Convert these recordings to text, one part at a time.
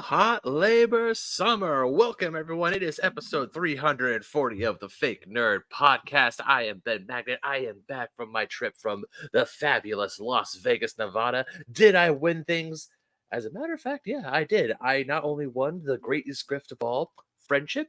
Hot Labor Summer. Welcome, everyone. It is episode 340 of the Fake Nerd Podcast. I am Ben Magnet. I am back from my trip from the fabulous Las Vegas, Nevada. Did I win things? As a matter of fact, yeah, I did. I not only won the greatest gift of all, friendship,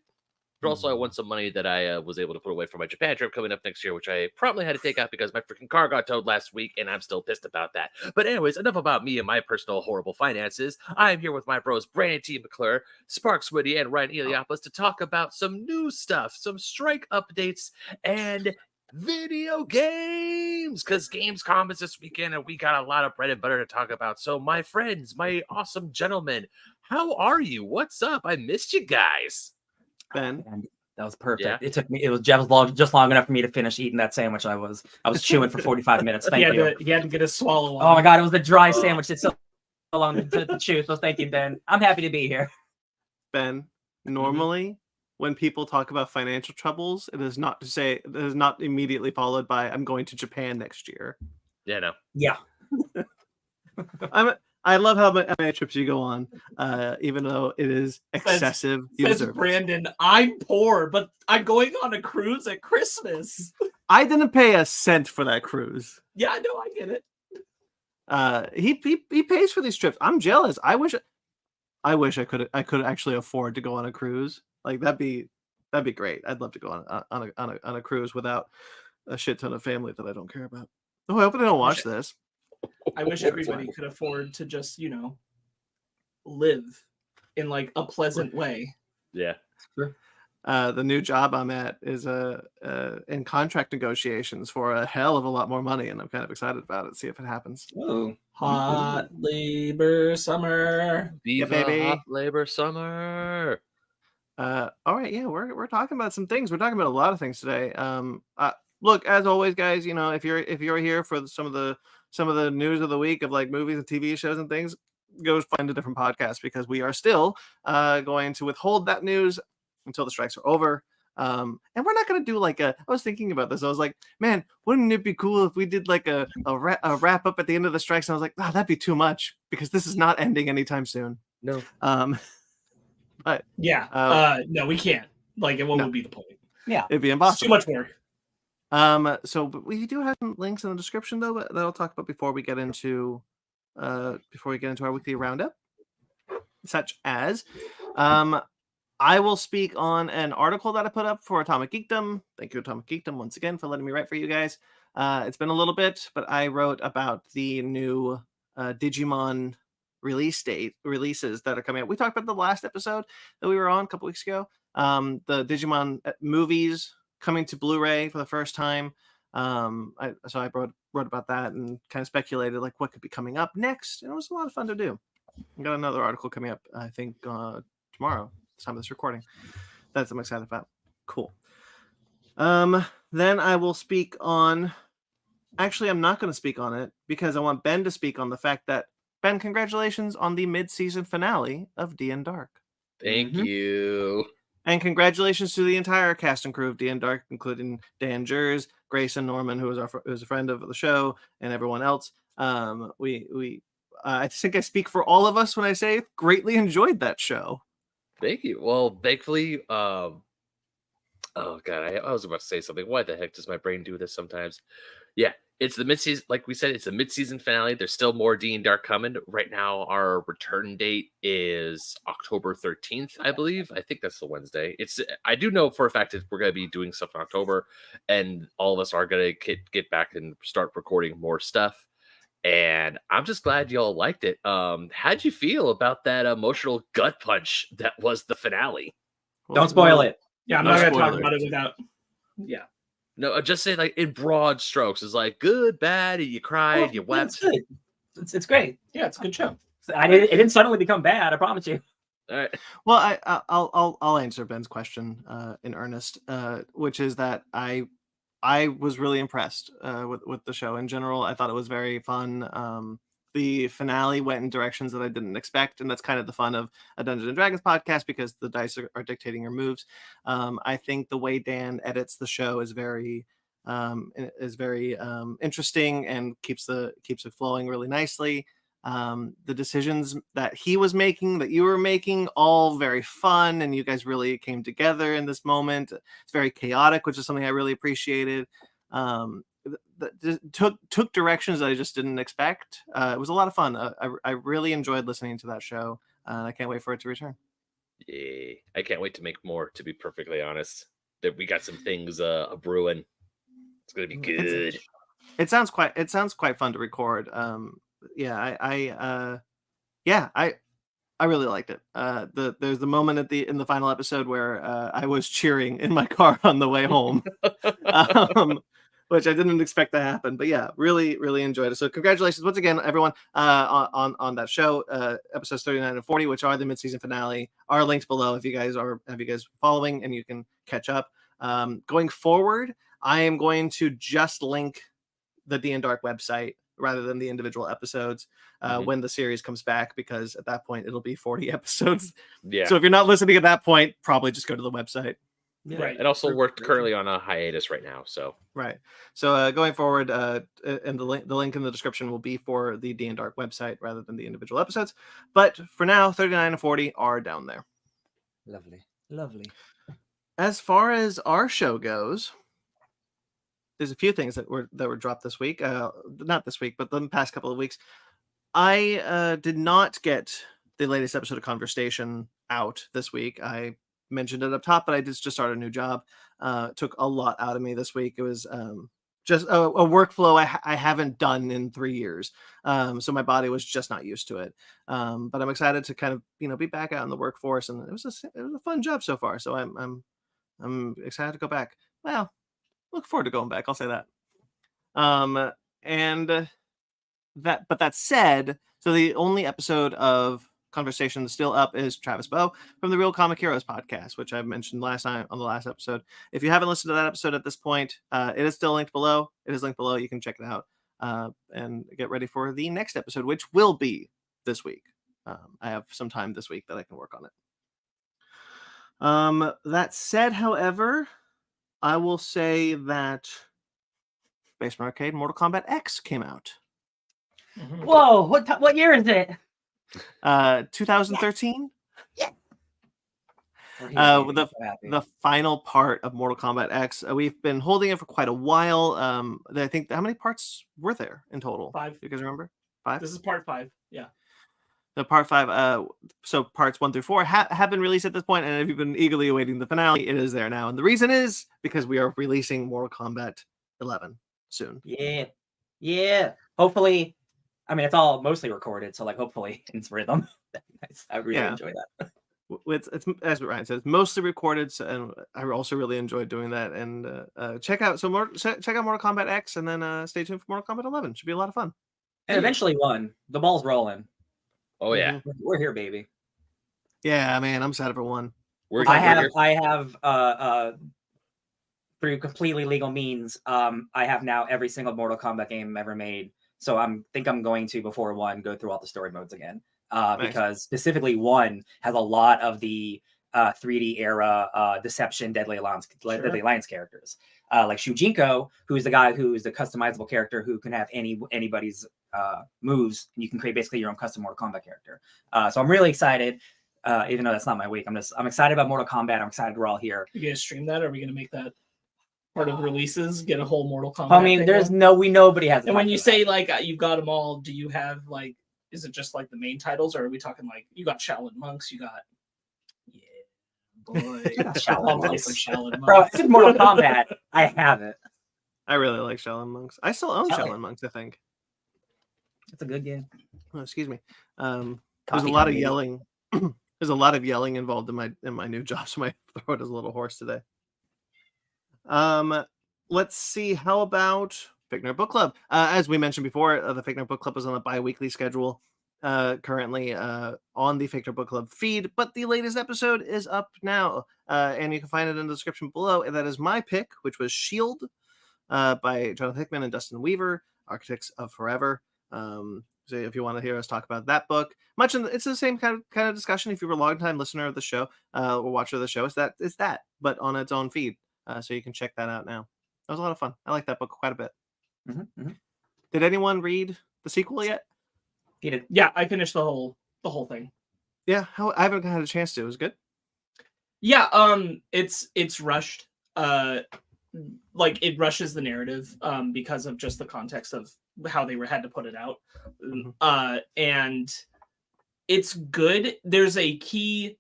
but also I won some money that I was able to put away for my Japan trip coming up next year, which I probably had to take out because my freaking car got towed last week, and I'm still pissed about that. But anyways, enough about me and my personal horrible finances. I am here with my bros, Brandon T. McClure, Sparks Whitty, and Ryan Eliopoulos to talk about some new stuff, some strike updates, and video games, because Gamescom is this weekend, and we got a lot of bread and butter to talk about. So my friends, my awesome gentlemen, how are you? What's up? I missed you guys. Ben, that was perfect. Yeah. It took me. It was just long enough for me to finish eating that sandwich. I was chewing for 45 minutes. Thank you. He had to get a swallow on. Oh my god, it was the dry sandwich. It's so long to chew. So thank you, Ben. I'm happy to be here. Ben, normally when people talk about financial troubles, it is not immediately followed by "I'm going to Japan next year." Yeah, no. Yeah. I love how many trips you go on, even though it is excessive. Says Brandon, I'm poor, but I'm going on a cruise at Christmas. I didn't pay a cent for that cruise. Yeah, I know, I get it. He pays for these trips. I'm jealous. I wish I could actually afford to go on a cruise. Like that'd be great. I'd love to go on a cruise without a shit ton of family that I don't care about. Oh, I hope they don't watch this. I wish everybody could afford to just, live in like a pleasant way. Yeah. Sure. The new job I'm at is in contract negotiations for a hell of a lot more money, and I'm kind of excited about it. See if it happens. Oh, Hot labor summer. Viva baby. Hot Labor Summer. All right, yeah, we're talking about some things. We're talking about a lot of things today. Look, as always, guys, if you're here for some of the news of the week of like movies and TV shows and things, go find a different podcast because we are still going to withhold that news until the strikes are over. And we're not going to do I was thinking about this. I was like, man, wouldn't it be cool if we did like a wrap up at the end of the strikes? And I was like, that'd be too much because this is not ending anytime soon. No. But yeah, no, we can't. What would be the point? Yeah, it'd be It's impossible. too much work. But we do have some links in the description though that I'll talk about before we get into our weekly roundup, such as I will speak on an article that I put up for Atomic Geekdom. Thank you, Atomic Geekdom, once again for letting me write for you guys. It's been a little bit, but I wrote about the new Digimon releases that are coming out. We talked about the last episode that we were on a couple weeks ago. The Digimon movies coming to Blu-ray for the first time. I wrote about that and kind of speculated like what could be coming up next. And it was a lot of fun to do. I got another article coming up, I think tomorrow, the time of this recording. That's I'm excited about. Cool. Then I will speak on. Actually, I'm not going to speak on it because I want Ben to speak on the fact that Ben, congratulations on the mid-season finale of D&D Dark. Thank you. And congratulations to the entire cast and crew of D&D Dark, including Dan Jers, Grayson Norman, who was a friend of the show, and everyone else. I think I speak for all of us when I say greatly enjoyed that show. Thank you. Well, thankfully, oh god, I was about to say something. Why the heck does my brain do this sometimes? Yeah, it's the mid-season. Like we said, it's a mid-season finale. There's still more D&D Dark coming. Right now, our return date is October 13th, I believe. I think that's the Wednesday. I do know for a fact that we're going to be doing stuff in October, and all of us are going to get back and start recording more stuff. And I'm just glad y'all liked it. How'd you feel about that emotional gut punch that was the finale? don't spoil it. Yeah, I'm No not going to talk spoilers. about it without. Yeah. No, just say like in broad strokes. It's like good, bad, you cried, you wept. It's good. It's great. Yeah, it's a good show. It didn't suddenly become bad. I promise you. All right. Well, I'll answer Ben's question in earnest, which is that I was really impressed with the show in general. I thought it was very fun. The finale went in directions that I didn't expect, and that's kind of the fun of a Dungeons and Dragons podcast because the dice are dictating your moves. I think the way Dan edits the show is very interesting and keeps it flowing really nicely. The decisions that he was making, that you were making, all very fun, and you guys really came together in this moment. It's very chaotic, which is something I really appreciated. Took directions that I just didn't expect. It was a lot of fun. I really enjoyed listening to that show. I can't wait for it to return. Yeah, I can't wait to make more. To be perfectly honest, that we got some things brewing. It's gonna be good. It sounds quite fun to record. I really liked it. There's the moment in the final episode where I was cheering in my car on the way home, which I didn't expect to happen. But yeah, really, really enjoyed it. So congratulations once again, everyone, on that show. Episodes 39 and 40, which are the mid-season finale, are linked below if you guys are following, and you can catch up. Going forward, I am going to just link the D and Dark website rather than the individual episodes when the series comes back, because at that point it'll be 40 episodes. Yeah. So if you're not listening at that point, probably just go to the website. Yeah. Right. And also we're currently on a hiatus right now. So right. So going forward, and the link in the description will be for the D and Dark website rather than the individual episodes. But for now, 39 and 40 are down there. Lovely. Lovely. As far as our show goes, there's a few things that were dropped this week. Not this week, but the past couple of weeks. I did not get the latest episode of Conversation out this week. I mentioned it up top, but I did just start a new job. Took a lot out of me this week. It was just a workflow I haven't done in 3 years. So my body was just not used to it. But I'm excited to kind of be back out in the workforce, and it was a fun job so far. So I'm excited to go back. Well, look forward to going back. I'll say that. But that said, so the only episode of Conversation that's still up is Travis Bow from the Real Comic Heroes podcast, which I mentioned last time on the last episode. If you haven't listened to that episode at this point, it is still linked below. It is linked below. You can check it out and get ready for the next episode, which will be this week. I have some time this week that I can work on it. That said, however, I will say that Space Arcade Mortal Kombat X came out. Whoa! What year is it? 2013. Yeah. The final part of Mortal Kombat X. We've been holding it for quite a while. I think how many parts were there in total? 5. You guys remember? 5. This is part 5. Yeah. The part 5. So parts 1 through 4 have been released at this point, and if you've been eagerly awaiting the finale, it is there now. And the reason is because we are releasing Mortal Kombat 11 soon. Yeah. Hopefully. I mean, it's all mostly recorded, so hopefully it's rhythm. Nice. I really enjoy that. It's as Ryan says, mostly recorded, and I also really enjoyed doing that. And check out Mortal Kombat X, and then stay tuned for Mortal Kombat 11. Should be a lot of fun. And eventually, 1. The ball's rolling. Oh yeah, we're here, baby. Yeah, man, I'm excited for 1. I have through completely legal means. I have now every single Mortal Kombat game ever made. So I'm going to, before 1, go through all the story modes again. Nice. Because specifically 1 has a lot of the 3D era Deception, Deadly Alliance characters. Like Shujinko, who's the guy who's the customizable character who can have anybody's moves, and you can create basically your own custom Mortal Kombat character. So I'm really excited, even though that's not my week. I'm excited about Mortal Kombat. I'm excited we're all here. You gonna stream that? Are we gonna make that part of releases? Get a whole Mortal Kombat? I mean, nobody has. And when you say you've got them all, do you have is it just the main titles, or are we talking you got Shaolin Monks? You got boy, Shaolin Monks. Shaolin Monks. Bro, it's Mortal Kombat. I have it. I really like Shaolin Monks. I still own Shaolin Monks, I think. It's a good game. Oh, excuse me. There's a lot of yelling. There's a lot of yelling involved in my new job, so my throat is a little hoarse today. Let's see. How about Fake Nerd Book Club? As we mentioned before, the Fake Nerd Book Club is on a bi-weekly schedule currently on the Fake Nerd Book Club feed, but the latest episode is up now, and you can find it in the description below. And that is my pick, which was Shield by Jonathan Hickman and Dustin Weaver, Architects of Forever. So if you want to hear us talk about that book, it's the same kind of discussion. If you were a longtime listener of the show or watcher of the show, it's that, but on its own feed. So you can check that out now. That was a lot of fun. I like that book quite a bit. Mm-hmm. Did anyone read the sequel yet? Yeah, I finished the whole thing. Yeah, I haven't had a chance to. It was good. Yeah, it's rushed. Like it rushes the narrative because of just the context of how they had to put it out. And it's good. There's a key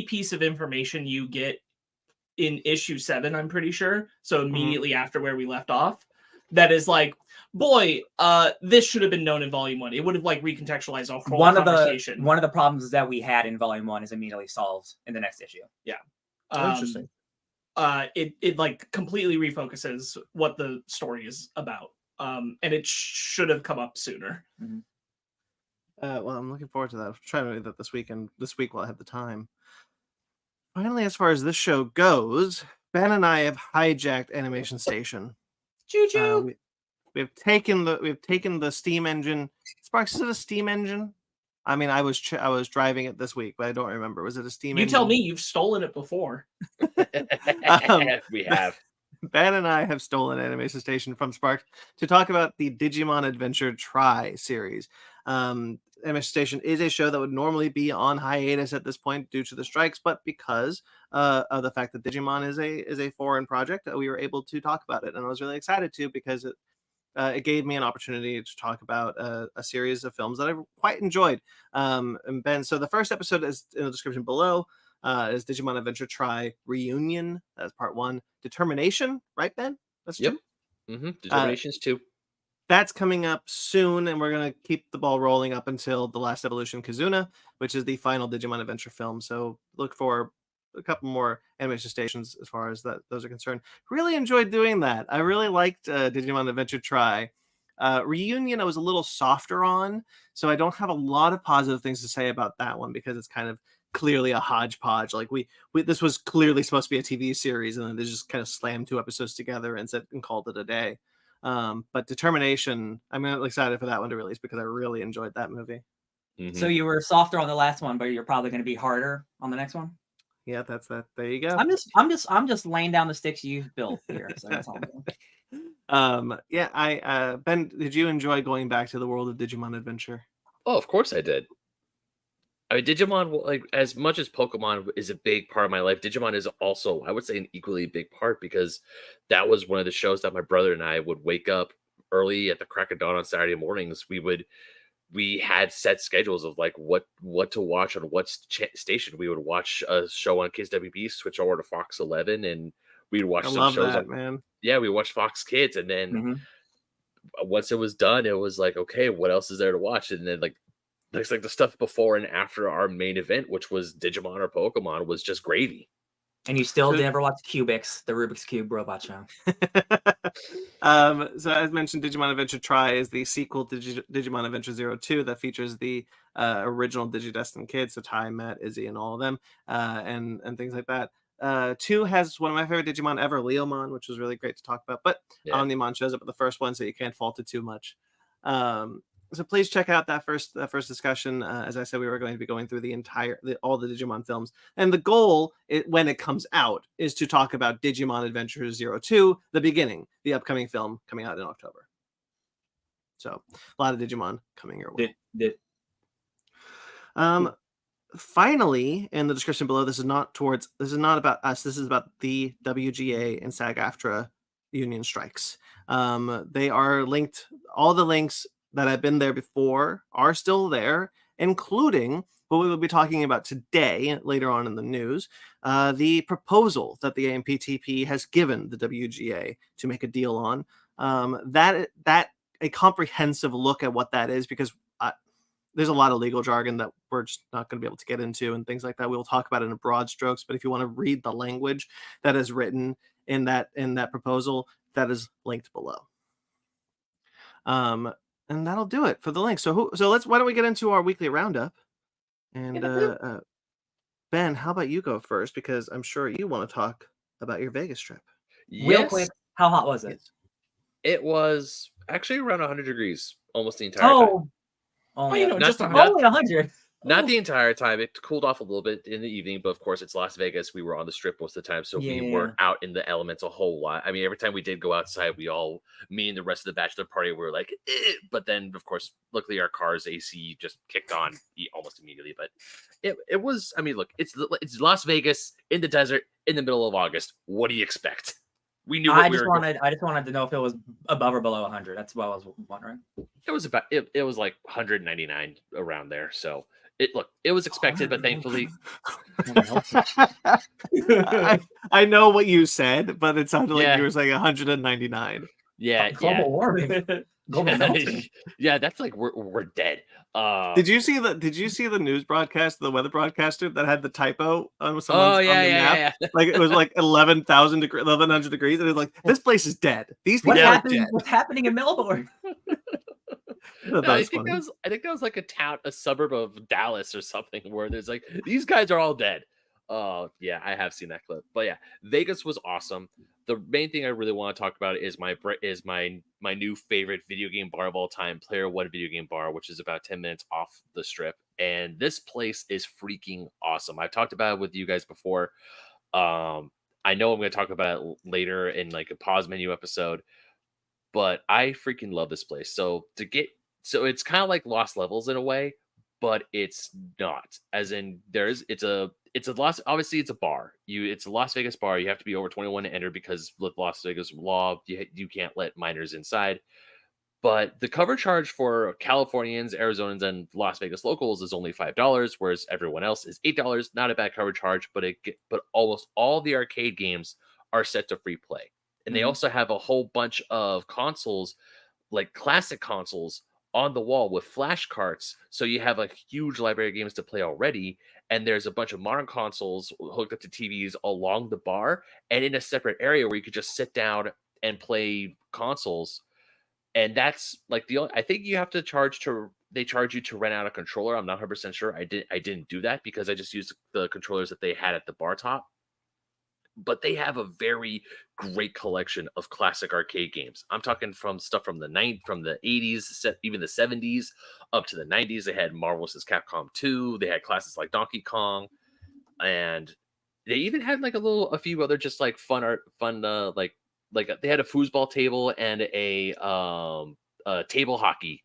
piece of information you get in issue 7, I'm pretty sure. So immediately after where we left off, that is like, boy, this should have been known in volume 1. It would have like recontextualized our whole conversation. One of the problems that we had in volume 1 is immediately solved in the next issue. Yeah. Interesting. It like completely refocuses what the story is about. And it should have come up sooner. Well, I'm looking forward to that. I'm trying to do that this week while I have the time. Finally, as far as this show goes, Ben and I have hijacked Animation Station. Choo-choo! We've taken the steam engine. Sparks, is it a steam engine? I mean, I was driving it this week, but I don't remember. Was it a steam engine? You tell me. You've stolen it before. We have. Ben and I have stolen Animation Station from Sparks to talk about the Digimon Adventure Tri series. Animation Station is a show that would normally be on hiatus at this point due to the strikes, but because of the fact that Digimon is a foreign project, we were able to talk about it, and I was really excited to because it gave me an opportunity to talk about a series of films that I quite enjoyed. And Ben, so the first episode is in the description below. Is Digimon Adventure Tri Reunion? That's part 1. Determination, right, Ben? That's 2. Determination's 2. That's coming up soon, and we're going to keep the ball rolling up until The Last Evolution Kizuna, which is the final Digimon Adventure film. So look for a couple more Animation Stations as far as those are concerned. Really enjoyed doing that. I really liked Digimon Adventure Tri. Reunion I was a little softer on, so I don't have a lot of positive things to say about that one because it's kind of clearly a hodgepodge. Like we this was clearly supposed to be a TV series, and then they just kind of slammed 2 episodes together and called it a day. But Determination, I'm really excited for that one to release because I really enjoyed that movie. So you were softer on the last one, but you're probably going to be harder on the next one. Yeah, that's that. There you go. I'm just laying down the sticks you've built here. So that's all I'm doing. Yeah, Ben, did you enjoy going back to the world of Digimon Adventure? Oh, of course I did. I mean, Digimon, like, as much as Pokemon is a big part of my life, Digimon is also, I would say, an equally big part because that was one of the shows that my brother and I would wake up early at the crack of dawn on Saturday mornings. We had set schedules of like what to watch on what station. We would watch a show on Kids WB, switch over to Fox 11, and we'd watch some shows on, man. Yeah, we watched Fox Kids, and then once it was done, it was like, okay, what else is there to watch? And then like the stuff before and after our main event, which was Digimon or Pokemon, was just gravy. And you still never watched Cubix, the Rubik's Cube robot show. So as mentioned, Digimon Adventure Tri is the sequel to Digimon Adventure 02 that features the original Digidestined kids, so Tai, Matt, Izzy, and all of them, and things like that. 2 has one of my favorite Digimon ever, Leomon, which was really great to talk about, but Omnimon shows up at the first one, so you can't fault it too much. So please check out that first discussion. As I said, we were going to be going through all the Digimon films, and the goal, when it comes out, is to talk about Digimon Adventure 02, the beginning, the upcoming film coming out in October. So a lot of Digimon coming your way. Finally, in the description below, this is not about us. This is about the WGA and SAG-AFTRA union strikes. They are linked. All the links that have been there before are still there, including what we will be talking about today, later on in the news, the proposal that the AMPTP has given the WGA to make a deal on. That a comprehensive look at what that is, because there's a lot of legal jargon that we're just not going to be able to get into and things like that. We'll talk about it in broad strokes, but if you want to read the language that is written in that proposal, that is linked below. And that'll do it for the link. So why don't we get into our weekly roundup? And Ben, how about you go first? Because I'm sure you want to talk about your Vegas trip. Real quick, how hot was it? It was actually around 100 degrees almost the entire time. Oh, just only 100. Not the entire time. It cooled off a little bit in the evening, but of course it's Las Vegas. We were on the strip most of the time, so we weren't out in the elements a whole lot. I mean, every time we did go outside, me and the rest of the bachelor party were like, eh. But then of course, luckily our car's AC just kicked on almost immediately. But it was, I mean, look, it's Las Vegas in the desert in the middle of August. What do you expect? We knew what I just wanted to know if it was above or below 100. That's what I was wondering. It was about it was like 199 around there. So it was expected, but thankfully I know what you said, but it sounded like Yeah. you were saying 199. yeah, Global warming. Global melting. yeah, that's like we're dead. Did you see the news broadcast, the weather broadcaster that had the typo on someone's Oh on the map? yeah. Like it was like 11,000 degrees, 1,100 degrees, and it's like this place is dead. These people are dead. What's happening in Melbourne? That I was think funny. that was like a suburb of Dallas or something where there's like these guys are all dead. Oh yeah, I have seen that clip. But yeah, Vegas was awesome. The main thing I really want to talk about is my new favorite video game bar of all time, Player One Video Game Bar, which is about 10 minutes off the strip. And this place is freaking awesome. I've talked about it with you guys before. I know I'm going to talk about it later in like a pause menu episode, but I freaking love this place. So it's kind of like Lost Levels in a way, but it's not. As in, obviously it's a bar. It's a Las Vegas bar. You have to be over 21 to enter because with Las Vegas law, you can't let minors inside. But the cover charge for Californians, Arizonans, and Las Vegas locals is only $5, whereas everyone else is $8. Not a bad cover charge, but almost all the arcade games are set to free play. And they also have a whole bunch of consoles, like classic consoles, on the wall with flash carts. So you have a huge library of games to play already. And there's a bunch of modern consoles hooked up to TVs along the bar and in a separate area where you could just sit down and play consoles. And that's like I think you have to they charge you to rent out a controller. I'm not 100% sure. I didn't do that because I just used the controllers that they had at the bar top. But they have a very great collection of classic arcade games. I'm talking from stuff from the 80s, even the 70s, up to the 90s. They had Marvel vs. Capcom 2. They had classics like Donkey Kong, and they even had like a few other just like fun like they had a foosball table and a table hockey.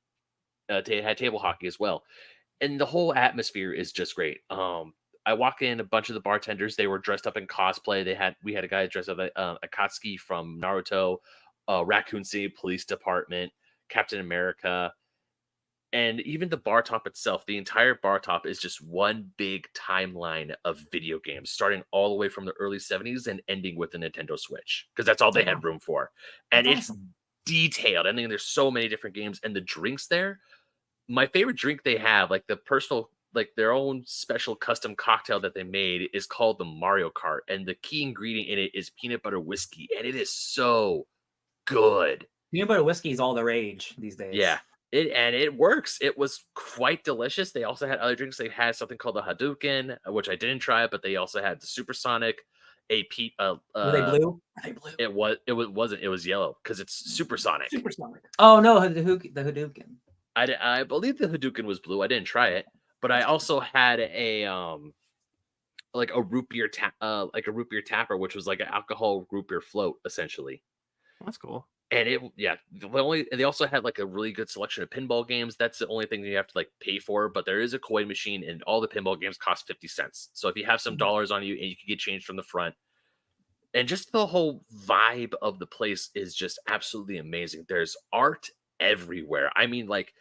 They had table hockey as well, and the whole atmosphere is just great. I walk in, a bunch of the bartenders, they were dressed up in cosplay. We had a guy dressed up Akatsuki from Naruto, Raccoon City Police Department, Captain America, and even the bar top itself. The entire bar top is just one big timeline of video games, starting all the way from the early 70s and ending with the Nintendo Switch, because that's all they had room for. And it's detailed. I mean, there's so many different games, and the drinks there. My favorite drink they have, like the personal, like their own special custom cocktail that they made, is called the Mario Kart, and the key ingredient in it is peanut butter whiskey, and it is so good. Peanut butter whiskey is all the rage these days. Yeah, it works. It was quite delicious. They also had other drinks. They had something called the Hadouken, which I didn't try, but they also had the Supersonic. Were they blue? Are they blue? It wasn't. It was yellow because it's Supersonic. Supersonic. Oh no, the Hadouken. I believe the Hadouken was blue. I didn't try it. But I also had a like a root beer tapper, which was like an alcohol root beer float, essentially. That's cool. And they also had like a really good selection of pinball games. That's the only thing you have to like pay for. But there is a coin machine, and all the pinball games cost 50 cents. So if you have some dollars on you, and you can get change from the front, and just the whole vibe of the place is just absolutely amazing. There's art everywhere. I mean, like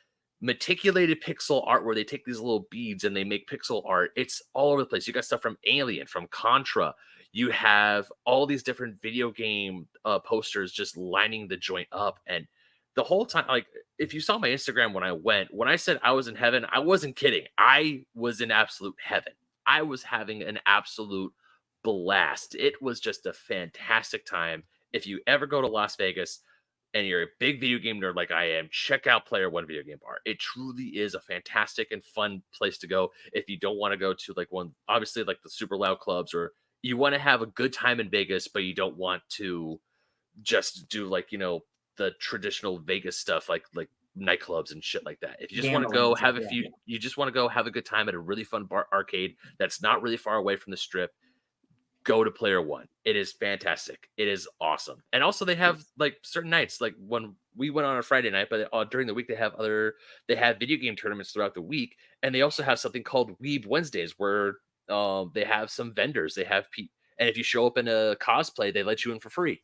meticulated pixel art where they take these little beads and they make pixel art. It's all over the place. You got stuff from Alien, from Contra. You have all these different video game posters just lining the joint up. And the whole time, like if you saw my Instagram when I said I was in heaven, I wasn't kidding. I was in absolute heaven. I was having an absolute blast. It was just a fantastic time. If you ever go to Las Vegas and you're a big video game nerd like I am, check out Player One Video Game Bar. It truly is a fantastic and fun place to go if you don't want to go to like one, obviously like the super loud clubs, or you want to have a good time in Vegas, but you don't want to just do like, the traditional Vegas stuff, like nightclubs and shit like that. If you just want to go have you just want to go have a good time at a really fun bar arcade that's not really far away from the strip, go to Player One. It is fantastic. It is awesome. And also they have like certain nights, like when we went on a Friday night, but during the week they have video game tournaments throughout the week, and they also have something called Weeb Wednesdays where they have some vendors. They have and if you show up in a cosplay, they let you in for free.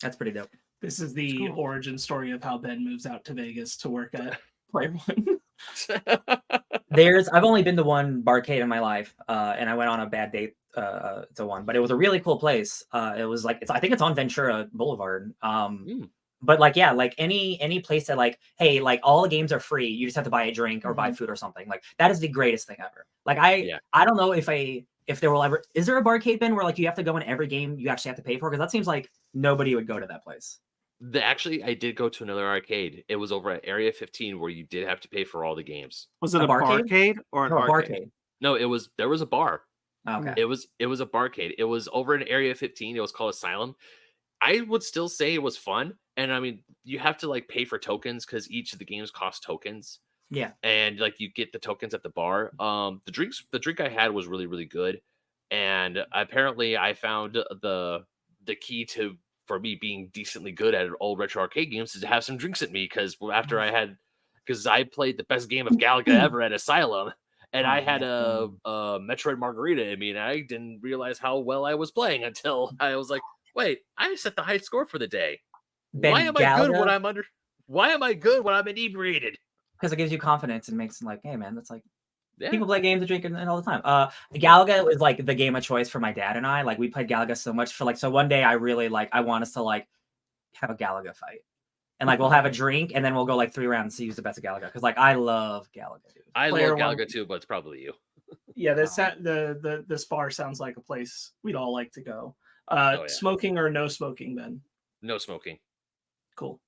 That's pretty dope. This is the origin story of how Ben moves out to Vegas to work at Player One. I've only been to one barcade in my life, and I went on a bad date to one, but it was a really cool place. It was like I think it's on Ventura Boulevard. But like like any place that like, hey, like all the games are free, you just have to buy a drink or buy food or something. Like that is the greatest thing ever. Like I don't know if there will ever is there a barcade, Ben, where like you have to go in every game you actually have to pay for, because that seems like nobody would go to that place. Actually, I did go to another arcade. It was over at Area 15 where you did have to pay for all the games. Was it a barcade or an arcade? No, there was a bar. Okay. It was a barcade. It was over in Area 15. It was called Asylum. I would still say it was fun. And I mean, you have to like pay for tokens because each of the games cost tokens. Yeah. And like you get the tokens at the bar. The drink I had was really, really good. And apparently I found the key for me being decently good at old retro arcade games is to have some drinks at me, because I played the best game of Galaga ever at Asylum, and I had a Metroid Margarita in me, and I didn't realize how well I was playing until I was like, wait, I set the high score for the day. Why am I good when I'm inebriated? Because it gives you confidence and makes like, hey man, that's like people play games and drink and all the time. Galaga was like the game of choice for my dad and I. Like we played Galaga so much so one day I really I want us to like have a Galaga fight. And like we'll have a drink and then we'll go like 3 rounds to use the best of Galaga. Because like I love Galaga, dude. I love Galaga too, but it's probably you. Yeah, this bar sounds like a place we'd all like to go. Smoking or no smoking, Ben? No smoking. Cool.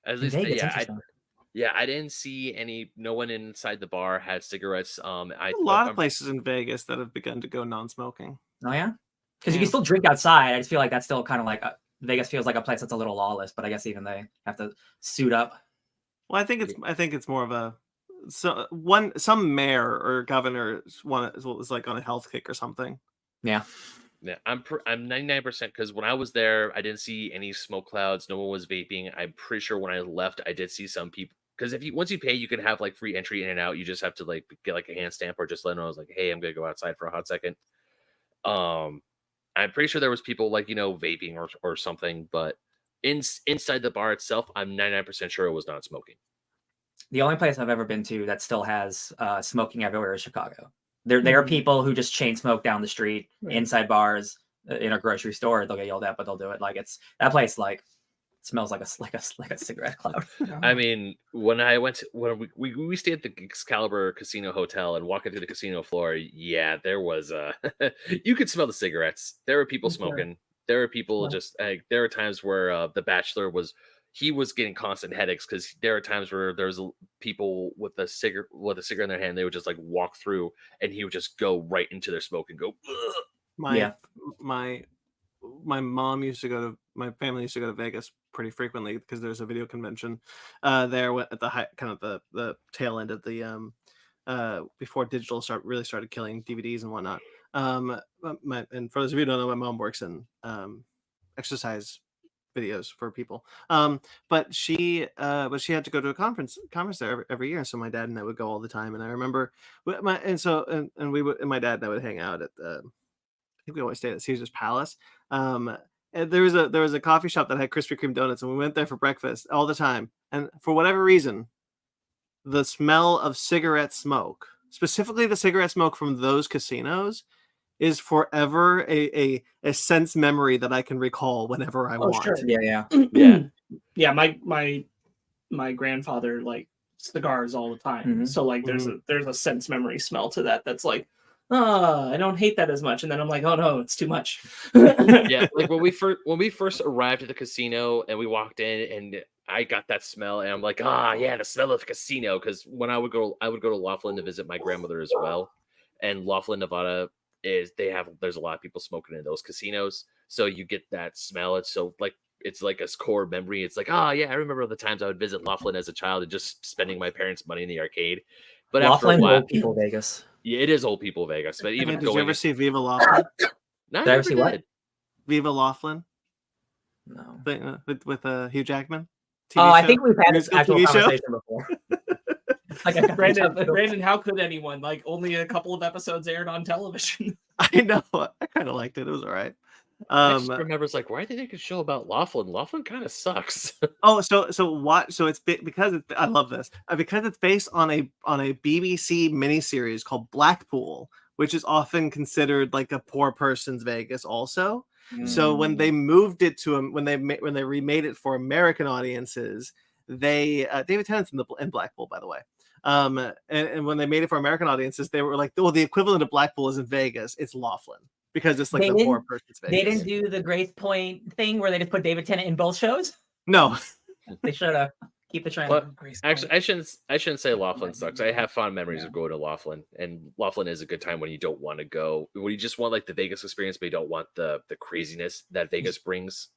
At least I didn't see no one inside the bar had cigarettes. A lot of places in Vegas that have begun to go non-smoking. Oh yeah, because you can still drink outside. I just feel like that's still kind of like Vegas feels like a place that's a little lawless, but I guess even they have to suit up. Well, I think it's more of some mayor or governor was like on a health kick or something. Yeah. Yeah, I'm 99% because when I was there, I didn't see any smoke clouds. No one was vaping. I'm pretty sure when I left, I did see some people, because once you pay, you can have like free entry in and out. You just have to like get like a hand stamp or just let them know I was like, hey, I'm gonna go outside for a hot second. I'm pretty sure there was people like vaping or something, but inside the bar itself, I'm 99% sure it was not smoking. The only place I've ever been to that still has smoking everywhere is Chicago. There are people who just chain smoke down the street, inside bars, in a grocery store. They'll get yelled at, but they'll do it. Like it's that place. Like smells like a cigarette cloud. I mean, when we stayed at the Excalibur Casino Hotel and walking through the casino floor, yeah, there was you could smell the cigarettes. There were people smoking. There were people there were times where the Bachelor was getting constant headaches because there are times where there's people with a cigarette in their hand. They would just like walk through, and he would just go right into their smoke and go. Ugh. My mom used to go to my family used to go to Vegas pretty frequently because there's a video convention there at the tail end of the before digital really started killing DVDs and whatnot. And for those of you who don't know, my mom works in exercise videos for people, but she had to go to a conference there every year, so my dad and I would go all the time. And I remember my dad and I would hang out at I think we always stayed at Caesar's Palace. And there was a coffee shop that had Krispy Kreme donuts, and we went there for breakfast all the time. And for whatever reason, the smell of cigarette smoke, specifically the cigarette smoke from those casinos, is forever a sense memory that I can recall whenever I want. Sure. Yeah. Yeah. My grandfather liked cigars all the time, so like there's a sense memory smell to that. That's like, I don't hate that as much, and then I'm like, oh no, it's too much. Yeah, like when we first arrived at the casino and we walked in, and I got that smell, and I'm like, yeah, the smell of the casino. Because when I would go to Laughlin to visit my grandmother as well, and Laughlin, Nevada. There's a lot of people smoking in those casinos, so you get that smell. It's so like it's like a core memory. It's like, oh yeah, I remember the times I would visit Laughlin as a child and just spending my parents' money in the arcade. But after a Laughlin's while, old people Vegas. yeah, it is old people Vegas. But even Did going, you ever see Viva Laughlin? no, I Did I ever never see what? did. Viva Laughlin No. with Hugh Jackman. Oh, I show? think we've had this Musical actual TV show? conversation before. Like, I Brandon, how could anyone? Like, only a couple of episodes aired on television. I know. I kind of liked it. It was all right. I just remember it's like, why did they make a show about Laughlin? Laughlin kind of sucks. so what? So it's because it's, I love this because it's based on a BBC miniseries called Blackpool, which is often considered like a poor person's Vegas. Also, so when they moved it to when they remade it for American audiences, they David Tennant's in Blackpool, by the way. And when they made it for American audiences, they were like, well, the equivalent of Blackpool is in Vegas. It's Laughlin because it's like the poor person's Vegas. They didn't do the Grace Point thing where they just put David Tennant in both shows. No, They should have keep the trend. But actually, I shouldn't say Laughlin sucks. I have fond memories of going to Laughlin, and Laughlin is a good time when you don't want to go, when you just want like the Vegas experience, but you don't want the craziness that Vegas brings.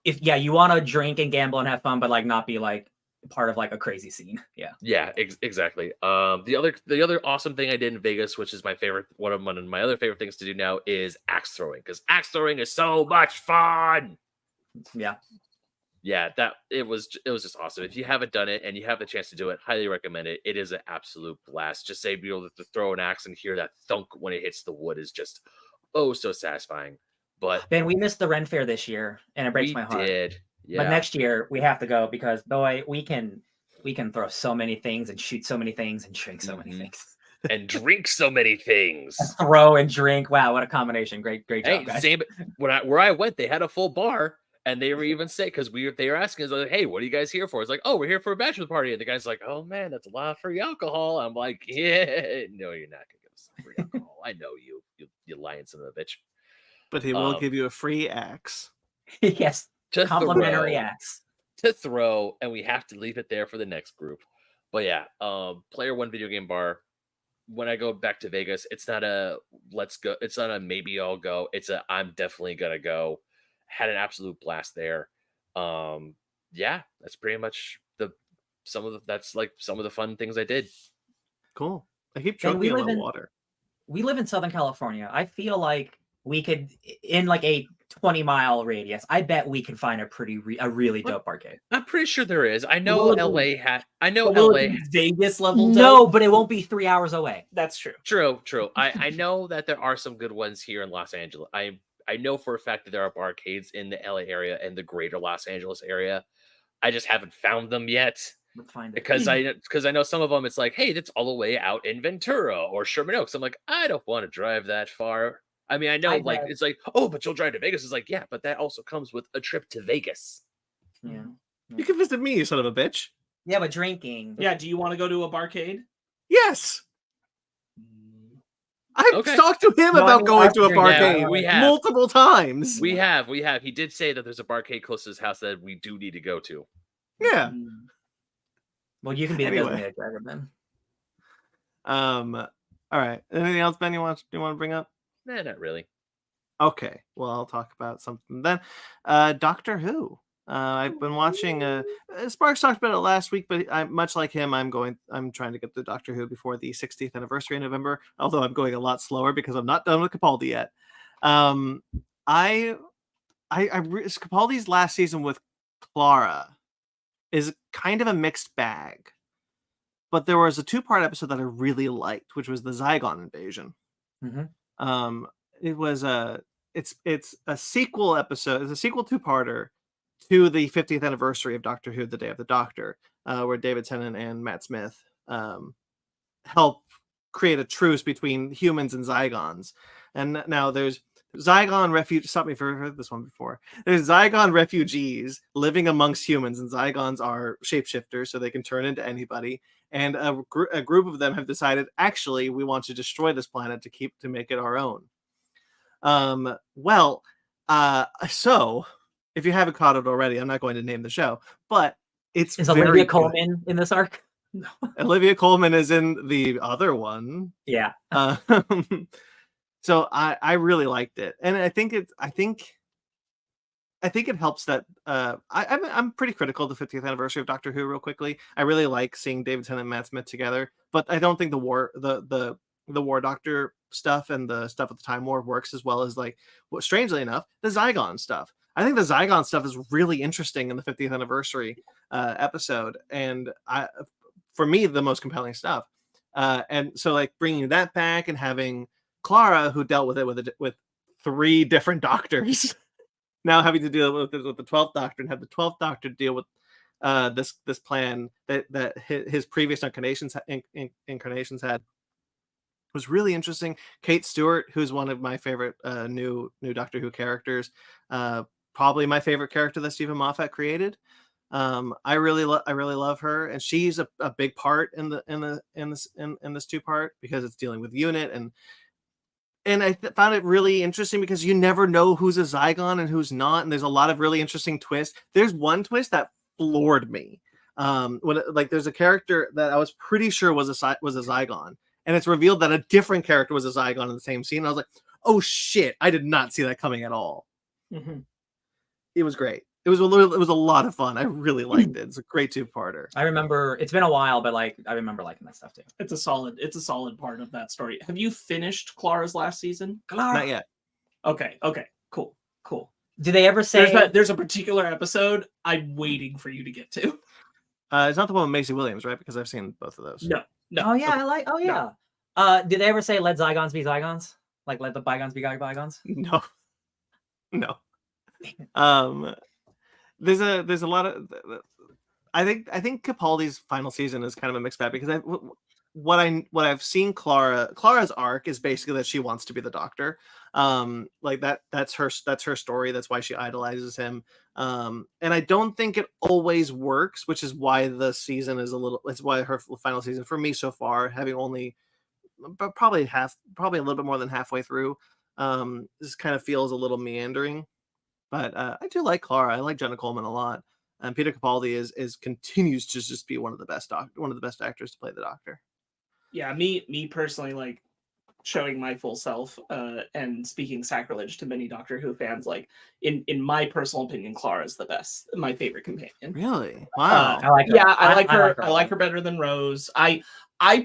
If you want to drink and gamble and have fun, but like not be like part of like a crazy scene. Yeah, exactly. The other awesome thing I did in Vegas, which is my favorite, one of my other favorite things to do now, is axe throwing, because axe throwing is so much fun. Yeah, that it was just awesome. If you haven't done it and you have the chance to do it, highly recommend it. It is an absolute blast. Just say, be able to throw an axe and hear that thunk when it hits the wood is just so satisfying. But Ben, we missed the Ren Fair this year, and it breaks my heart. Yeah. But next year we have to go because boy, we can throw so many things and shoot so many things and drink so many things. And drink so many things. Throw and drink. Wow, what a combination. Great job, guys. Same where I went, they had a full bar, and they were even saying, because they were asking us like, hey, what are you guys here for? It's like, oh, we're here for a bachelor party. And the guy's like, oh man, that's a lot of free alcohol. I'm like, yeah, no, you're not gonna give us some free alcohol. I know you lying son of a bitch. but he will give you a free axe. Yes. Complimentary axe to throw, and we have to leave it there for the next group. But yeah, player one video game bar. When I go back to Vegas, it's not a let's go, it's not a maybe I'll go, it's a I'm definitely gonna go. Had an absolute blast there. Yeah, that's pretty much some of the fun things I did. Cool. I keep choking on my water. We live in Southern California. I feel like we could, in like a 20-mile radius, I bet we can find a really dope arcade. I'm pretty sure there is. I know LA had. I know Will LA Vegas level. No, but it won't be 3 hours away. That's true. True. I know that there are some good ones here in Los Angeles. I know for a fact that there are arcades in the LA area and the greater Los Angeles area. I just haven't found them yet. Let's find it. Because I know some of them. It's like, hey, that's all the way out in Ventura or Sherman Oaks. I'm like, I don't want to drive that far. I mean, I know, it's like, oh, but you'll drive to Vegas. It's like, yeah, but that also comes with a trip to Vegas. Yeah. You can visit me, you son of a bitch. Yeah, but drinking. Yeah, do you want to go to a barcade? Yes. I've talked to him about going to a barcade multiple times. We have. He did say that there's a barcade close to his house that we do need to go to. Yeah. Well, you can be the designated driver, Ben. All right. Anything else, Ben, you want to bring up? Nah, not really. Okay. Well, I'll talk about something then. Doctor Who. I've been watching. Sparks talked about it last week, but much like him, I'm trying to get to Doctor Who before the 60th anniversary in November. Although I'm going a lot slower because I'm not done with Capaldi yet. Capaldi's last season with Clara is kind of a mixed bag. But there was a 2-part episode that I really liked, which was the Zygon invasion. Mm-hmm. It was it's a sequel episode. It's a sequel 2-parter to the 50th anniversary of Doctor Who: The Day of the Doctor, where David Tennant and Matt Smith help create a truce between humans and Zygons. And now there's Zygon refugees. Stop me if I've heard this one before. There's Zygon refugees living amongst humans, and Zygons are shapeshifters, so they can turn into anybody. And a group of them have decided, actually, we want to destroy this planet to make it our own. So if you haven't caught it already, I'm not going to name the show, but is Olivia Colman in this arc? No. Olivia Colman is in the other one. Yeah. So I really liked it, and I think I think it helps that I'm pretty critical of the 50th anniversary of Doctor Who. Real quickly, I really like seeing David Tennant and Matt Smith together, but I don't think the War Doctor stuff and the stuff with the Time War works as well as strangely enough, the Zygon stuff. I think the Zygon stuff is really interesting in the 50th anniversary episode, and for me, the most compelling stuff. And so, bringing that back and having Clara, who dealt with it with 3 different doctors, now having to deal with the 12th Doctor, and have the 12th Doctor deal with this plan that his previous incarnations had, was really interesting. Kate Stewart, who's one of my favorite new Doctor Who characters, probably my favorite character that Stephen Moffat created. I really love her, and she's a big part in this 2-part, because it's dealing with UNIT, and I found it really interesting because you never know who's a Zygon and who's not, and there's a lot of really interesting twists. There's one twist that floored me. There's a character that I was pretty sure was a Zygon, and it's revealed that a different character was a Zygon in the same scene. And I was like, oh shit, I did not see that coming at all. Mm-hmm. It was great. It was a lot of fun. I really liked it. It's a great 2-parter. I remember, it's been a while, but I remember liking that stuff too. It's a solid part of that story. Have you finished Clara's last season? Not yet. Okay, cool. Do they ever say there's a particular episode I'm waiting for you to get to? It's not the one with Macy Williams, right? Because I've seen both of those. No. Oh yeah, Okay. Did they ever say let Zygons be Zygons? Like let the bygones be bygones? No. There's a lot of. I think Capaldi's final season is kind of a mixed bag, because what I've seen Clara's arc is basically that she wants to be the Doctor. That's her story. That's why she idolizes him. And I don't think it always works, which is why the season is it's why her final season for me so far, having only probably a little bit more than halfway through, this kind of feels a little meandering. But I do like Clara. I like Jenna Coleman a lot. And Peter Capaldi continues to just be one of the best actors to play the Doctor. Yeah, me personally, showing my full self and speaking sacrilege to many Doctor Who fans, in my personal opinion, Clara is the best, my favorite companion. Really? Wow. I like her. Yeah, I like her. I like her better than Rose. I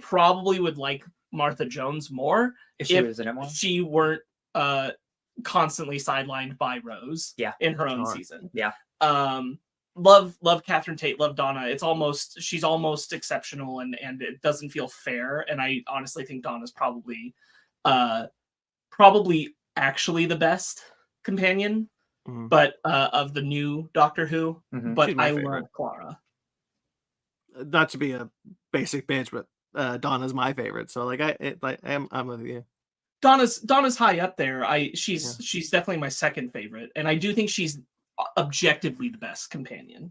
probably would like Martha Jones more if she was in it more. She weren't constantly sidelined by Rose. Yeah, in her own season. Yeah. Love Catherine Tate, love Donna. She's almost exceptional, and it doesn't feel fair. And I honestly think Donna's probably actually the best companion, but of the new Doctor Who. Mm-hmm. But I love Clara. Not to be a basic bitch, but Donna's my favorite. So I'm with you. Donna's high up there. She's definitely my second favorite, and I do think she's objectively the best companion,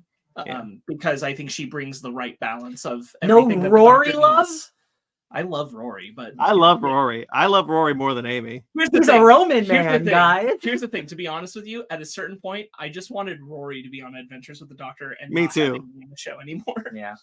because I think she brings the right balance of everything. No Rory love? I love Rory, but I love Rory. I love Rory more than Amy. He's a Roman man, guys. Here's the thing. To be honest with you, at a certain point, I just wanted Rory to be on Adventures with the Doctor and me not too. Having me in the show anymore. Yeah.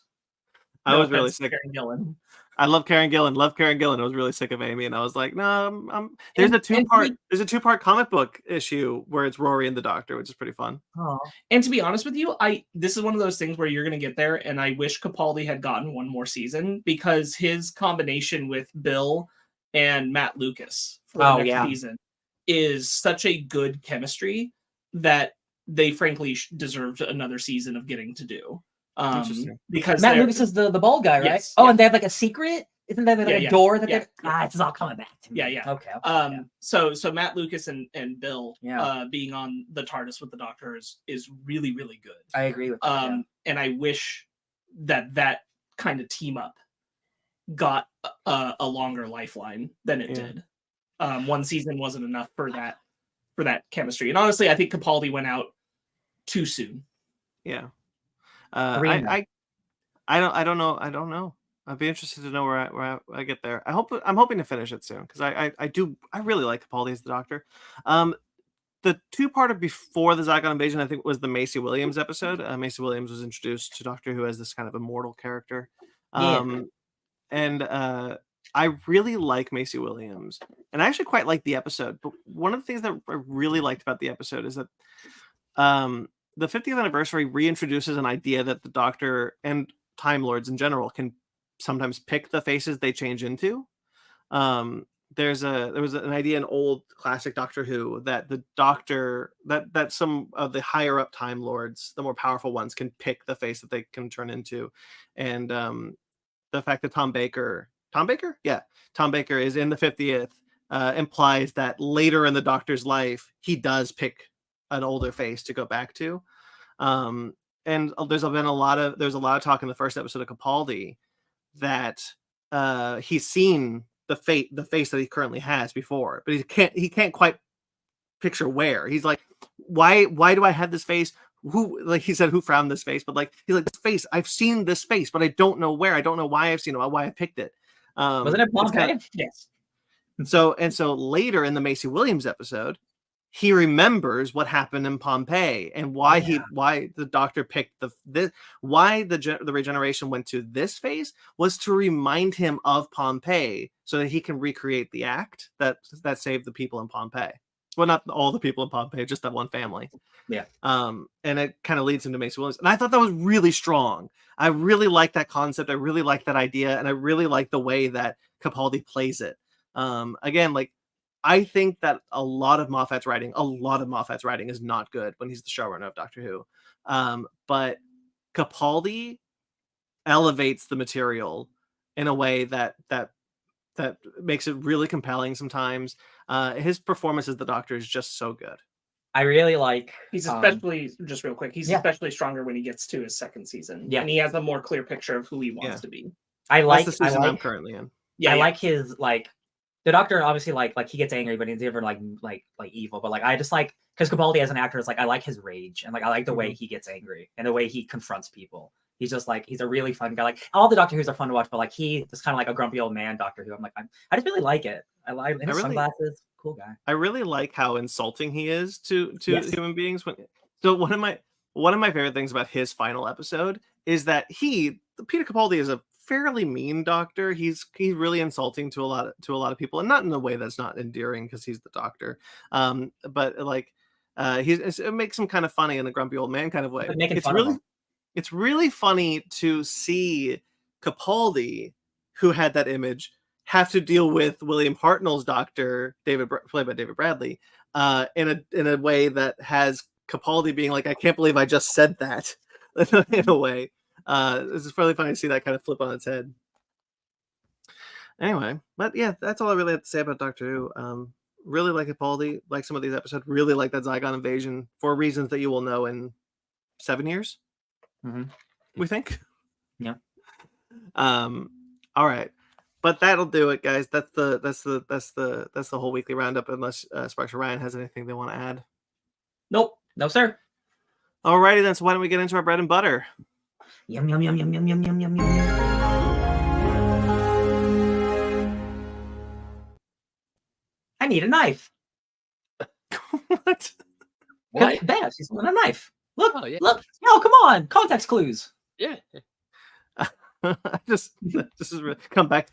I was really sick. Karen Gillan. I love Karen Gillan. Love Karen Gillan. I was really sick of Amy, and I was like, no, there's a 2-part comic book issue where it's Rory and the Doctor, which is pretty fun. Oh. And to be honest with you, this is one of those things where you're gonna get there, and I wish Capaldi had gotten one more season, because his combination with Bill and Matt Lucas for the next season is such a good chemistry that they frankly deserved another season of getting to do. Because Matt Lucas is the bald guy, right? Yes, and they have a secret. Isn't that a door that it's all coming back to me. Yeah. Okay. So Matt Lucas and Bill being on the TARDIS with the Doctor is really, really good. I agree with that. And I wish that kind of team up got a longer lifeline than it did. One season wasn't enough for that chemistry. And honestly, I think Capaldi went out too soon. Yeah. I don't know. I'd be interested to know where I get there. I'm hoping to finish it soon, because I really like Capaldi as the Doctor. The 2-parter before the Zygon invasion, I think, was the Macy Williams episode. Macy Williams was introduced to Doctor Who as this kind of immortal character. And I really like Macy Williams, and I actually quite like the episode. But one of the things that I really liked about the episode is that the 50th anniversary reintroduces an idea that the Doctor and Time Lords in general can sometimes pick the faces they change into. There was an idea in old classic Doctor Who that the Doctor that some of the higher up Time Lords, the more powerful ones, can pick the face that they can turn into, and the fact that Tom Baker is in the 50th implies that later in the Doctor's life he does pick an older face to go back to. And there's a lot of talk in the first episode of Capaldi that he's seen the face that he currently has before, but he can't quite picture where. He's like, why do I have this face? Who, like he said, who found this face? But like he's like, this face, I've seen this face, but I don't know where. I don't know why I've seen it, why I picked it. Wasn't it Pompeii? Yes. So later in the Macy Williams episode, he remembers what happened in Pompeii and why the Doctor picked why the regeneration went to this face was to remind him of Pompeii so that he can recreate the act that saved the people in Pompeii. Well, not all the people in Pompeii, just that one family. Yeah. And it kind of leads into Macy Williams. And I thought that was really strong. I really like that concept. I really like that idea. And I really like the way that Capaldi plays it. Again, like, I think that a lot of Moffat's writing is not good when he's the showrunner of Doctor Who. But Capaldi elevates the material in a way that makes it really compelling sometimes. His performance as the Doctor is just so good. I really like. He's especially just real quick. He's especially stronger when he gets to his second season. Yeah, and he has a more clear picture of who he wants to be. That's the season I'm currently in. Yeah, I like his like. The Doctor obviously like he gets angry, but he's never like evil. But like I just like because Capaldi as an actor is like I like his rage and like I like the way he gets angry and the way he confronts people. He's just like he's a really fun guy. Like all the Doctor Who's are fun to watch, but like he is kind of like a grumpy old man Doctor Who. I'm like I just really like it. I like his sunglasses. Cool guy. I really like how insulting he is to human beings. So one of my favorite things about his final episode is that Peter Capaldi is a fairly mean Doctor. He's really insulting to a lot of people, and not in a way that's not endearing because he's the Doctor. But like it makes him kind of funny in a grumpy old man kind of way. It's really funny to see Capaldi, who had that image, have to deal with William Hartnell's Doctor, played by David Bradley, in a way that has Capaldi being like, I can't believe I just said that in a way. This is really funny to see that kind of flip on its head. Anyway, but yeah, that's all I really have to say about Doctor Who. Really like Capaldi, like some of these episodes, really like that Zygon invasion for reasons that you will know in 7 years. Mm-hmm. We think. Yeah. All right. But that'll do it, guys. That's the whole weekly roundup. Unless Sparks or Ryan has anything they want to add. Nope. No, sir. Alrighty then. So why don't we get into our bread and butter? Yum yum yum yum yum yum yum yum yum. I need a knife. What? Bad. She's holding a knife. Look. Oh, yeah. Look. No, come on. Context clues. Yeah. This is really come back.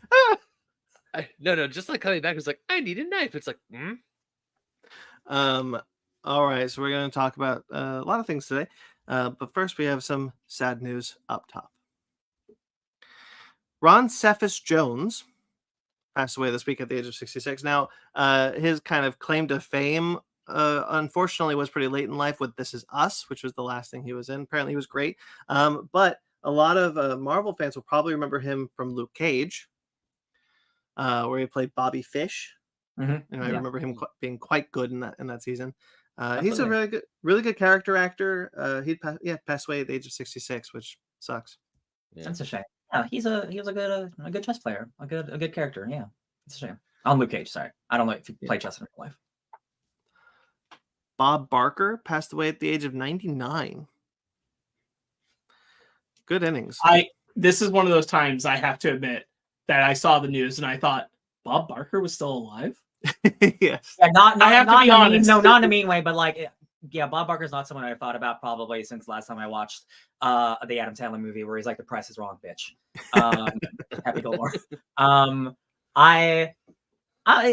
No, just like coming back, it's like I need a knife. It's like, All right, so we're going to talk about a lot of things today, but first we have some sad news up top. Ron Cephas Jones passed away this week at the age of 66. Now, his kind of claim to fame, unfortunately, was pretty late in life with This Is Us, which was the last thing he was in. Apparently, he was great, but a lot of Marvel fans will probably remember him from Luke Cage, where he played Bobby Fish. Mm-hmm. And I remember him being quite good in that season. He's a really good character actor. He passed away at the age of 66, which sucks. Yeah. That's a shame. Yeah, he was a good chess player, a good character. Yeah, it's a shame. On Luke Cage, sorry, I don't know if you play chess in real life. Bob Barker passed away at the age of 99. Good innings. This is one of those times I have to admit that I saw the news and I thought Bob Barker was still alive. Yes. Yeah, not I have to be honest. No, not in a mean way, but like, yeah, Bob Barker's not someone I thought about probably since last time I watched the Adam Sandler movie where he's like, the price is wrong, bitch. Happy Gilmore. I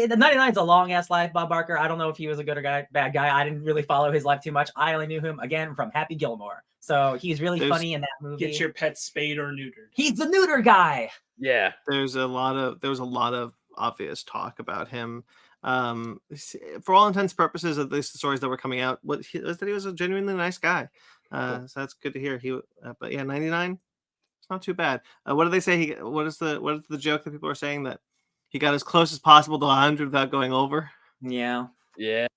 The 99 is a long ass life, Bob Barker. I don't know if he was a good or bad guy. I didn't really follow his life too much. I only knew him again from Happy Gilmore. So he's really funny in that movie. Get your pet spayed or neutered. He's the neuter guy. Yeah. There was a lot of obvious talk about him. For all intents and purposes, at least the stories that were coming out, was that he was a genuinely nice guy. So that's good to hear. But yeah, 99, it's not too bad. What do they say? What is the joke that people are saying, that he got as close as possible to 100 without going over? Yeah. Yeah.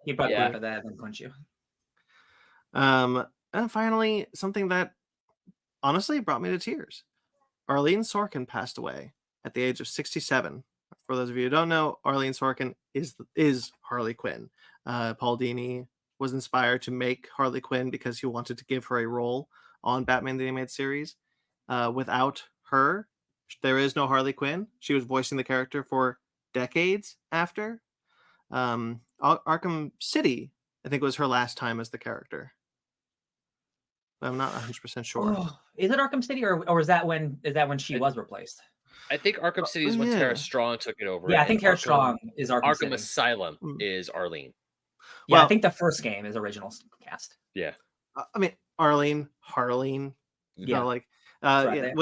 He'd probably Yeah. laugh at that and punch you. And finally, something that honestly brought me to tears. Arleen Sorkin passed away at the age of 67. For those of you who don't know, Arleen Sorkin is Harley Quinn. Paul Dini was inspired to make Harley Quinn because he wanted to give her a role on Batman the Animated Series. Without her, there is no Harley Quinn. She was voicing the character for decades after. Arkham City, I think, was her last time as the character. I'm not 100% sure. Oh, is it Arkham City or is that when she was replaced? I think Arkham City is when Tara Strong took it over. Yeah, I think Tara Strong is Arkham City. Asylum is Arleen. Yeah, Well, I think the first game is original cast. Yeah. I mean, Harleen. Yeah. Yeah,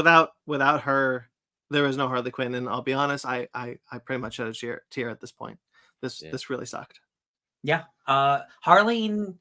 without her, there is no Harley Quinn. And I'll be honest, I pretty much had a tear at this point. This really sucked. Yeah. Harley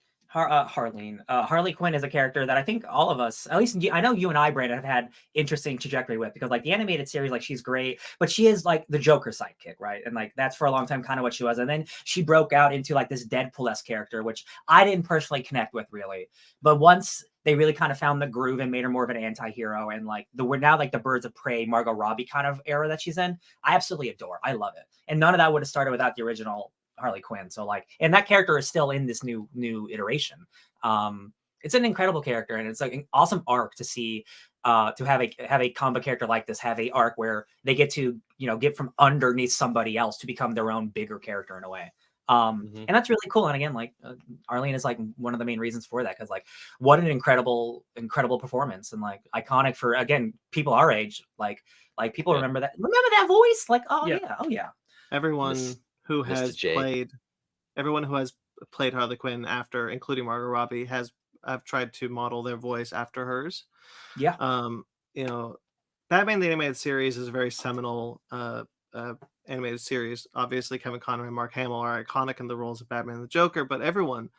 Quinn is a character that I think all of us, at least I know you and I, Brandon, have had interesting trajectory with, because like the animated series, like she's great, but she is like the Joker sidekick, right? And like that's for a long time kind of what she was. And then she broke out into like this Deadpool-esque character, which I didn't personally connect with really. But once they really kind of found the groove and made her more of an anti-hero, and like we're now like the Birds of Prey, Margot Robbie kind of era that she's in, I absolutely adore. I love it. And none of that would have started without the original Harley Quinn. So like, and that character is still in this new iteration. It's an incredible character, and it's like an awesome arc to see, to have a comic character like this have a arc where they get to, get from underneath somebody else to become their own bigger character in a way. And that's really cool. And again, like Arleen is like one of the main reasons for that, because like what an incredible performance, and like iconic for, again, people our age, like people remember that voice, like oh yeah. Everyone who has played Harley Quinn after, including Margot Robbie, I've tried to model their voice after hers. Yeah. Batman the Animated Series is a very seminal animated series. Obviously, Kevin Conroy and Mark Hamill are iconic in the roles of Batman and the Joker, but everyone,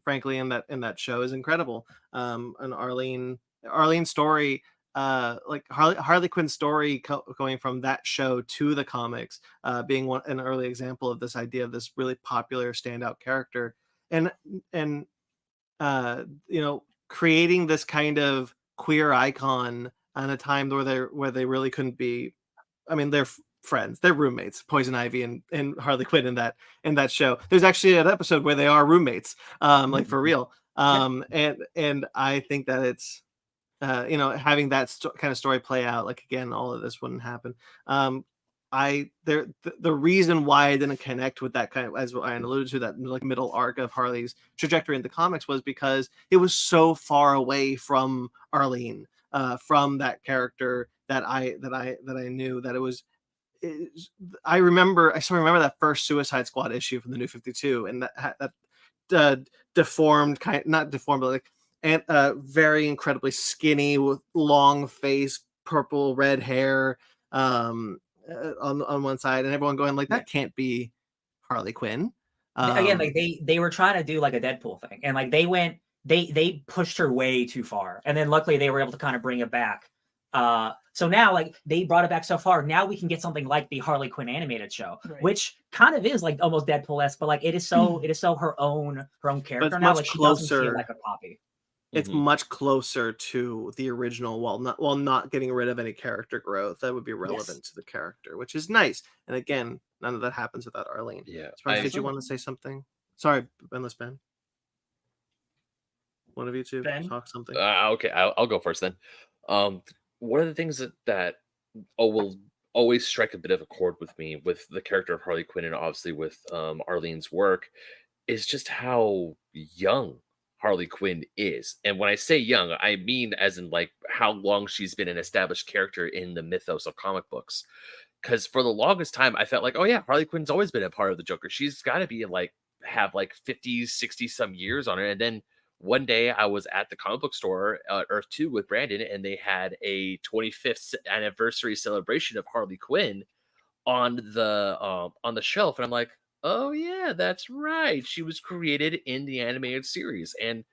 frankly, in that show is incredible. And Arlene's story, like Harley Quinn's story going from that show to the comics, being an early example of this idea of this really popular standout character, and creating this kind of queer icon at a time where they really couldn't be. I mean, they're friends, they're roommates, Poison Ivy and Harley Quinn in that show. There's actually an episode where they are roommates, like for real. And I think that it's having that kind of story play out, like again, all of this wouldn't happen. The reason why I didn't connect with that kind of, as I alluded to, that like middle arc of Harley's trajectory in the comics, was because it was so far away from Arleen, from that character that I knew, that it was. I still remember that first Suicide Squad issue from the New 52, and that deformed, not deformed, but like, and very incredibly skinny with long face, purple red hair, on one side, and everyone going like, that can't be Harley Quinn. Again, like they were trying to do like a Deadpool thing, and like they pushed her way too far, and then luckily they were able to kind of bring it back. So now, like, they brought it back so far. Now we can get something like the Harley Quinn animated show, which kind of is like almost Deadpool-esque, but like it is so her own character now. Like she doesn't feel like a copy. It's much closer to the original, while not getting rid of any character growth that would be relevant to the character, which is nice. And again, none of that happens without Arleen. Yeah. Did you want to say something? Sorry, Ben. One of you two talk something. Okay, I'll go first then. One of the things that will always strike a bit of a chord with me with the character of Harley Quinn, and obviously with Arleen's work, is just how young Harley Quinn is. And when I say young, I mean as in like how long she's been an established character in the mythos of comic books. because for the longest time I felt like, oh yeah, Harley Quinn's always been a part of the Joker. She's got to be like have like 50, 60 some years on her. And then one day I was at the comic book store Earth 2 with Brandon, and they had a 25th anniversary celebration of Harley Quinn on the shelf, and I'm like, oh yeah, that's right. She was created in the animated series, and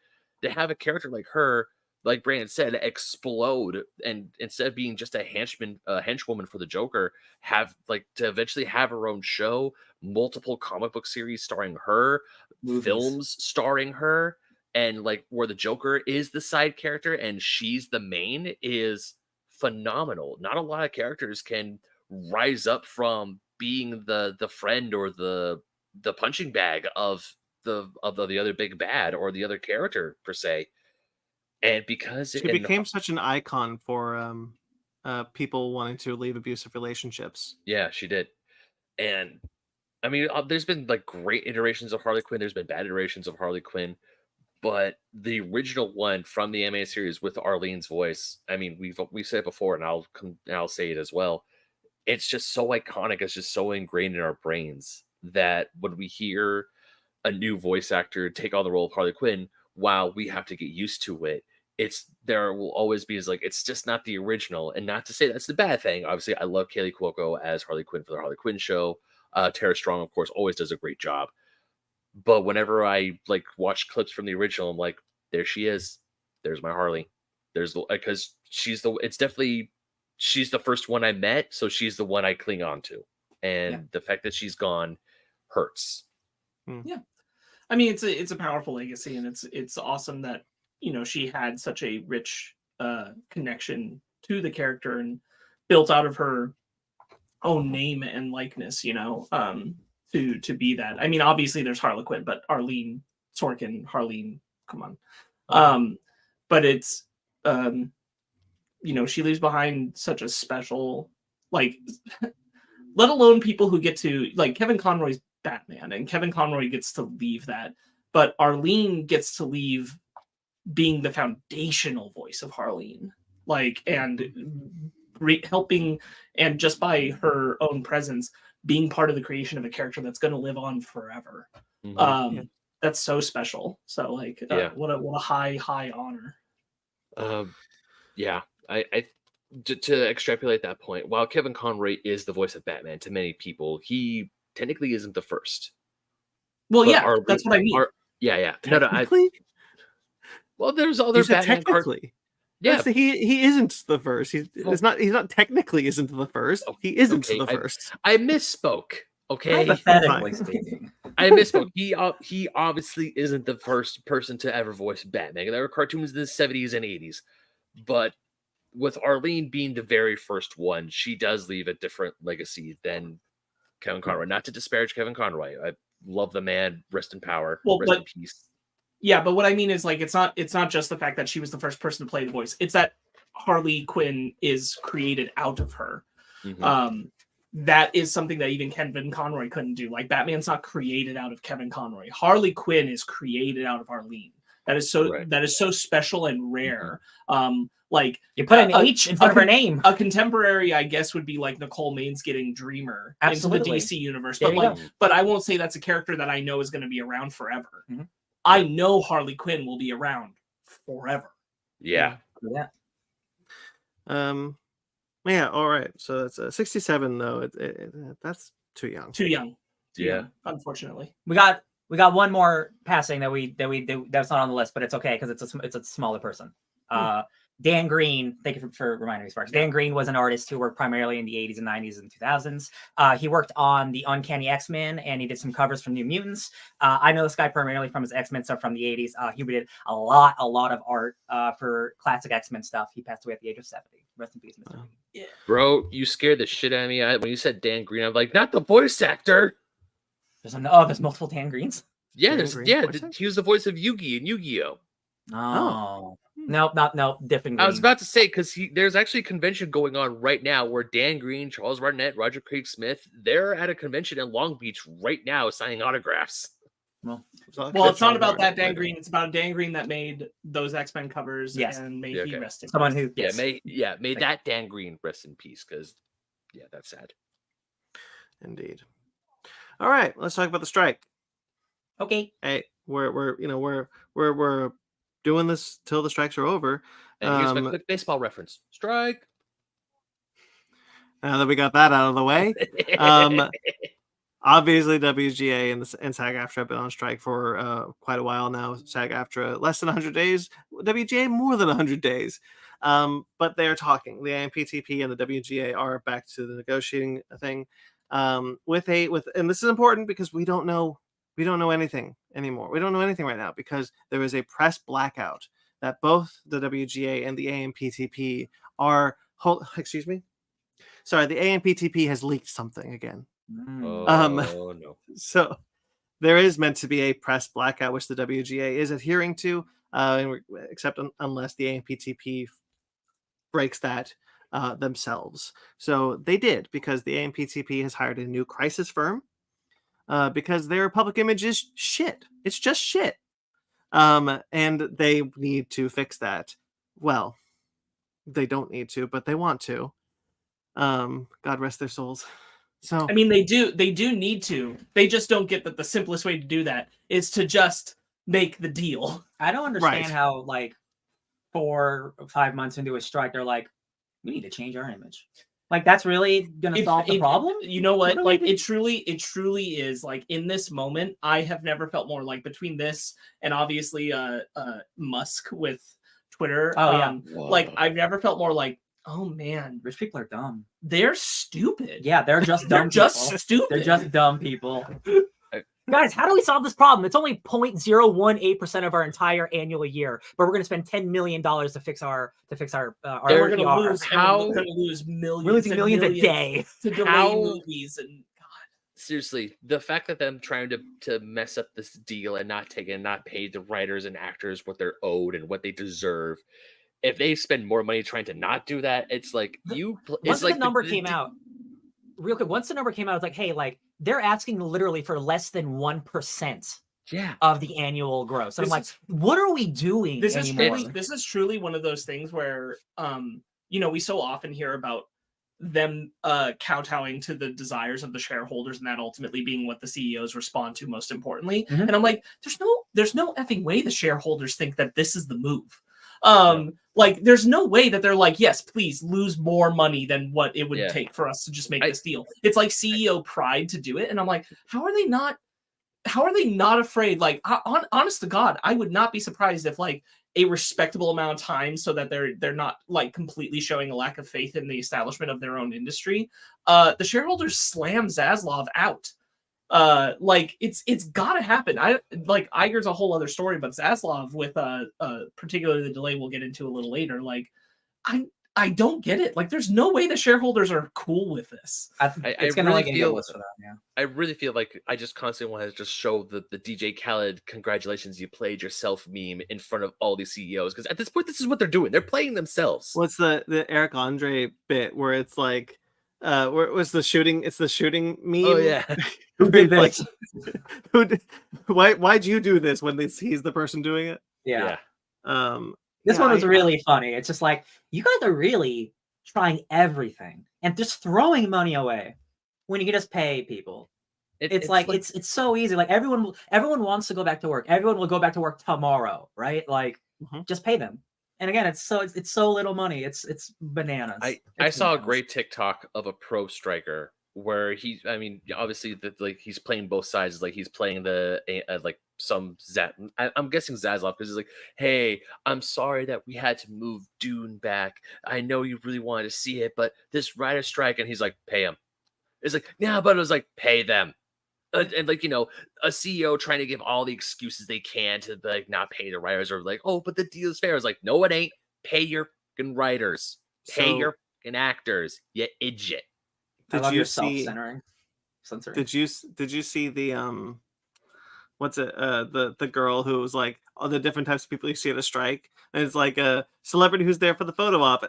to have a character like her, like Brandon said, explode, and instead of being just a henchwoman for the Joker, have like to eventually have her own show, multiple comic book series starring her, Movies. films starring her, and like where the Joker is the side character and she's the main is phenomenal. Not a lot of characters can rise up from being the friend or the punching bag of the other big bad or the other character per se. And because She became such an icon for people wanting to leave abusive relationships. yeah, she did. And I mean, there's been like great iterations of Harley Quinn. There's been bad iterations of Harley Quinn, but the original one from the anime series with Arleen's voice, I mean, we've said it before, and I'll say it as well. It's just so iconic. It's just so ingrained in our brains that when we hear a new voice actor take on the role of Harley Quinn, while we have to get used to it, there will always be like it's just not the original. And not to say that's the bad thing. Obviously, I love Kaylee Cuoco as Harley Quinn for the Harley Quinn show. Tara Strong, of course, always does a great job. But whenever I like watch clips from the original, I'm like, there she is. There's my Harley. There's because she's the first one I met, so she's the one I cling on to. And the fact that she's gone hurts. Yeah. I mean, it's a powerful legacy, and it's awesome that, you know, she had such a rich connection to the character and built out of her own name and likeness, you know, to be that. I mean, obviously there's Harley Quinn, but Arleen Sorkin, Harleen, come on. But it's you know, she leaves behind such a special, like, let alone people who get to, like, Kevin Conroy's Batman, and Kevin Conroy gets to leave that, but Arleen gets to leave being the foundational voice of Harleen, like, and helping, and just by her own presence, being part of the creation of a character that's going to live on forever. That's so special. So, like, what a high honor. Yeah, I to extrapolate that point, while Kevin Conroy is the voice of Batman to many people, he technically isn't the first. Well, but that's what I mean. Technically? Well, there's other Batman technically. Yeah, he isn't the first. He's not technically isn't the first. He isn't the first. I misspoke. Okay, hypothetically speaking, I misspoke. He obviously isn't the first person to ever voice Batman. There were cartoons in the 70s and 80s, but with Arleen being the very first one, she does leave a different legacy than Kevin Conroy. Not to disparage Kevin Conroy. I love the man. Rest in power. Rest in peace. Yeah, but what I mean is, like, it's not just the fact that she was the first person to play the voice. It's that Harley Quinn is created out of her. That is something that even Kevin Conroy couldn't do. Like, Batman's not created out of Kevin Conroy. Harley Quinn is created out of Arleen. That is so special and rare. Like, you put an H in front of her name. A contemporary, I guess, would be like Nicole Maines getting Dreamer into the DC universe. But I won't say that's a character that I know is going to be around forever. I know Harley Quinn will be around forever. Yeah. Yeah. All right. So it's 67 though. That's too young. Too young. Unfortunately, we got one more passing that's not on the list, but it's okay because it's a smaller person. Dan Green, thank you for reminding me, Sparks. Dan Green was an artist who worked primarily in the 80s and 90s and 2000s. He worked on the Uncanny X-Men, and he did some covers from New Mutants. I know this guy primarily from his X-Men stuff from the 80s. He did a lot of art for classic X-Men stuff. He passed away at the age of 70. Rest in peace, Mr. Green. Yeah. Bro, you scared the shit out of me. When you said Dan Green, I'm like, not the voice actor. There's multiple Dan Greens? Yeah, he was the voice of Yugi in Yu-Gi-Oh! Oh. No, different Green. I was about to say, because there's actually a convention going on right now where Dan Green, Charles Martinet, Roger Craig Smith, they're at a convention in Long Beach right now signing autographs. Well, it's not about that Dan Green. It's about Dan Green that made those X-Men covers. Yes. And may he rest in peace. Someone who may that Dan Green rest in peace, because that's sad. Indeed. All right, let's talk about the strike. Okay. Hey, we're doing this till the strikes are over. And here's my quick baseball reference. Strike. Now that we got that out of the way, obviously WGA and SAG-AFTRA have been on strike for quite a while now. SAG-AFTRA less than 100 days, WGA more than 100 days. But they are talking. The AMPTP and the WGA are back to the negotiating thing. And this is important because we don't know anything anymore. We don't know anything right now because there is a press blackout that both the WGA and the AMPTP are. Excuse me. Sorry, the AMPTP has leaked something again. Oh no. So there is meant to be a press blackout, which the WGA is adhering to, except unless the AMPTP breaks that themselves. So they did, because the AMPTP has hired a new crisis firm because their public image is shit. It's just shit. And they need to fix that. Well, they don't need to, but they want to. God rest their souls. So I mean, they do need to. They just don't get that the simplest way to do that is to just make the deal. I don't understand how, like, 4 or 5 months into a strike, they're like, we need to change our image. Like, that's really gonna solve the problem? You know what? Like, it truly is. Like, in this moment, I have never felt more like, between this and obviously Musk with Twitter. Oh yeah. Like, I've never felt more like, oh man, Rich people are dumb. they're stupid. Yeah, they're just dumb. They're just stupid. They're just dumb people. Guys, how do we solve this problem? It's only 0.018% of our entire annual year, but we're going to spend $10 million to fix our They're PR. going to lose millions. We're losing millions a day to delay movies and seriously, the fact that them trying to mess up this deal and not pay the writers and actors what they're owed and what they deserve. If they spend more money trying to not do that, it's like once the number came out, real quick. Once the number came out, it's like, hey, like they're asking literally for less than 1% of the annual gross. And I'm like, what are we doing? This is truly one of those things where we so often hear about them kowtowing to the desires of the shareholders, and that ultimately being what the CEOs respond to most importantly. Mm-hmm. And I'm like, there's no effing way the shareholders think that this is the move. Like, there's no way that they're like, yes, please lose more money than what it would take for us to just make this deal. It's like CEO pride to do it. And I'm like, how are they not afraid? Like, honest to God, I would not be surprised if like a respectable amount of time, so that they're not like completely showing a lack of faith in the establishment of their own industry. The shareholders slam Zaslav out. Like it's gotta happen. Iger's a whole other story, but Zaslav with particularly the delay we'll get into a little later, like I don't get it. Like, there's no way the shareholders are cool with this. It's gonna really like feel for them, yeah. I really feel like I just constantly want to just show the DJ Khaled "congratulations, you played yourself" meme in front of all these CEOs, because at this point this is what they're doing. They're playing themselves. What's the Eric Andre bit where it's like where it was the shooting? It's the shooting meme. Oh yeah. Who did this? Why'd you do this when he's the person doing it? Yeah. This one was really funny. It's just like, you guys are really trying everything and just throwing money away when you can just pay people. It's so easy. Like, everyone wants to go back to work. Everyone will go back to work tomorrow, right? Like, just pay them. And again, it's so little money. It's bananas. I saw a great TikTok of a pro striker where obviously he's playing both sides. Like, he's playing I'm guessing Zaslav, because he's like, hey, I'm sorry that we had to move Dune back. I know you really wanted to see it, but this writer strike, and he's like, pay him. It's like, yeah, but it was like, pay them. And like, a CEO trying to give all the excuses they can to like not pay the writers, or like, oh, but the deal is fair. It's like, no, it ain't. Pay your fucking writers. Pay your fucking actors. You idiot. Did you see the what's it the girl who was like all the different types of people you see at a strike, and it's like a celebrity who's there for the photo op,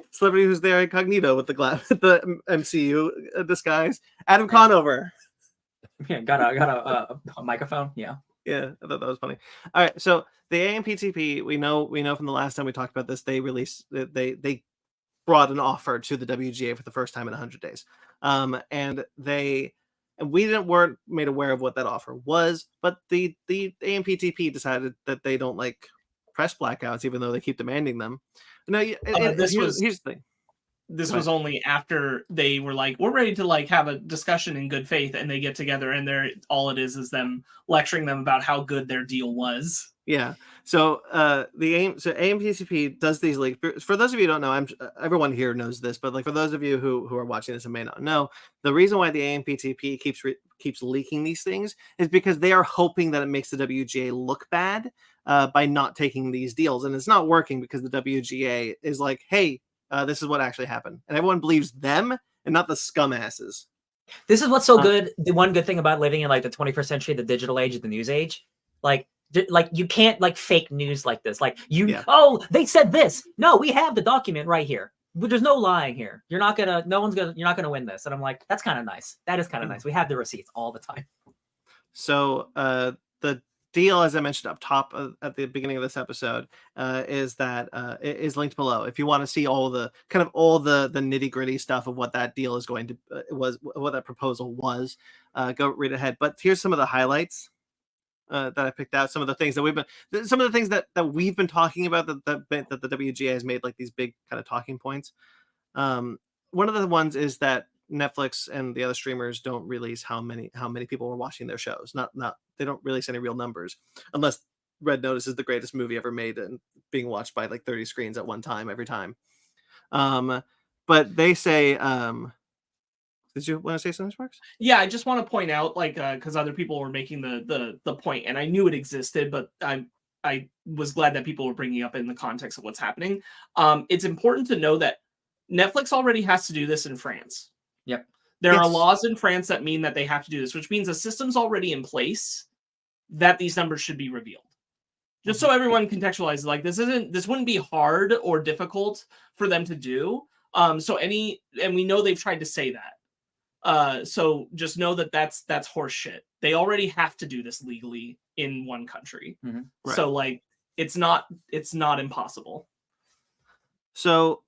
celebrity who's there incognito with the MCU disguise, Adam Conover. Yeah, got a microphone. Yeah, I thought that was funny. All right, so the AMPTP, we know from the last time we talked about this, they brought an offer to the WGA for the first time in 100 days. and we weren't made aware of what that offer was, but the AMPTP decided that they don't like press blackouts, even though they keep demanding them. No, here's the thing. This was only after they were like, we're ready to like have a discussion in good faith, and they get together, and all it is them lecturing them about how good their deal was. Yeah. So AMPTP does these leaks. For those of you who don't know, everyone here knows this, but like for those of you who are watching this and may not know, the reason why the AMPTP keeps leaking these things is because they are hoping that it makes the WGA look bad by not taking these deals, and it's not working because the WGA is like, hey, this is what actually happened, and everyone believes them and not the scumasses. This is what's so good. The one good thing about living in like the 21st century, the digital age, the news age, like you can't like fake news like this. Like oh, they said this. No, we have the document right here. There's no lying here. You're not gonna win this. And I'm like, that's kind of nice. That is kind of nice. We have the receipts all the time. So the deal, as I mentioned up top at the beginning of this episode, is that it is linked below. If you want to see all the nitty gritty stuff of what that deal is going to what that proposal was, go read ahead. But here's some of the highlights that I picked out. Some of the things that we've been talking about that the WGA has made like these big kind of talking points. One of the ones is that Netflix and the other streamers don't release how many people were watching their shows. They don't release any real numbers unless Red Notice is the greatest movie ever made and being watched by like 30 screens at one time every time. But they say, did you want to say something, Sparks? Yeah, I just want to point out, like, because other people were making the point, and I knew it existed, but I was glad that people were bringing it up in the context of what's happening. It's important to know that Netflix already has to do this in France. Yep. There are laws in France that mean that they have to do this, which means a system's already in place that these numbers should be revealed. Just so everyone contextualizes, like this wouldn't be hard or difficult for them to do. And we know they've tried to say that. So just know that that's horse shit. They already have to do this legally in one country. Mm-hmm. Right. So like it's not impossible. So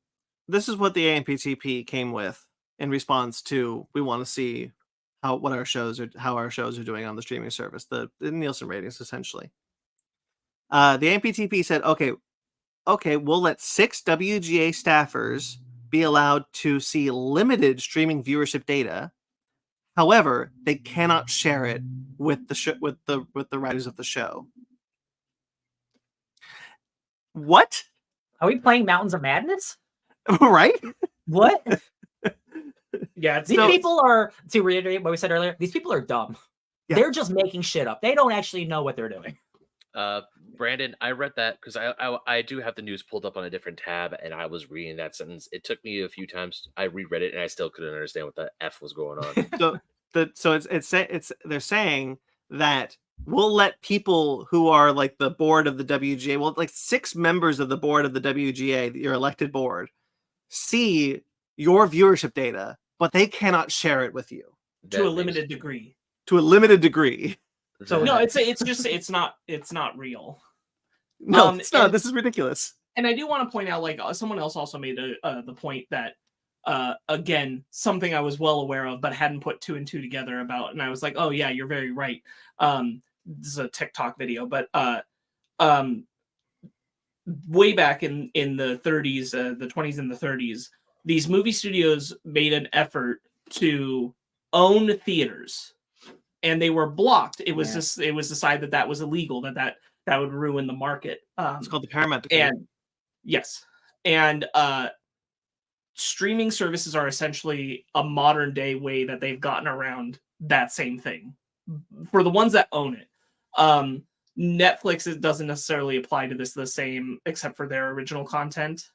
this is what the AMPTP came with in response to, we want to see how our shows are doing on the streaming service, the Nielsen ratings essentially. The AMPTP said, okay, we'll let 6 WGA staffers be allowed to see limited streaming viewership data. However, they cannot share it with the writers of the show. What? Are we playing Mountains of Madness? Right? What? Yeah, these people are, to reiterate what we said earlier, these people are dumb. Yeah. They're just making shit up. They don't actually know what they're doing. Brandon, I read that because I do have the news pulled up on a different tab, and I was reading that sentence. It took me a few times. I reread it, and I still couldn't understand what the F was going on. So they're saying that we'll let people who are like the board of the WGA, well, like 6 members of the board of the WGA, your elected board, see your viewership data, but they cannot share it with you to a limited degree. To a limited degree. So no, it's not real. No, it's not. This is ridiculous. And I do want to point out, like someone else also made the point that again, something I was well aware of but hadn't put 2 and 2 together about, and I was like, oh yeah, you're very right. This is a TikTok video, but way back in the 30s, the 20s and the 30s, these movie studios made an effort to own theaters. And they were blocked. It was decided that was illegal, that would ruin the market. It's called the Paramount Decree. And yes, and streaming services are essentially a modern day way that they've gotten around that same thing. For the ones that own it, Netflix, it doesn't necessarily apply to this the same, except for their original content.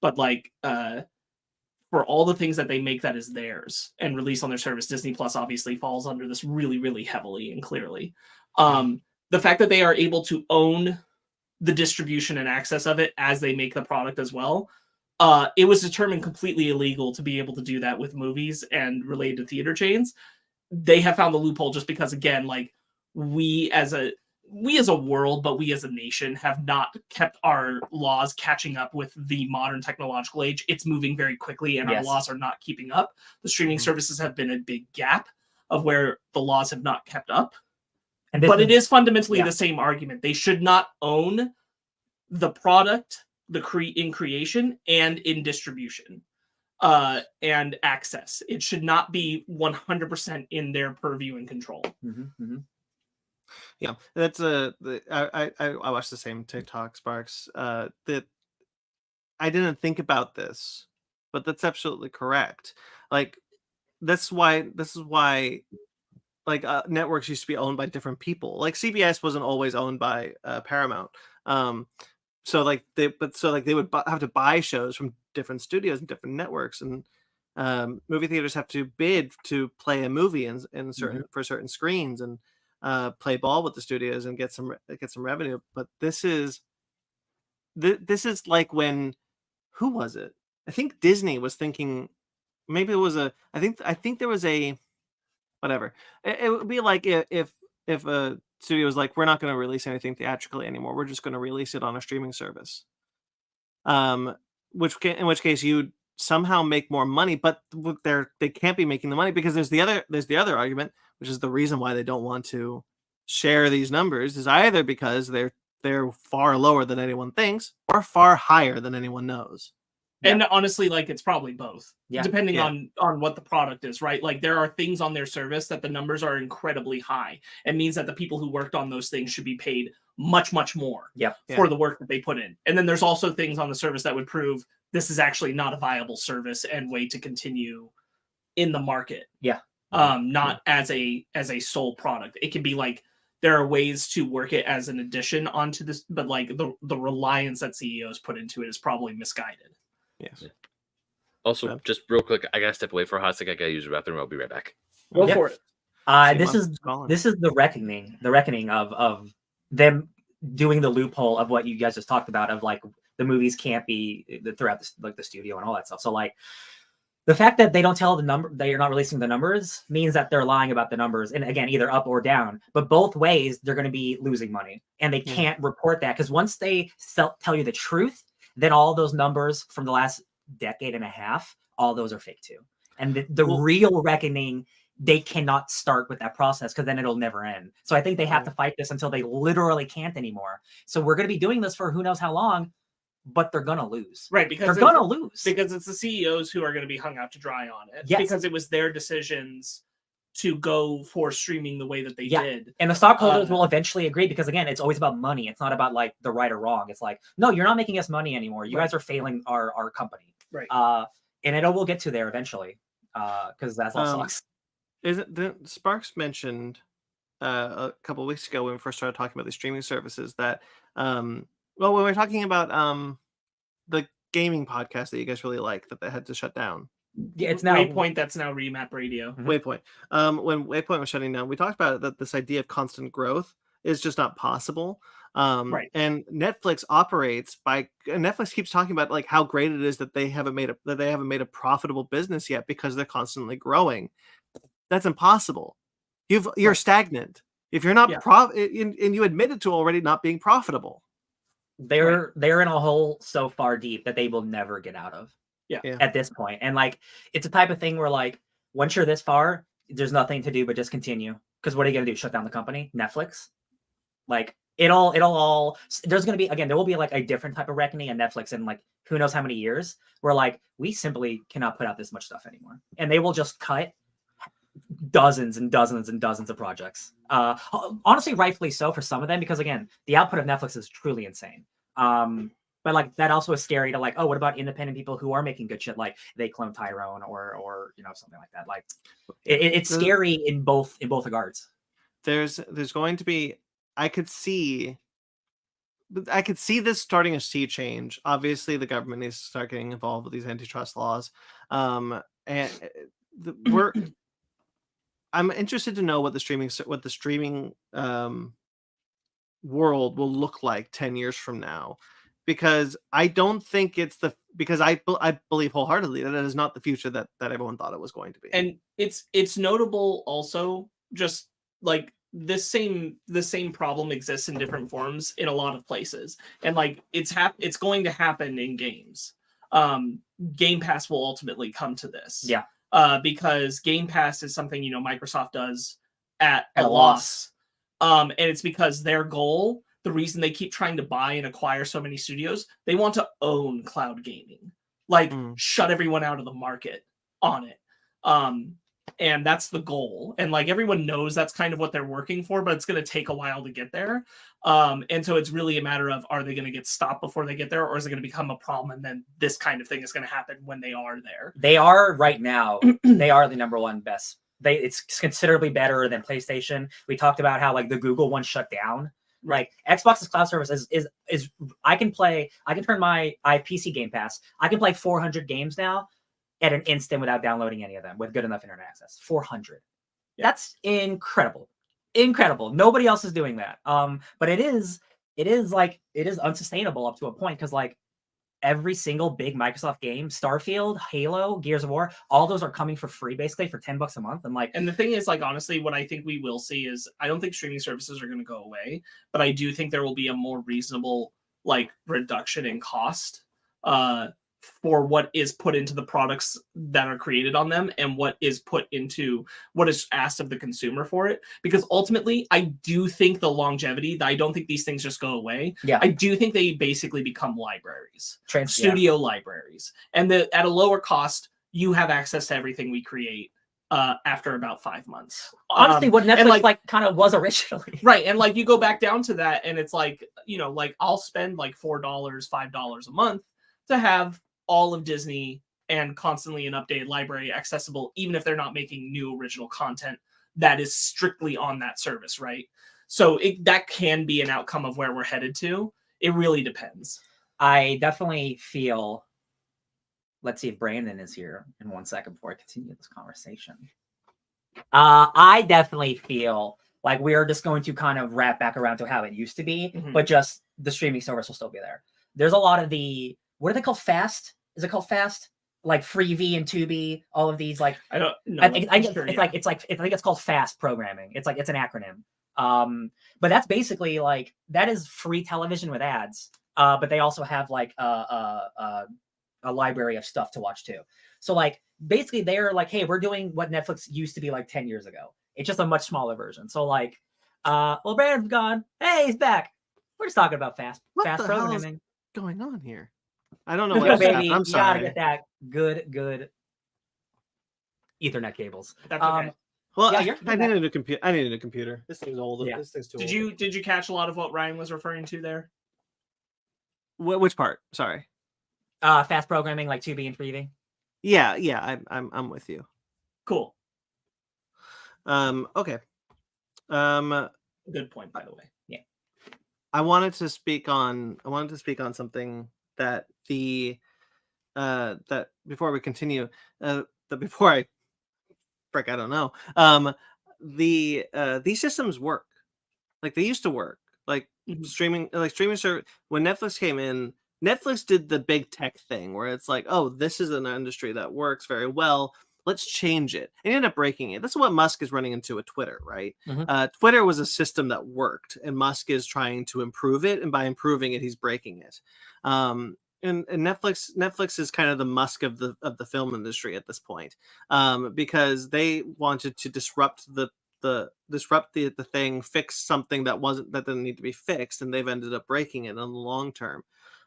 But like for all the things that they make that is theirs and release on their service, Disney Plus obviously falls under this really, really heavily and clearly. The fact that they are able to own the distribution and access of it as they make the product as well, it was determined completely illegal to be able to do that with movies and related to theater chains. They have found the loophole just because, again, like we as a we as a world, but we as a nation have not kept our laws catching up with the modern technological age. It's moving very quickly and our laws are not keeping up. The streaming services have been a big gap of where the laws have not kept up. But it is fundamentally the same argument. They should not own the product, in creation and in distribution, and access. It should not be 100% in their purview and control. Yeah, that's I watched the same TikTok, Sparks. That I didn't think about this, but that's absolutely correct. Like this is why like networks used to be owned by different people. Like CBS wasn't always owned by Paramount. So they would have to buy shows from different studios and different networks, and movie theaters have to bid to play a movie in certain for certain screens and play ball with the studios and get some revenue. But this is like when, who was it? I think Disney was thinking, maybe it was I think there was a, whatever. It would be like if a studio was like, we're not going to release anything theatrically anymore. We're just going to release it on a streaming service. In which case you'd somehow make more money, but they can't be making the money because there's the other argument, which is the reason why they don't want to share these numbers, is either because they're far lower than anyone thinks or far higher than anyone knows. And honestly, like, it's probably both, depending on what the product is, right? Like, there are things on their service that the numbers are incredibly high. It means that the people who worked on those things should be paid much, much more for the work that they put in. And then there's also things on the service that would prove this is actually not a viable service and way to continue in the market. Not as a sole product. It can be like, there are ways to work it as an addition onto this, but like the reliance that CEOs put into it is probably misguided. Yes. Also, just real quick, I gotta step away for a hot second. I gotta use the bathroom. I'll be right back. Go for it. This is the reckoning of them doing the loophole of what you guys just talked about, of like the movies can't be throughout the studio and all that stuff. So like the fact that they don't tell the number, that you're not releasing the numbers, means that they're lying about the numbers, and again, either up or down. But both ways, they're going to be losing money, and they can't report that, because once they tell you the truth, then all those numbers from the last decade and a half, all those are fake too. And the real reckoning, they cannot start with that process, because then it'll never end. So I think they have to fight this until they literally can't anymore. So we're going to be doing this for who knows how long, but they're going to lose. Right, because they're going to lose. Because it's the CEOs who are going to be hung out to dry on it. Yes. Because it was their decisions to go for streaming the way that they did. And the stockholders will eventually agree, because again, it's always about money. It's not about like the right or wrong. It's like, no, you're not making us money anymore. You guys are failing our company. Right. And we'll get to there eventually, because that's all sucks. Sparks mentioned a couple of weeks ago when we first started talking about the streaming services that when we were talking about the gaming podcast that you guys really like that they had to shut down. Yeah, it's now Waypoint. That's now Remap Radio. Waypoint. When Waypoint was shutting down, we talked about it, that this idea of constant growth is just not possible. Right. And Netflix operates by. Netflix keeps talking about like how great it is that they haven't made a profitable business yet because they're constantly growing. That's impossible. You're stagnant if you're not and you admitted to already not being profitable. They're in a hole so far deep that they will never get out of. At this point. And like, it's a type of thing where like, once you're this far, there's nothing to do but just continue. Because what are you gonna do? Shut down the company? Netflix? Like it'll all there's gonna be, again, there will be like a different type of reckoning at Netflix in like who knows how many years, where like we simply cannot put out this much stuff anymore. And they will just cut dozens and dozens and dozens of projects. Honestly, rightfully so for some of them, because again, the output of Netflix is truly insane. But like that also is scary to like, oh, what about independent people who are making good shit, like they clone Tyrone or something like that. Like it's scary in both regards. There's going to be, I could see this starting a sea change. Obviously, the government needs to start getting involved with these antitrust laws. I'm interested to know what the streaming world will look like 10 years from now, because I don't think because I believe wholeheartedly that it is not the future that everyone thought it was going to be. And it's notable also, just like the same problem exists in different forms in a lot of places, and like it's going to happen in games. Game Pass will ultimately come to this. Yeah. Because Game Pass is something, you know, Microsoft does at a loss. And it's because their goal, the reason they keep trying to buy and acquire so many studios, they want to own cloud gaming. Like shut everyone out of the market on it. And that's the goal. And like everyone knows that's kind of what they're working for, but it's going to take a while to get there. And so it's really a matter of, are they going to get stopped before they get there, or is it going to become a problem? And then this kind of thing is going to happen when they are there. They are right now. They are the number one best. It's considerably better than PlayStation. We talked about how like the Google one shut down. Like Xbox's cloud service is I can turn my PC Game Pass. I can play 400 games now at an instant without downloading any of them with good enough internet access. 400. Yeah. That's incredible. Nobody else is doing that. But it is unsustainable up to a point, because like every single big Microsoft game, Starfield, Halo, Gears of War, all those are coming for free basically for $10 a month. And the thing is, like, honestly, what I think we will see is, I don't think streaming services are going to go away, but I do think there will be a more reasonable like reduction in cost for what is put into the products that are created on them and what is put into what is asked of the consumer for it. Because ultimately, I do think the longevity, I don't think these things just go away. Yeah. I do think they basically become libraries, studio libraries. And at a lower cost, you have access to everything we create after about 5 months. Honestly, what Netflix like kind of was originally. Right. And like you go back down to that, and it's like, you know, like I'll spend like $4, $5 a month to have all of Disney and constantly an updated library accessible, even if they're not making new original content that is strictly on that service, right? So that can be an outcome of where we're headed to. It really depends. I definitely feel, let's see if Brandon is here in 1 second before I continue this conversation. I definitely feel like we're just going to kind of wrap back around to how it used to be, but just the streaming service will still be there. There's a lot of the, what are they called? Fast? Is it called Fast? Like Freevee and Tubi, all of these, like I don't know. I think it's called Fast programming. It's an acronym. But that's basically like, that is free television with ads. But they also have like a library of stuff to watch too. So like basically they're like, hey, we're doing what Netflix used to be like 10 years ago. It's just a much smaller version. So like, well, Brandon's gone. Hey, he's back. We're just talking about fast programming. Hell is going on here? I don't know what baby, I'm sorry. You gotta get that good Ethernet cables. That's okay. Well, yeah, I needed a computer. I needed a computer. This thing's old. Yeah. This thing's too old. Did you catch a lot of what Ryan was referring to there? Which part? Sorry. Fast programming like Tubi and Freevee. Yeah. I'm with you. Cool. Okay. Good point, by the way. Yeah. I wanted to speak on something that that before we continue, before I don't know. These systems work. Like they used to work. Like streaming service. When Netflix came in, Netflix did the big tech thing where it's like, oh, this is an industry that works very well. Let's change it. And ended up breaking it. That's what Musk is running into with Twitter, right? Twitter was a system that worked, and Musk is trying to improve it. And by improving it, he's breaking it. And Netflix is kind of the Musk of the film industry at this point, because they wanted to disrupt the thing, fix something that didn't need to be fixed, and they've ended up breaking it in the long term.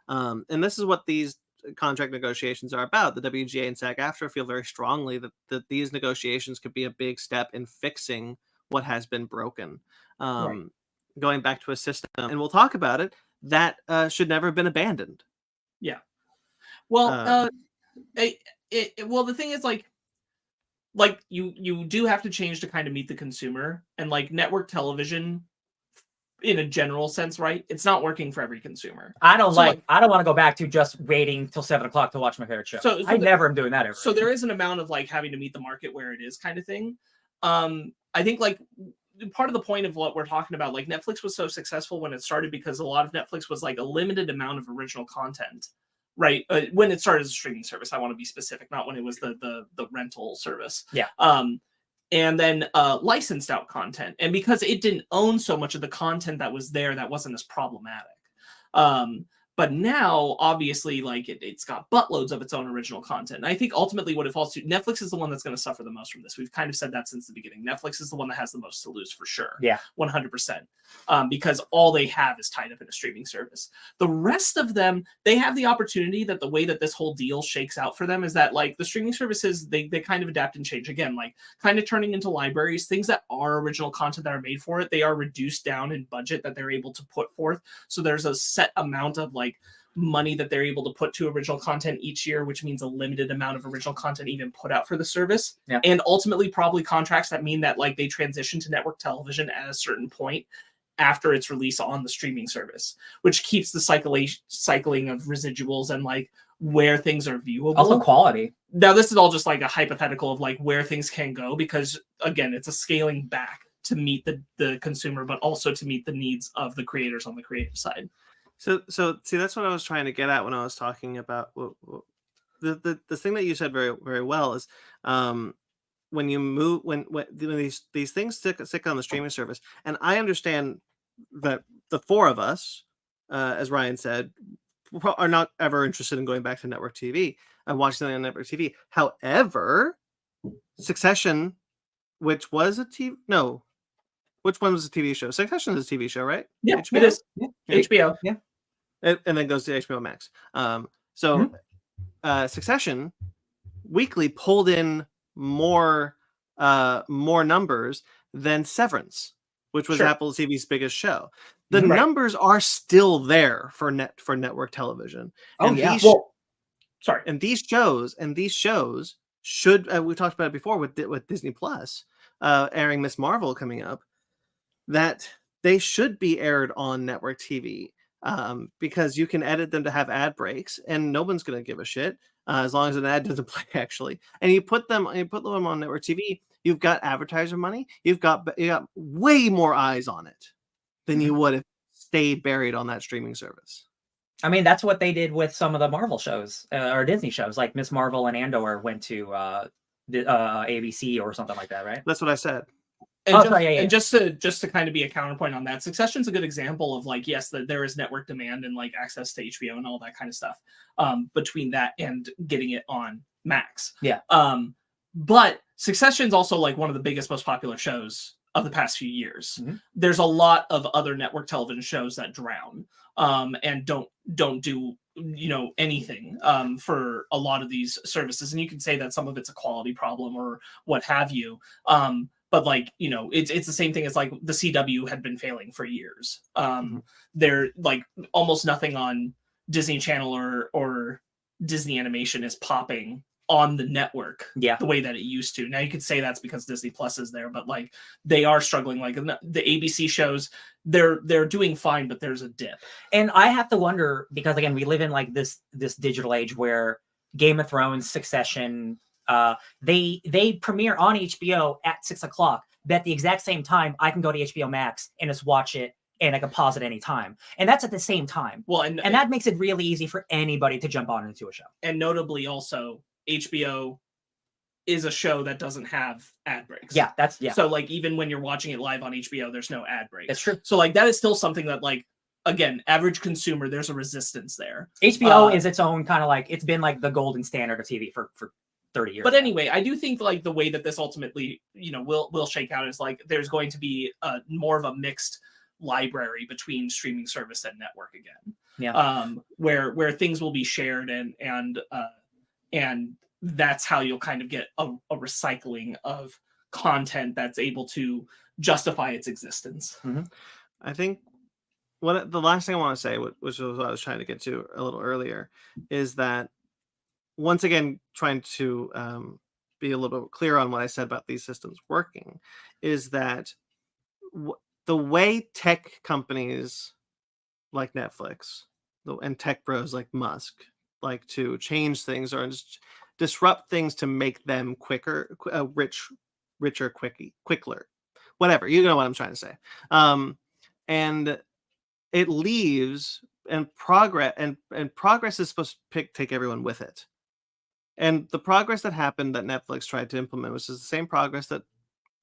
And this is what these contract negotiations are about. The WGA and SAG-AFTRA feel very strongly that these negotiations could be a big step in fixing what has been broken, going back to a system, and we'll talk about it, that should never have been abandoned. Yeah. Well, well, the thing is, like you do have to change to kind of meet the consumer, and like network television in a general sense, right? It's not working for every consumer. I don't want to go back to just waiting till 7 o'clock to watch my favorite show. So I never am doing that ever. So there is an amount of like having to meet the market where it is kind of thing. I think like part of the point of what we're talking about, like Netflix was so successful when it started because a lot of Netflix was like a limited amount of original content, right? When it started as a streaming service, I want to be specific, not when it was the rental service. Yeah. and then licensed out content. And because it didn't own so much of the content that was there, that wasn't as problematic. But now, obviously, like it's got buttloads of its own original content. And I think ultimately what it falls to, Netflix is the one that's going to suffer the most from this. We've kind of said that since the beginning. Netflix is the one that has the most to lose for sure. Yeah. 100%. Because all they have is tied up in a streaming service. The rest of them, they have the opportunity that the way that this whole deal shakes out for them is that like the streaming services, they kind of adapt and change again, like kind of turning into libraries, things that are original content that are made for it. They are reduced down in budget that they're able to put forth. So there's a set amount of like money that they're able to put to original content each year, which means a limited amount of original content even put out for the service. Yeah. And ultimately probably contracts that mean that like they transition to network television at a certain point after its release on the streaming service, which keeps the cycling of residuals and like where things are viewable. Also quality. Now this is all just like a hypothetical of like where things can go, because again, it's a scaling back to meet the consumer, but also to meet the needs of the creators on the creative side. So see, that's what I was trying to get at when I was talking about the thing that you said very, very well is when you move when these things stick on the streaming service, and I understand that the four of us, as Ryan said, are not ever interested in going back to network TV and watching something on network TV. However, Succession, which was a TV, no, which one was a TV show? Succession is a TV show, right? Yeah, HBO? it is. Yeah. HBO. Yeah. And then goes to HBO Max. Succession weekly pulled in more numbers than Severance, which was Sure. Apple TV's biggest show. The Right. numbers are still there for network television. Oh, and yeah. these, Well, sorry. and these shows should, we talked about it before with Disney Plus airing Miss Marvel coming up, that they should be aired on network TV. Because you can edit them to have ad breaks, and no one's going to give a shit as long as an ad doesn't play. Actually, and you put them on network TV. You've got advertiser money. You got way more eyes on it than you would if it stayed buried on that streaming service. I mean, that's what they did with some of the Marvel shows or Disney shows, like Miss Marvel and Andor went to ABC or something like that, right? That's what I said. And just to kind of be a counterpoint on that, Succession's a good example of like, yes, that there is network demand and like access to HBO and all that kind of stuff between that and getting it on Max. Yeah. But Succession's also like one of the biggest, most popular shows of the past few years. Mm-hmm. There's a lot of other network television shows that drown and don't do anything for a lot of these services. And you can say that some of it's a quality problem or what have you. But like, it's the same thing as like the CW had been failing for years. They're like almost nothing on Disney Channel or Disney Animation is popping on the network the way that it used to. Now you could say that's because Disney Plus is there, but like they are struggling. Like the ABC shows, they're doing fine, but there's a dip. And I have to wonder, because again, we live in like this digital age where Game of Thrones, Succession, they premiere on HBO at 6:00, but at the exact same time, I can go to HBO Max and just watch it, and I can pause at any time. And that's at the same time. Well, and that makes it really easy for anybody to jump on into a show. And notably also, HBO is a show that doesn't have ad breaks. Yeah, So like even when you're watching it live on HBO, there's no ad breaks. That's true. So like that is still something that like, again, average consumer, there's a resistance there. HBO is its own kind of like, it's been like the golden standard of TV for 30 years. But anyway, I do think like the way that this ultimately, will shake out is like there's going to be more of a mixed library between streaming service and network again. Yeah. Where things will be shared and that's how you'll kind of get a recycling of content that's able to justify its existence. Mm-hmm. I think the last thing I want to say, which was what I was trying to get to a little earlier, is that once again, trying to be a little bit clear on what I said about these systems working, is that the way tech companies like Netflix and tech bros like Musk like to change things or just disrupt things to make them quicker, richer, quicker, whatever. You know what I'm trying to say. And it leaves and progress is supposed to take everyone with it. And the progress that happened that Netflix tried to implement, which is the same progress that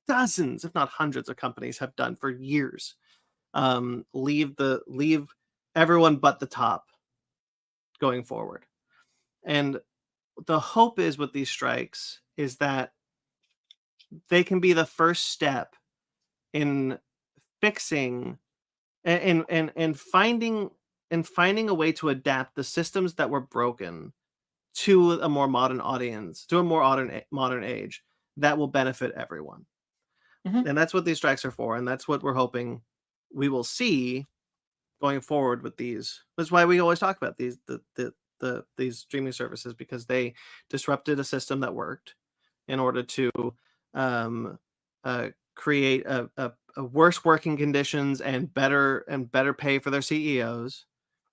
dozens, if not hundreds, of companies have done for years. Leave everyone but the top going forward. And the hope is with these strikes is that they can be the first step in fixing and finding a way to adapt the systems that were broken to a more modern audience, to a more modern age that will benefit everyone. And that's what these strikes are for, and that's what we're hoping we will see going forward with these. That's why we always talk about these these streaming services, because they disrupted a system that worked in order to create a worse working conditions and better pay for their CEOs.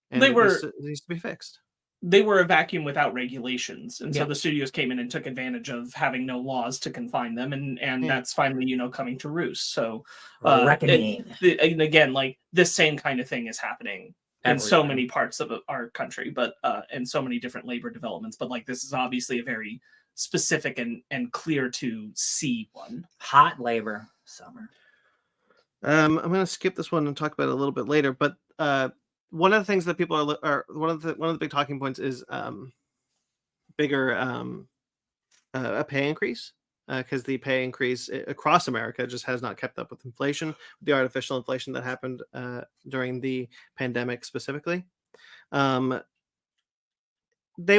And They it needs to be fixed. They were a vacuum without regulations, and so the studios came in and took advantage of having no laws to confine them, and that's finally coming to roost. So reckoning. And again, like this same kind of thing is happening in so many parts of our country, but and so many different labor developments. But like this is obviously a very specific and clear to see one. Hot labor summer. I'm going to skip this one and talk about it a little bit later, but one of the things that people are one of the big talking points is bigger a pay increase, because the pay increase across America just has not kept up with inflation, the artificial inflation that happened during the pandemic specifically. They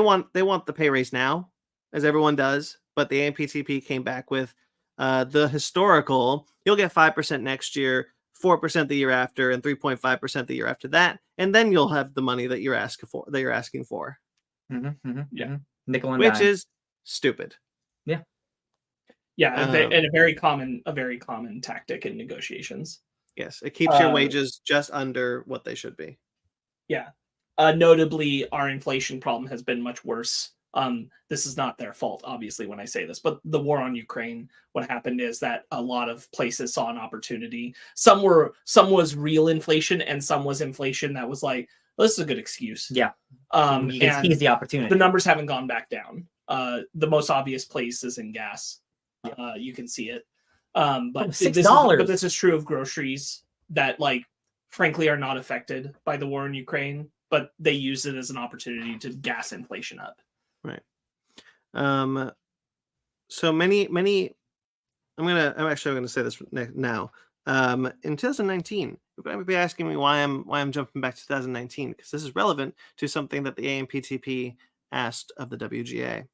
want the pay raise now, as everyone does, but the AMPTP came back with the historical, you'll get 5% next year, 4% the year after, and 3.5% the year after that, and then you'll have the money that you're asking for. Yeah, nickel and which dime. is stupid. Yeah, and a very common tactic in negotiations. Yes, it keeps your wages just under what they should be. Yeah, notably, our inflation problem has been much worse. This is not their fault, obviously, when I say this, but the war on Ukraine, what happened is that a lot of places saw an opportunity. Some was real inflation, and some was inflation that was like, well, this is a good excuse. Yeah. And seize the opportunity. The numbers haven't gone back down. The most obvious place is in gas. You can see it. But $6. This is true of groceries that, like, frankly, are not affected by the war in Ukraine, but they use it as an opportunity to gas inflation up. Right. So many. I'm actually going to say this now. In 2019, you're going to be asking me why I'm jumping back to 2019, because this is relevant to something that the AMPTP asked of the WGA.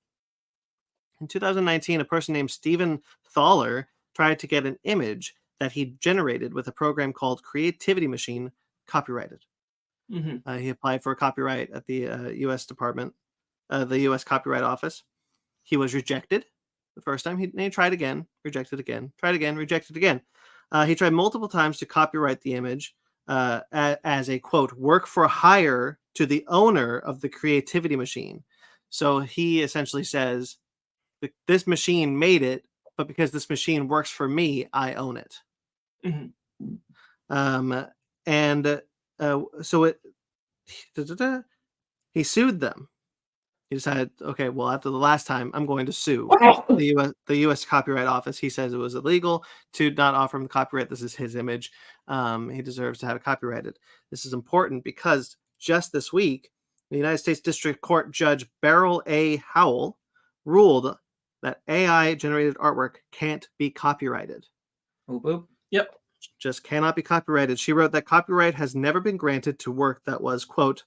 In 2019, a person named Stephen Thaler tried to get an image that he generated with a program called Creativity Machine copyrighted. He applied for a copyright at the U.S. Department, the U.S. Copyright Office. He was rejected the first time. He tried again, rejected again, tried again, rejected again. He tried multiple times to copyright the image as a, quote, work for hire to the owner of the Creativity Machine. So he essentially says, this machine made it, but because this machine works for me, I own it. He sued them. He decided, okay, well, after the last time, I'm going to sue the U.S. Copyright Office. He says it was illegal to not offer him the copyright. This is his image. He deserves to have it copyrighted. This is important because just this week, the United States District Court Judge Beryl A. Howell ruled that AI-generated artwork can't be copyrighted. Yep. Just cannot be copyrighted. She wrote that copyright has never been granted to work that was, quote,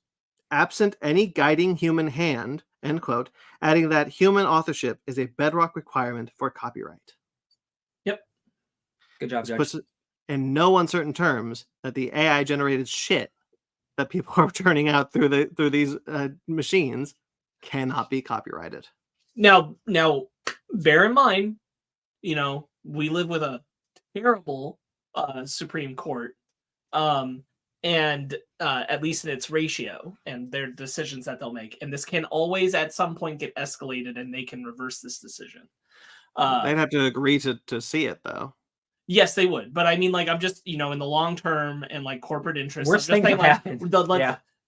absent any guiding human hand, end quote, adding that human authorship is a bedrock requirement for copyright. Yep. Good job, Judge. Puts it in no uncertain terms that the AI-generated shit that people are turning out through these machines cannot be copyrighted. Now, bear in mind, we live with a terrible Supreme Court, and at least in its ratio and their decisions that they'll make. And this can always at some point get escalated, and they can reverse this decision. They'd have to agree to see it, though. Yes, they would. But I mean, like, I'm just, in the long term and like corporate interests. Worst thing that happened.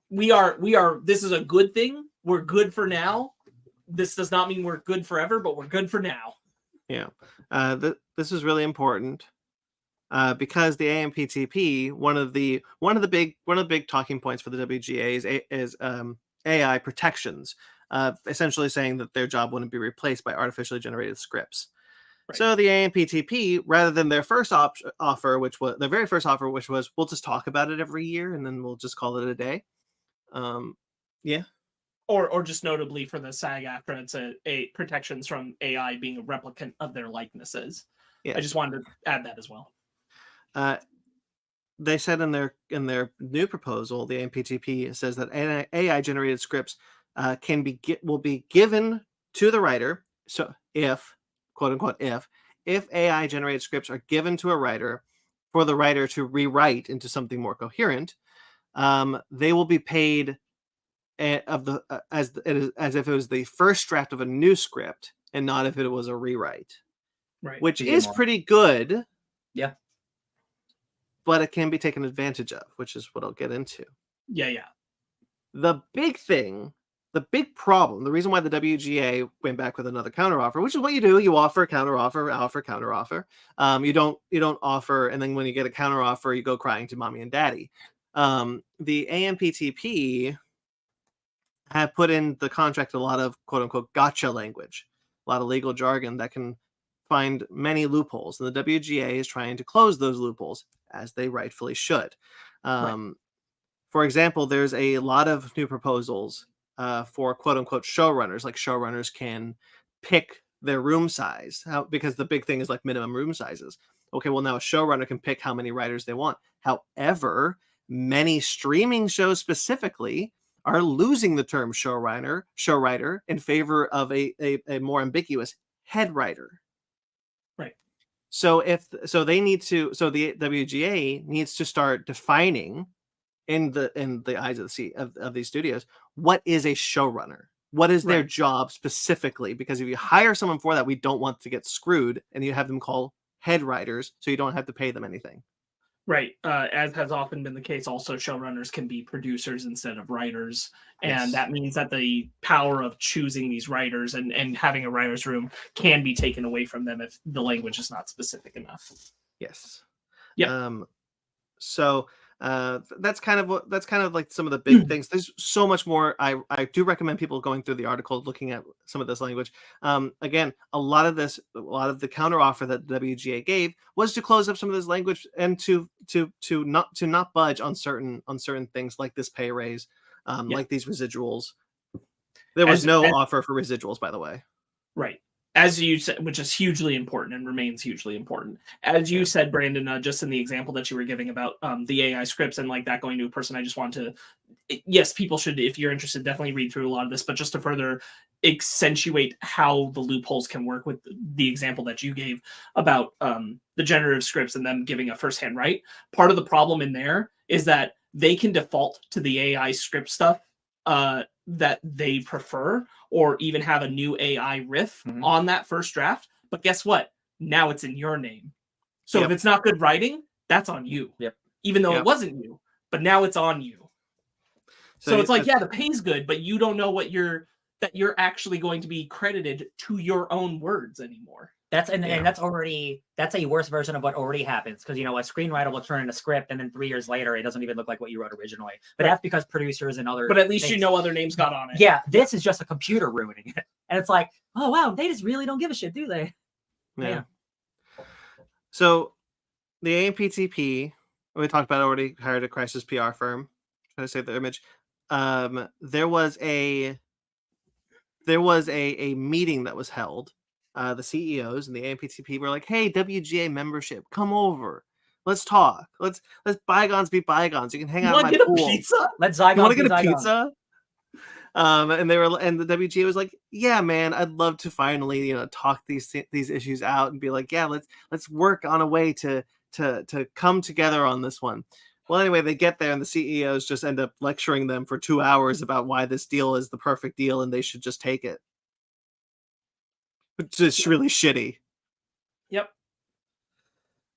We are, this is a good thing. We're good for now. This does not mean we're good forever, but we're good for now. Yeah. This is really important because the AMPTP, one of the big talking points for the WGA is AI protections, essentially saying that their job wouldn't be replaced by artificially generated scripts. Right. So the AMPTP, rather than their first offer, which was their very first offer, which was we'll just talk about it every year and then we'll just call it a day. Yeah. Or just notably for the SAG-AFTRA, it's a protections from AI being a replicant of their likenesses. Yeah. I just wanted to add that as well. They said in their new proposal, the AMPTP says that AI generated scripts will be given to the writer. So if, quote unquote, if AI generated scripts are given to a writer for the writer to rewrite into something more coherent, they will be paid as if it was the first draft of a new script and not if it was a rewrite. Right. Which is pretty good. Yeah. But it can be taken advantage of, which is what I'll get into. Yeah. The big thing, the big problem, the reason why the WGA went back with another counteroffer, which is what you do, you offer a counteroffer. You don't offer, and then when you get a counteroffer, you go crying to mommy and daddy. The AMPTP have put in the contract a lot of quote unquote gotcha language, a lot of legal jargon that can find many loopholes, and the WGA is trying to close those loopholes, as they rightfully should. Right. For example, there's a lot of new proposals for quote unquote showrunners. Like showrunners can pick their room size because the big thing is like minimum room sizes. Okay, well now a showrunner can pick how many writers they want. However, many streaming shows specifically are losing the term showwriter in favor of a more ambiguous head writer. Right. So the WGA needs to start defining in the eyes of these studios what is a showrunner, what is their job specifically, because if you hire someone for that, we don't want to get screwed and you have them call head writers so you don't have to pay them anything. Right. As has often been the case, also showrunners can be producers instead of writers. And that means that the power of choosing these writers and having a writer's room can be taken away from them if the language is not specific enough. Yes. Yeah. So that's kind of like some of the big things. There's so much more. I do recommend people going through the article, looking at some of this language. Again, a lot of the counteroffer that the WGA gave was to close up some of this language and to not budge on certain things like this pay raise, like these residuals. There was no offer for residuals, by the way. Right. As you said, which is hugely important and remains hugely important. As you said, Brandon, just in the example that you were giving about the AI scripts and like that going to a person, I just want to, yes, people should, if you're interested, definitely read through a lot of this, but just to further accentuate how the loopholes can work with the example that you gave about the generative scripts and them giving a firsthand right. Part of the problem in there is that they can default to the AI script stuff that they prefer, or even have a new AI riff on that first draft. But guess what? Now it's in your name. So if it's not good writing, that's on you. Yep. Even though it wasn't you, but now it's on you. So it's like, the pay's good, but you don't know that you're actually going to be credited to your own words anymore. And that's a worse version of what already happens, because a screenwriter will turn in a script and then 3 years later it doesn't even look like what you wrote originally. But that's because producers and other. But at least other names got on it. Yeah, this is just a computer ruining it, and it's like, oh wow, they just really don't give a shit, do they? Yeah. So the AMPTP, we talked about, already hired a crisis PR firm, trying to save their image. There was a meeting that was held. The CEOs and the AMPTP were like, "Hey, WGA membership, come over. Let's talk. Let's bygones be bygones. You can hang out at my pool. Pizza? Let's Zygon. You want to get a pizza?" And the WGA was like, "Yeah, man, I'd love to finally talk these issues out and be like, yeah, let's work on a way to come together on this one." Well, anyway, they get there and the CEOs just end up lecturing them for 2 hours about why this deal is the perfect deal and they should just take it. It's just really shitty. Yep.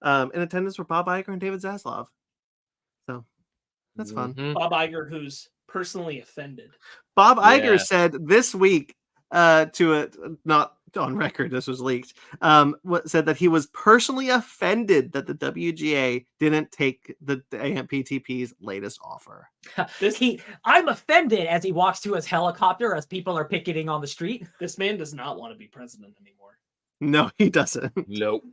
In attendance were Bob Iger and David Zaslav. So that's fun. Bob Iger, who's personally offended. Bob Iger said this week to not on record, this was leaked, said that he was personally offended that the WGA didn't take the AMPTP's latest offer. I'm offended as he walks to his helicopter as people are picketing on the street. This man does not want to be president anymore. No, he doesn't. Nope.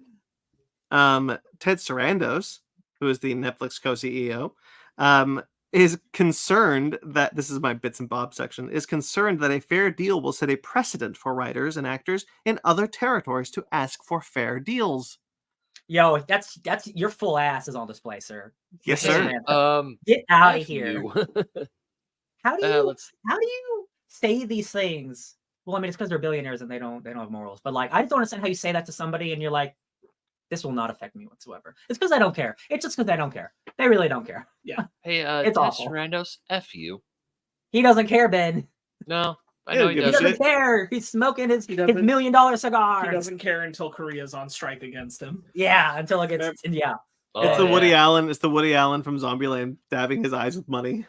Ted Sarandos, who is the Netflix co-CEO, is concerned that, this is my bits and bobs section, is concerned that a fair deal will set a precedent for writers and actors in other territories to ask for fair deals. Yo, that's your full ass is on display, sir. Yes, sir. Get out of here. You. How do you say these things? Well, I mean, it's because they're billionaires and they don't have morals. But like, I just don't understand how you say that to somebody and you're like, this will not affect me whatsoever. It's because I don't care. It's just because I don't care. They really don't care. Yeah. Hey, It's Ted awful. Sarandos, F you. He doesn't care, Ben. No, I know he He He doesn't. doesn't care. He's smoking his doesn't- $1 million cigar. He doesn't care until Korea's on strike against him. Yeah, until it gets yeah. It's the Woody Allen. It's the Woody Allen from Zombieland dabbing his eyes with money.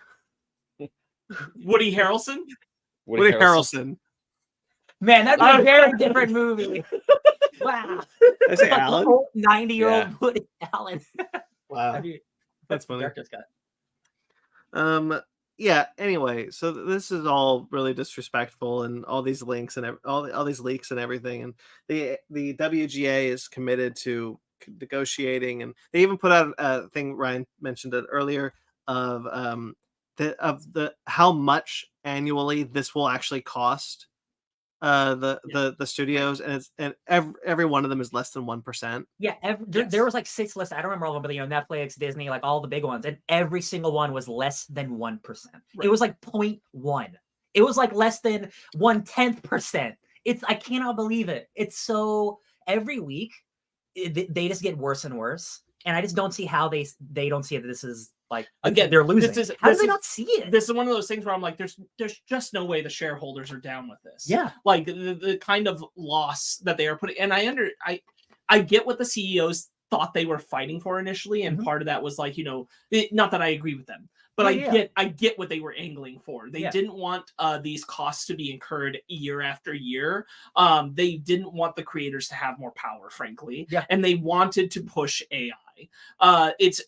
Woody Harrelson? Woody Harrelson. Man, that's a very different movie. Wow. Did I say Allen? 90-year-old Woody Allen. Wow, that's funny. Director's cut. Yeah. Anyway, so this is all really disrespectful, and all these links and all these leaks and everything. And the WGA is committed to negotiating, and they even put out a thing. Ryan mentioned it earlier of the how much annually this will actually cost the studios, and every one of them is less than 1%. Yeah, there was like 6 lists. I don't remember all of them, but Netflix, Disney, like all the big ones, and every single one was less than 1%. Right. It was like 0.1. It was like less than 1/10%. I cannot believe it. It's so every week they just get worse and worse, and I just don't see how they don't see that this is like, again, they're losing. How do they not see it? This is one of those things where I'm like, there's just no way the shareholders are down with this. Yeah, like the kind of loss that they are putting. And I get what the CEOs thought they were fighting for initially, and part of that was like, not that I agree with them, but I get what they were angling for. They didn't want these costs to be incurred year after year. They didn't want the creators to have more power, frankly. Yeah. And they wanted to push AI.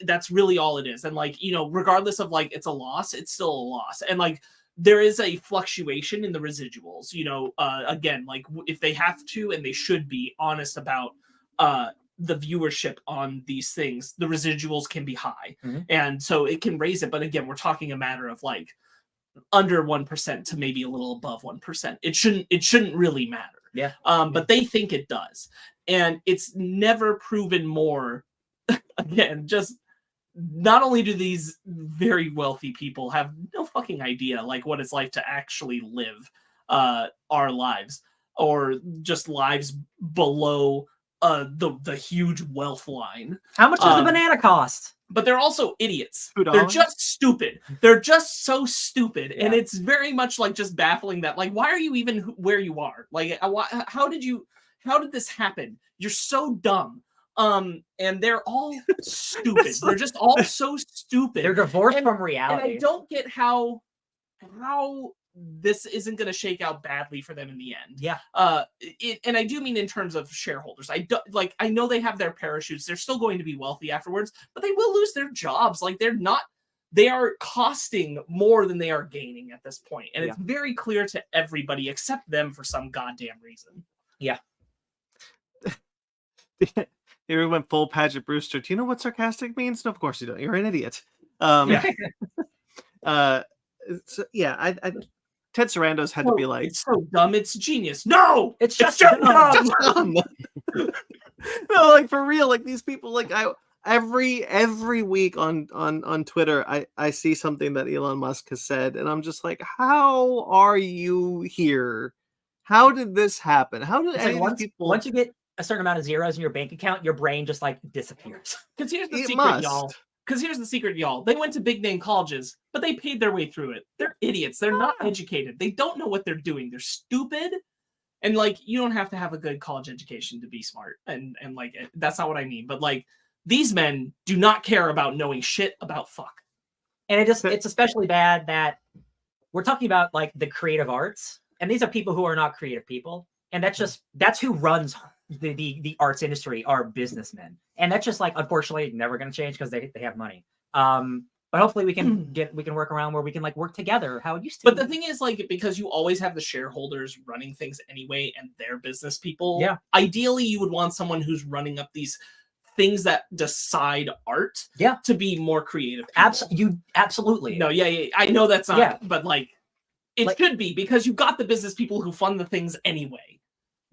That's really all it is. And like, regardless of like it's a loss, it's still a loss. And like there is a fluctuation in the residuals, again, like if they have to, and they should be honest about the viewership on these things, the residuals can be high. And so it can raise it. But again, we're talking a matter of like under 1% to maybe a little above 1%. It shouldn't really matter. Yeah. But they think it does. And it's never proven more. Again, just not only do these very wealthy people have no fucking idea like what it's like to actually live our lives, or just lives below the huge wealth line. How much does the banana cost? But they're also idiots. $2? They're just stupid. They're just so stupid. And it's very much like just baffling that, like, why are you even where you are? Like, how did this happen? You're so dumb. And they're all stupid. They're just all so stupid. They're divorced from reality. And I don't get how this isn't going to shake out badly for them in the end. Yeah. And I do mean in terms of shareholders. I know they have their parachutes. They're still going to be wealthy afterwards, but they will lose their jobs. Like they are costing more than they are gaining at this point. And it's very clear to everybody except them for some goddamn reason. Yeah. Here we went full Paget Brewster. Do you know what sarcastic means? No, of course you don't. You're an idiot. Ted Sarandos had to be like, it's so dumb, it's genius. No, it's just dumb. No, like for real, like these people, like every week on Twitter, I see something that Elon Musk has said, and I'm just like, how are you here? How did this happen? How did any of these people? Once you get a certain amount of zeros in your bank account, your brain just like disappears. Because here's the secret, y'all. They went to big name colleges, but they paid their way through it. They're idiots. They're not educated. They don't know what they're doing. They're stupid. And like, you don't have to have a good college education to be smart. And like, that's not what I mean. But like, these men do not care about knowing shit about fuck. And it's especially bad that we're talking about like the creative arts. And these are people who are not creative people. and that's who runs the arts industry are businessmen, and that's just like unfortunately never going to change because they have money. But hopefully we can work around where we can like work together how it used to. But the thing is, like, because you always have the shareholders running things anyway, and they're business people. Yeah. Ideally, you would want someone who's running up these things that decide art. Yeah. To be more creative. Absolutely. No. Yeah. I know that's not. Yeah. But like, it should be, because you got the business people who fund the things anyway.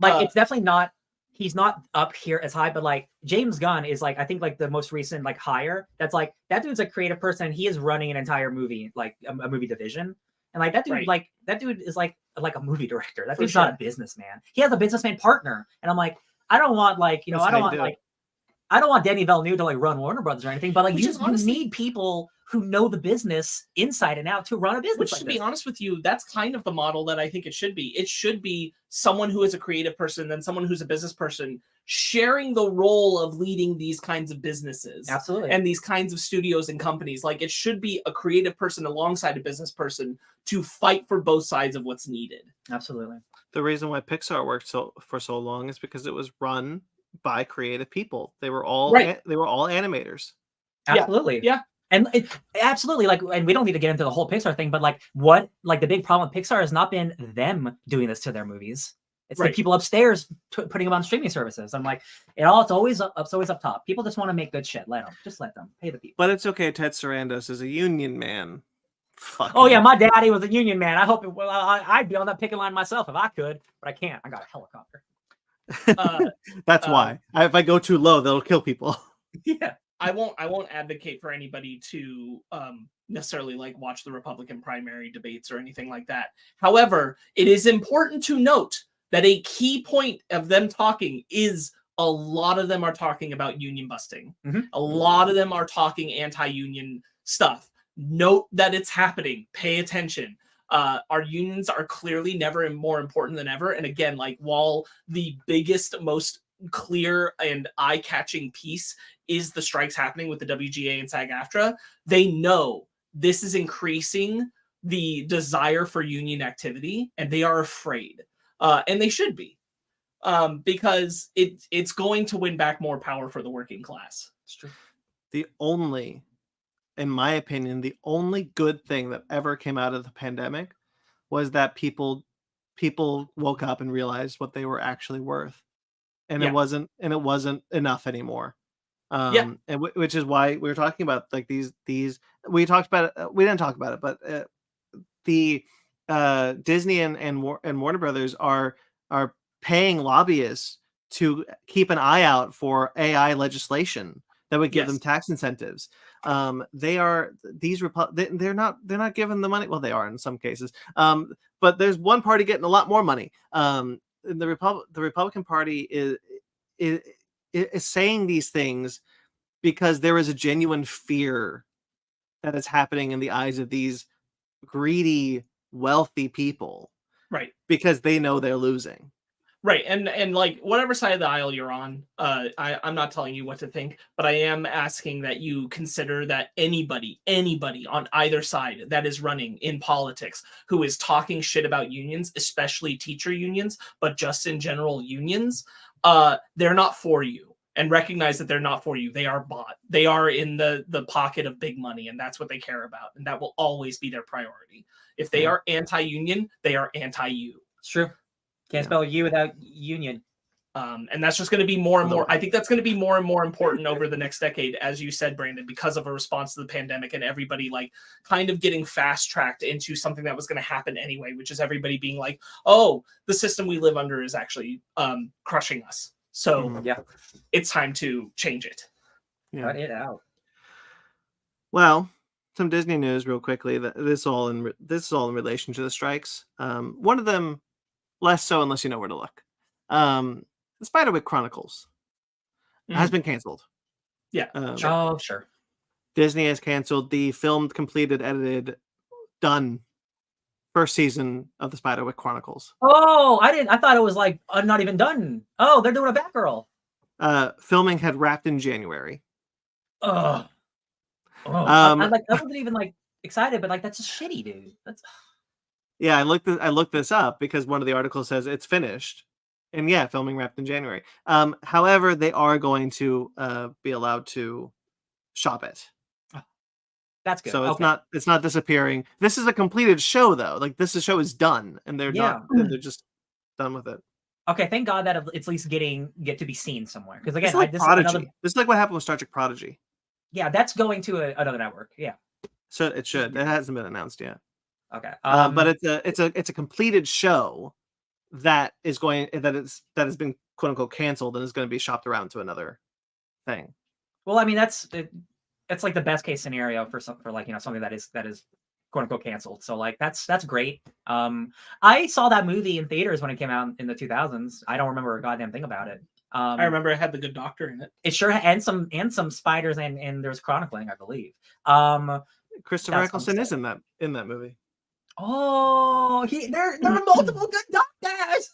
Like it's definitely not. He's not up here as high, but like James Gunn is like, I think like the most recent like hire. That's like, that dude's a creative person. He is running an entire movie, like a movie division. And like that dude, Right. like that dude is like a movie director. That dude's not a businessman. He has a businessman partner. And I'm like, I don't want like, you know, I don't want Danny Villeneuve to like run Warner Brothers or anything, but like you need people who know the business inside and out to run a business. Which, to be honest with you, that's kind of the model that I think it should be. It should be someone who is a creative person, then someone who's a business person, sharing the role of leading these kinds of businesses. Absolutely. And these kinds of studios and companies. Like, it should be a creative person alongside a business person to fight for both sides of what's needed. Absolutely. The reason why Pixar worked for so long is because it was run by creative people. They were all animators. Absolutely. Yeah. And absolutely, like, and we don't need to get into the whole Pixar thing, but like, the big problem with Pixar has not been them doing this to their movies. It's the people upstairs putting them on streaming services. I'm like, it's always up top. People just want to make good shit. Let them pay the people. But it's okay. Ted Sarandos is a union man. Fuck. Oh yeah, my daddy was a union man. I hope I'd be on that picket line myself if I could, but I can't. I got a helicopter. That's why. If I go too low, that'll kill people. Yeah. I won't advocate for anybody to necessarily like watch the Republican primary debates or anything like that. However, it is important to note that a key point of them talking is a lot of them are talking about union busting. Mm-hmm. A lot of them are talking anti-union stuff. Note that it's happening. Pay attention. Our unions are clearly never more important than ever. And again, like, while the biggest, most clear and eye-catching piece is the strikes happening with the WGA and SAG-AFTRA, they know this is increasing the desire for union activity, and they are afraid. And they should be, because it's going to win back more power for the working class. It's true. In my opinion, the only good thing that ever came out of the pandemic was that people woke up and realized what they were actually worth. And it wasn't enough anymore. And which is why we were talking about like these we talked about it, we didn't talk about it, but the Disney and Warner Brothers are paying lobbyists to keep an eye out for AI legislation that would give them tax incentives. They're not given the money. Well, they are in some cases. But there's one party getting a lot more money. The Republican Party is saying these things because there is a genuine fear that is happening in the eyes of these greedy, wealthy people, right? Because they know they're losing, right? And like, whatever side of the aisle you're on, I'm not telling you what to think, but I am asking that you consider that anybody on either side that is running in politics who is talking shit about unions, especially teacher unions, but just in general unions, they're not for you. And recognize that they're not for you. They are bought. They are in the pocket of big money, and that's what they care about. And that will always be their priority. If they are anti-union, they are anti-you. It's true. Can't spell you without union. And that's just going to be more and more. I think that's going to be more and more important over the next decade, as you said, Brandon, because of a response to the pandemic and everybody like kind of getting fast-tracked into something that was going to happen anyway, which is everybody being like, oh, the system we live under is actually crushing us. So it's time to change it. Cut it out. Well, some Disney news real quickly. This is all in relation to the strikes. One of them less so unless you know where to look. The Spiderwick Chronicles has been canceled. Yeah. Sure. Disney has canceled the filmed, completed, edited, done first season of the Spiderwick Chronicles. Oh, I thought it was like not even done. Oh, they're doing a Batgirl. Filming had wrapped in January. I wasn't even like excited, but like that's just shitty, dude. That's I looked this up because one of the articles says it's finished, And yeah, filming wrapped in January. However, they are going to be allowed to shop it. That's good. So Okay. it's not disappearing. This is a completed show though. Like this show is done, and they're they're just done with it. Okay, thank God that it's at least get to be seen somewhere. Because again, It's like Prodigy. This is like what happened with Star Trek Prodigy. Yeah, that's going to another network. Yeah. So it should. It hasn't been announced yet. Okay. But it's a completed show that has been quote unquote canceled and is going to be shopped around to another thing. Well, I mean that's like the best case scenario for like something that is quote unquote canceled. So like that's great. I saw that movie in theaters when it came out in the 2000s. I don't remember a goddamn thing about it. I remember it had the Good Doctor in it. It sure and some spiders and there's chronicling, I believe. Christopher Eccleston is in that movie. Oh, there are multiple good doctors.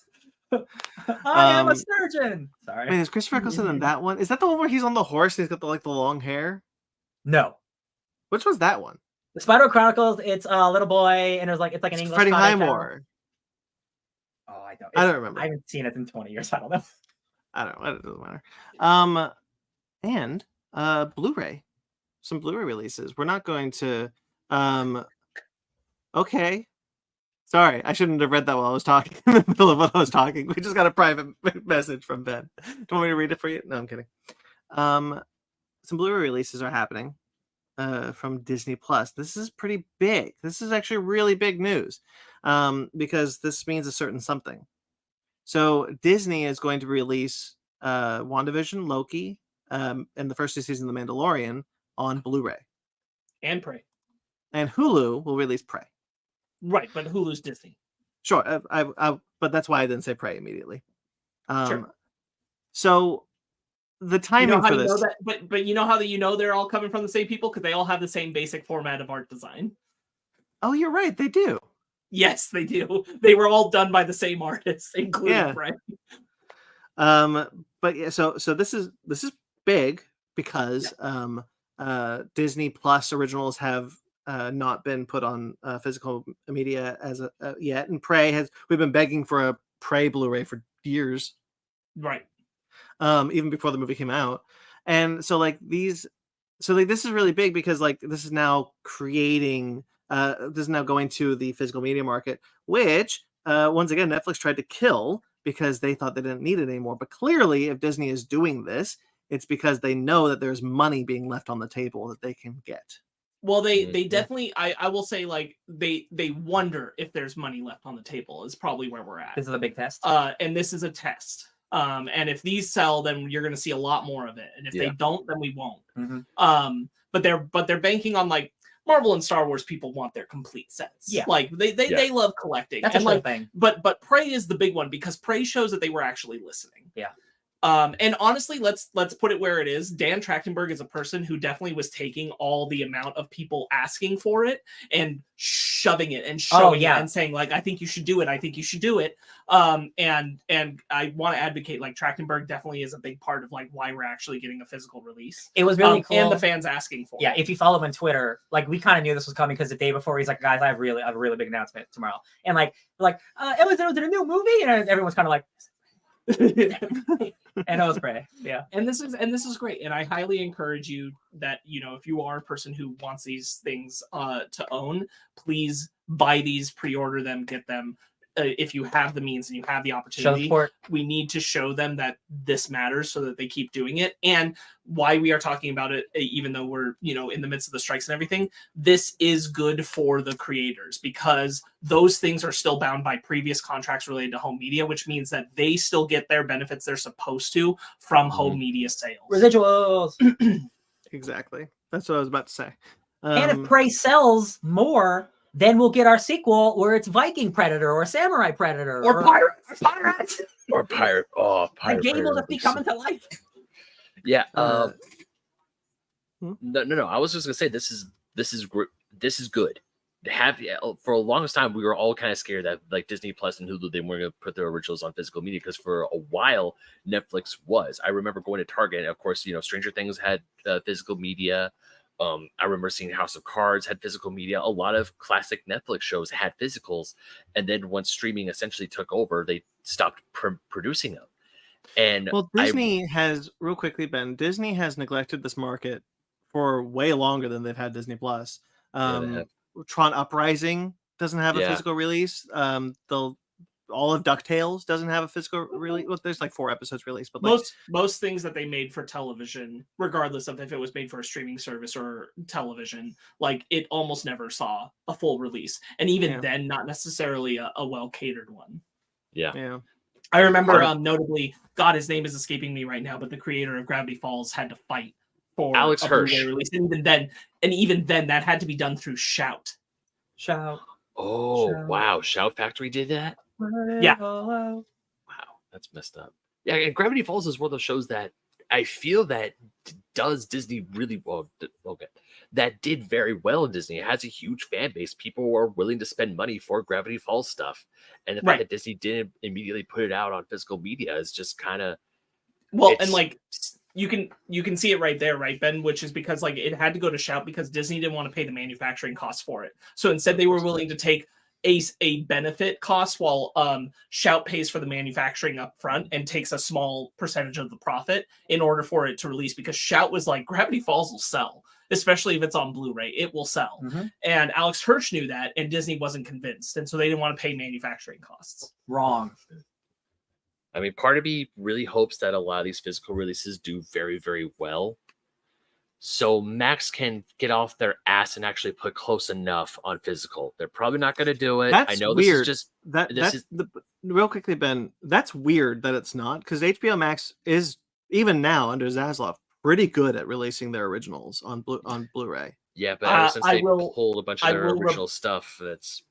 I am a surgeon. Sorry. Wait, is Christopher Eccleston in that one? Is that the one where he's on the horse and he's got the long hair? No. Which was that one? The Spider Chronicles. It's a little boy, and it's like an English. Freddie Highmore. Oh, I don't remember. I haven't seen it in 20 years. I don't know. I don't know. It doesn't matter. And Blu-ray. Some Blu-ray releases. We're not going to. Okay. Sorry, I shouldn't have read that while I was talking in the middle of what I was talking. We just got a private message from Ben. Do you want me to read it for you? No, I'm kidding. Some Blu-ray releases are happening from Disney Plus. This is pretty big. This is actually really big news because this means a certain something. So Disney is going to release WandaVision, Loki, and the first 2 seasons of The Mandalorian on Blu-ray. And Prey. And Hulu will release Prey. Right, but Hulu's Disney. Sure, but that's why I didn't say Prey immediately. Sure. So the timing for this, but you know how they're all coming from the same people because they all have the same basic format of art design. Oh, you're right, they do. Yes, they do. They were all done by the same artist, including Prey. But yeah, so this is big because Disney Plus originals have not been put on physical media as yet, and we've been begging for a Prey Blu-ray for years, right? Even before the movie came out, and so this is really big because this is now creating. This is now going to the physical media market, which once again Netflix tried to kill because they thought they didn't need it anymore. But clearly, if Disney is doing this, it's because they know that there's money being left on the table that they can get. Well, they definitely, I will say, they wonder if there's money left on the table is probably where we're at. This is a big test. And this is a test. And if these sell, then you're going to see a lot more of it. And if they don't, then we won't. Mm-hmm. But they're banking on Marvel and Star Wars people want their complete sets. Yeah. They love collecting. That's a thing. But Prey is the big one because Prey shows that they were actually listening. Yeah. And honestly, let's put it where it is. Dan Trachtenberg is a person who definitely was taking all the amount of people asking for it and shoving it and showing it and saying I think you should do it. I think you should do it. And I want to advocate Trachtenberg definitely is a big part of why we're actually getting a physical release. It was really cool. And the fans asking for it. Yeah, if you follow him on Twitter, we kind of knew this was coming because the day before he's like, guys, I have a really big announcement tomorrow. And it was a new movie, and everyone's kind of like. And it was Prey. Yeah. And this is great. And I highly encourage you that, if you are a person who wants these things to own, please buy these, pre-order them, get them. If you have the means and you have the opportunity, we need to show them that this matters so that they keep doing it. And why we are talking about it, even though we're, in the midst of the strikes and everything, this is good for the creators because those things are still bound by previous contracts related to home media, which means that they still get their benefits they're supposed to from home media sales. Residuals. Exactly. That's what I was about to say. And if Prey sells more, then we'll get our sequel where it's Viking Predator or Samurai Predator or Pirate or Pirate. Oh, Pirate. The game will just be coming to life. Yeah. No. I was just gonna say this is good. For the longest time we were all kind of scared that Disney Plus and Hulu, they weren't gonna put their originals on physical media because for a while Netflix was. I remember going to Target and of course Stranger Things had physical media. I remember seeing House of Cards had physical media. A lot of classic Netflix shows had physicals, and then once streaming essentially took over, they stopped producing them. And well, Disney has real quickly, Ben. Disney has neglected this market for way longer than they've had Disney Plus. Tron Uprising doesn't have a physical release. All of DuckTales doesn't have a physical release. Well, there's like 4 episodes released, but like, most things that they made for television, regardless of if it was made for a streaming service or television, like it almost never saw a full release, and even then, not necessarily a well catered one. Yeah. I remember, notably, God, his name is escaping me right now, but the creator of Gravity Falls had to fight for Alex Hirsch release, and even then, that had to be done through Shout. Oh, wow! Shout Factory did that. Yeah. Wow, that's messed up. Yeah, and Gravity Falls is one of those shows that I feel that does Disney really well. Okay, that did very well in Disney. It has a huge fan base. People are willing to spend money for Gravity Falls stuff, and the fact that Disney didn't immediately put it out on physical media is just kind of and like you can see it right there, right, Ben? Which is because like it had to go to Shout because Disney didn't want to pay the manufacturing costs for it. So instead, they were willing to take a benefit cost while Shout pays for the manufacturing up front and takes a small percentage of the profit in order for it to release, because Shout was like, Gravity Falls will sell, especially if it's on Blu-ray, it will sell. And Alex Hirsch knew that, and Disney wasn't convinced, and so they didn't want to pay manufacturing costs. Wrong. I mean, part of me really hopes that a lot of these physical releases do very, very well, so Max can get off their ass and actually put Close Enough on physical. They're probably not going to do it. That's I know weird. This is just real quickly, Ben. That's weird that it's not, because HBO Max is, even now under Zaslav, pretty good at releasing their originals on Blu-ray. Yeah, but ever since they pulled a bunch of their original stuff, that's.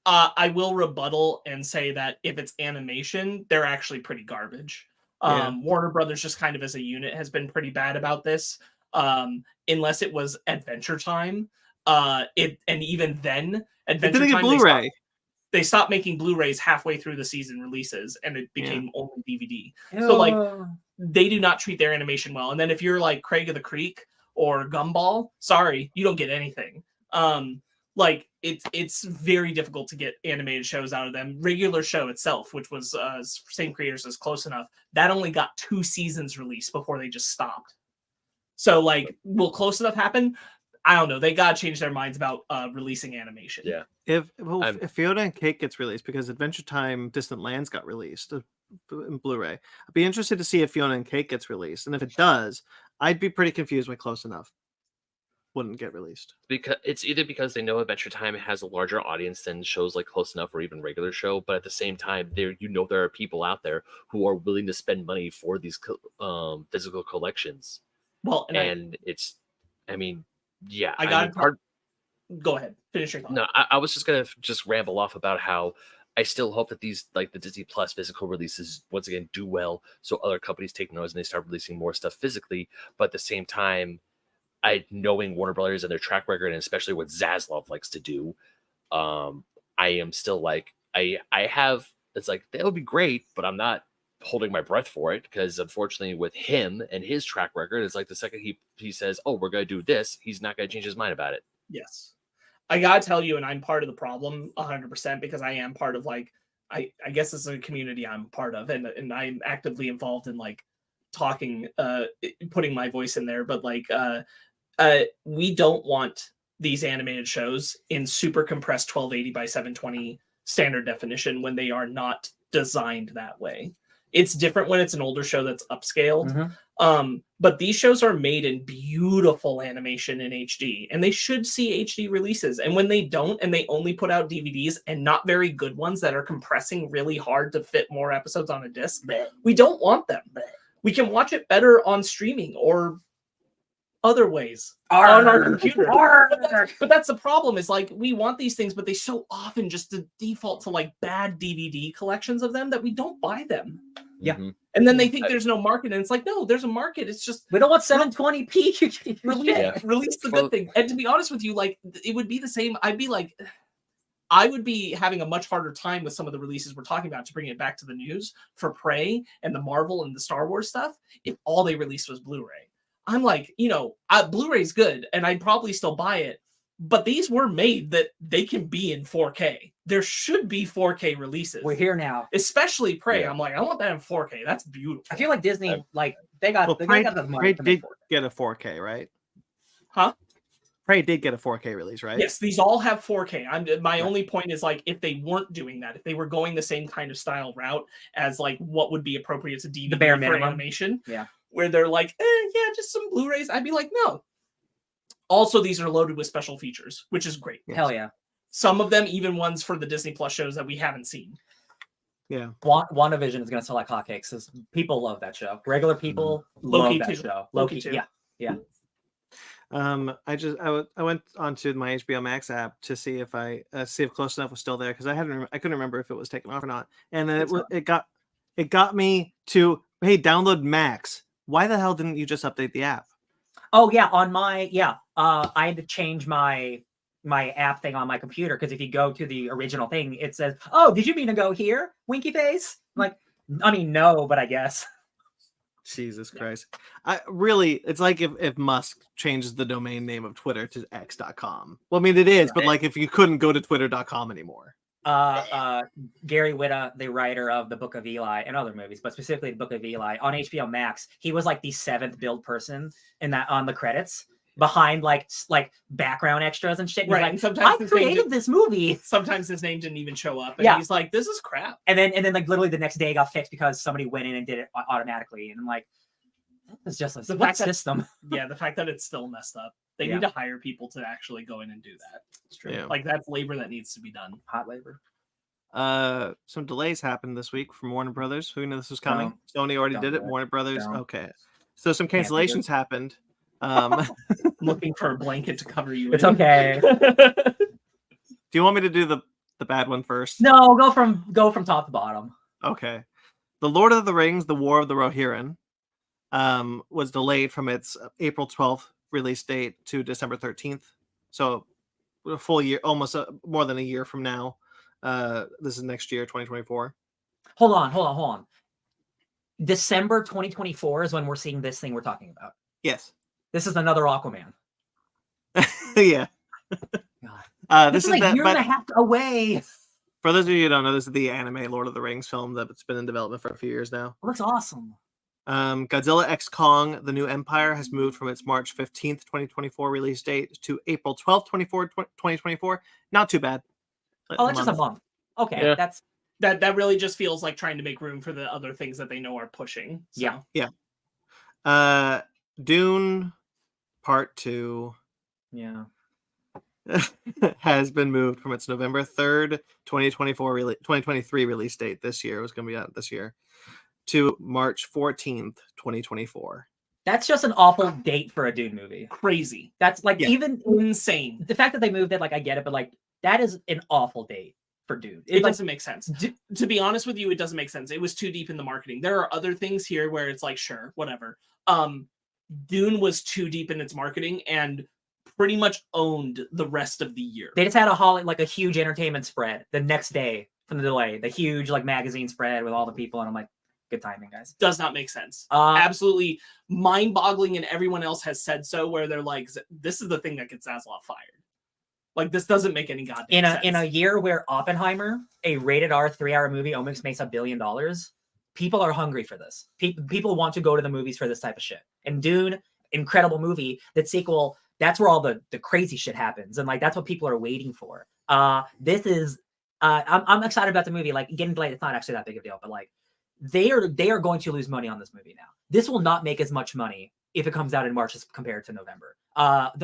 I will rebuttal and say that if it's animation, they're actually pretty garbage. Warner Brothers, just kind of as a unit, has been pretty bad about this. Unless it was Adventure Time, and even then, Adventure Time Blu-ray. They stopped making Blu-rays halfway through the season releases, and it became only DVD. So like, they do not treat their animation well. And then if you're like Craig of the Creek or Gumball, sorry, you don't get anything. Like it's very difficult to get animated shows out of them. Regular Show itself, which was same creators as Close Enough, that only got 2 seasons released before they just stopped. So like, will Close Enough happen? I don't know. They gotta change their minds about releasing animation. Yeah. If Fiona and Cake gets released, because Adventure Time Distant Lands got released in Blu-ray, I'd be interested to see if Fiona and Cake gets released, and if it does, I'd be pretty confused why Close Enough wouldn't get released. Because it's either because they know Adventure Time has a larger audience than shows like Close Enough or even Regular Show, but at the same time, there are people out there who are willing to spend money for these physical collections. Well, it's, I mean, yeah. Go ahead, finish your thought. No, I was just gonna ramble off about how I still hope that these, like the Disney Plus physical releases, once again do well, so other companies take notice and they start releasing more stuff physically. But at the same time, knowing Warner Brothers and their track record, and especially what Zaslav likes to do, I am still like, it's like, that would be great, but I'm not holding my breath for it, because unfortunately with him and his track record, it's like the second he says, oh, we're going to do this, he's not going to change his mind about it. Yes. I got to tell you, and I'm part of the problem 100%, because I am part of, like, I guess this is a community I'm part of, and I'm actively involved in like talking, putting my voice in there, but like, we don't want these animated shows in super compressed 1280 by 720 standard definition when they are not designed that way. It's different when it's an older show that's upscaled. But these shows are made in beautiful animation in HD, and they should see HD releases. And when they don't, and they only put out DVDs, and not very good ones that are compressing really hard to fit more episodes on a disc, we don't want them. We can watch it better on streaming or other ways on our computer. But that's the problem, is like, we want these things, but they so often just default to like bad DVD collections of them that we don't buy them. Yeah. And then they think there's no market, and it's like, no, there's a market. It's just, we don't want 720p. Release the good thing. And to be honest with you, like, it would be the same. I would be having a much harder time with some of the releases we're talking about, to bring it back to the news, for Prey and the Marvel and the Star Wars stuff, if all they released was Blu-ray. I'm like, Blu-ray's good, and I'd probably still buy it. But these were made that they can be in 4K. There should be 4K releases. We're here now. Especially Prey. Yeah. I'm like, I want that in 4K. That's beautiful. I feel like Disney, they got the money Prey to did make 4K. get a 4K, right? Huh? Prey did get a 4K release, right? Yes, these all have 4K. My only point is, like, if they weren't doing that, if they were going the same kind of style route as, like, what would be appropriate to DVD The bare for minimum. animation, Yeah. where they're like, yeah, just some Blu-rays, I'd be like, no. Also, these are loaded with special features, which is great. Yes. Hell yeah. Some of them, even ones for the Disney Plus shows that we haven't seen. Yeah. WandaVision is going to sell like hotcakes. Because people love that show. Regular people Loki love that too. show. Loki too. Yeah. I went onto my HBO Max app to see if Close Enough was still there, because I couldn't remember if it was taken off or not, and then it got me to, hey, download Max. Why the hell didn't you just update the app? Oh yeah, on my I had to change my app thing on my computer, because if you go to the original thing, it says, "Oh, did you mean to go here?" Winky face. I'm like, I mean, no, but I guess. Jesus Christ. It's like if Musk changes the domain name of Twitter to x.com. Well, I mean, it is, but like if you couldn't go to twitter.com anymore. Gary Whitta, the writer of the Book of Eli and other movies, but specifically the Book of Eli on HBO Max, he was like the 7th billed person on the credits, behind like background extras and shit. And Right, like, and sometimes I created this movie. Sometimes his name didn't even show up, and he's like, "This is crap." And then like literally the next day it got fixed because somebody went in and did it automatically. And I'm like, it's just a system. Yeah, the fact that it's still messed up. They need to hire people to actually go in and do that. It's true. Yeah. Like, that's labor that needs to be done. Hot labor. Some delays happened this week from Warner Brothers. Who knew this was coming? Sony already did it. Warner Brothers. Okay. So some cancellations happened. Looking for a blanket to cover you. It's okay. Do you want me to do the bad one first? No, go from top to bottom. Okay. The Lord of the Rings, The War of the Rohirrim, was delayed from its April 12th release date to December 13th. So a full year, almost more than a year from now. This is next year, 2024. Hold on. December 2024 is when we're seeing this thing we're talking about. Yes. This is another Aquaman. Yeah. This is a year and a half away. For those of you who don't know, this is the anime Lord of the Rings film that's been in development for a few years now. Looks awesome. Godzilla x Kong: The New Empire has moved from its March 15th, 2024 release date to April 12th, 2024. Not too bad. Oh, that's just a month. Okay, Yeah. That really just feels like trying to make room for the other things that they know are pushing. So. Yeah. Dune Part 2 has been moved from its November 3rd, 2023 release date this year. It was going to be out this year, to March 14th, 2024. That's just an awful date for a Dune movie. Crazy. That's like even insane. The fact that they moved it, like, I get it, but like that is an awful date for Dune. It doesn't make sense. To be honest with you, it doesn't make sense. It was too deep in the marketing. There are other things here where it's like, sure, whatever. Dune was too deep in its marketing and pretty much owned the rest of the year. They just had a huge entertainment spread the next day from the delay. The huge magazine spread with all the people, and I'm like, good timing, guys. Does not make sense. Absolutely mind-boggling, and everyone else has said so, where they're like, this is the thing that gets Zaslav fired. Like, this doesn't make any goddamn sense. In a year where Oppenheimer, a rated R 3-hour movie, almost makes $1 billion, people are hungry for this. People want to go to the movies for this type of shit. And Dune, incredible movie. That sequel, that's where all the crazy shit happens, and like that's what people are waiting for. This is, I'm excited about the movie. Like, getting delayed, it's not actually that big of a deal, but like they are going to lose money on this movie now. This will not make as much money if it comes out in March as compared to November.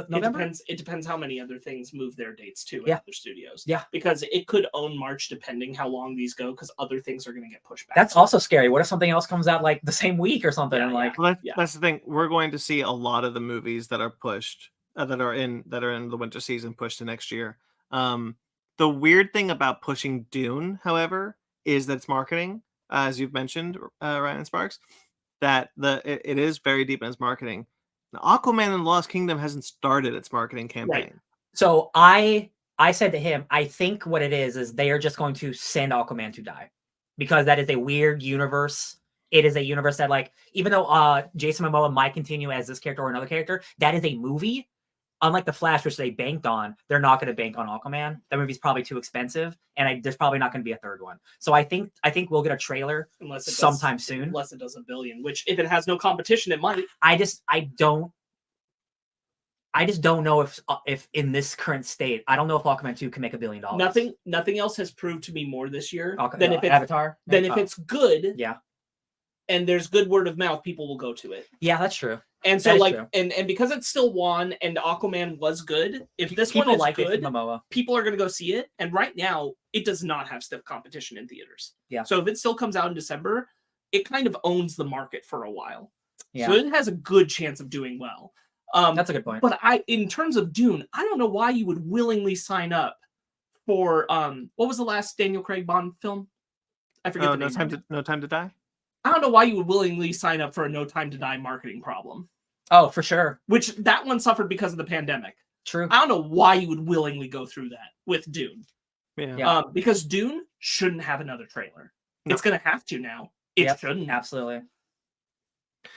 November? It depends how many other things move their dates too in Yeah. other studios. Yeah. Because it could own March depending how long these go, because other things are going to get pushed back. That's also scary. What if something else comes out like the same week or something? Yeah, and like, Well, that's the thing. We're going to see a lot of the movies that are pushed, that are in the winter season, pushed to next year. The weird thing about pushing Dune, however, is that it's marketing, as you've mentioned, Ryan and Sparks, that it is very deep in its marketing. Aquaman and the Lost Kingdom hasn't started its marketing campaign. Right. So I said to him, I think what it is they are just going to send Aquaman to die, because that is a weird universe it is a universe that, like, even though Jason Momoa might continue as this character or another character, that is a movie. Unlike The Flash, which they banked on, they're not going to bank on Aquaman. That movie's probably too expensive, and there's probably not going to be a third one. So I think we'll get a trailer sometime soon. Unless it does $1 billion, which if it has no competition, it might. I just don't know if in this current state, I don't know if Aquaman 2 can make $1 billion. Nothing else has proved to me more this year than if it's Avatar. Then if it's good, yeah, and there's good word of mouth, people will go to it. Yeah, that's true. And so, like, and because it's still won, and Aquaman was good. If this people one is like good, Momoa, people are going to go see it. And right now, it does not have stiff competition in theaters. Yeah. So if it still comes out in December, it kind of owns the market for a while. Yeah. So it has a good chance of doing well. That's a good point. But in terms of Dune, I don't know why you would willingly sign up for what was the last Daniel Craig Bond film? I forget the name. No Time to Die. I don't know why you would willingly sign up for a No Time to Die marketing problem. Oh, for sure. Which that one suffered because of the pandemic. True. I don't know why you would willingly go through that with Dune. Yeah. Because Dune shouldn't have another trailer. No. It's going to have to now. It shouldn't. Absolutely.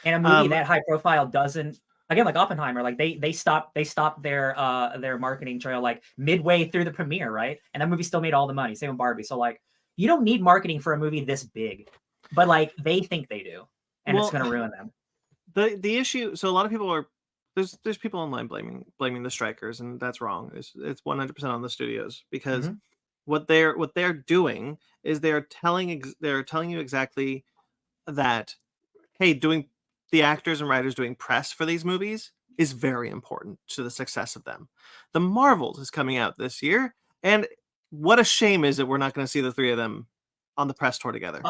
And a movie that high profile doesn't, again, like Oppenheimer, like they stopped their marketing trail like midway through the premiere, right? And that movie still made all the money. Same with Barbie. So like, you don't need marketing for a movie this big, but like they think they do, and it's going to ruin them. The issue. So a lot of people are there's people online blaming the strikers, and that's wrong. It's 100% on the studios, because what they're doing is they're telling you exactly that, hey, doing the actors and writers doing press for these movies is very important to the success of them. The Marvels is coming out this year, and what a shame is that we're not going to see the three of them on the press tour together.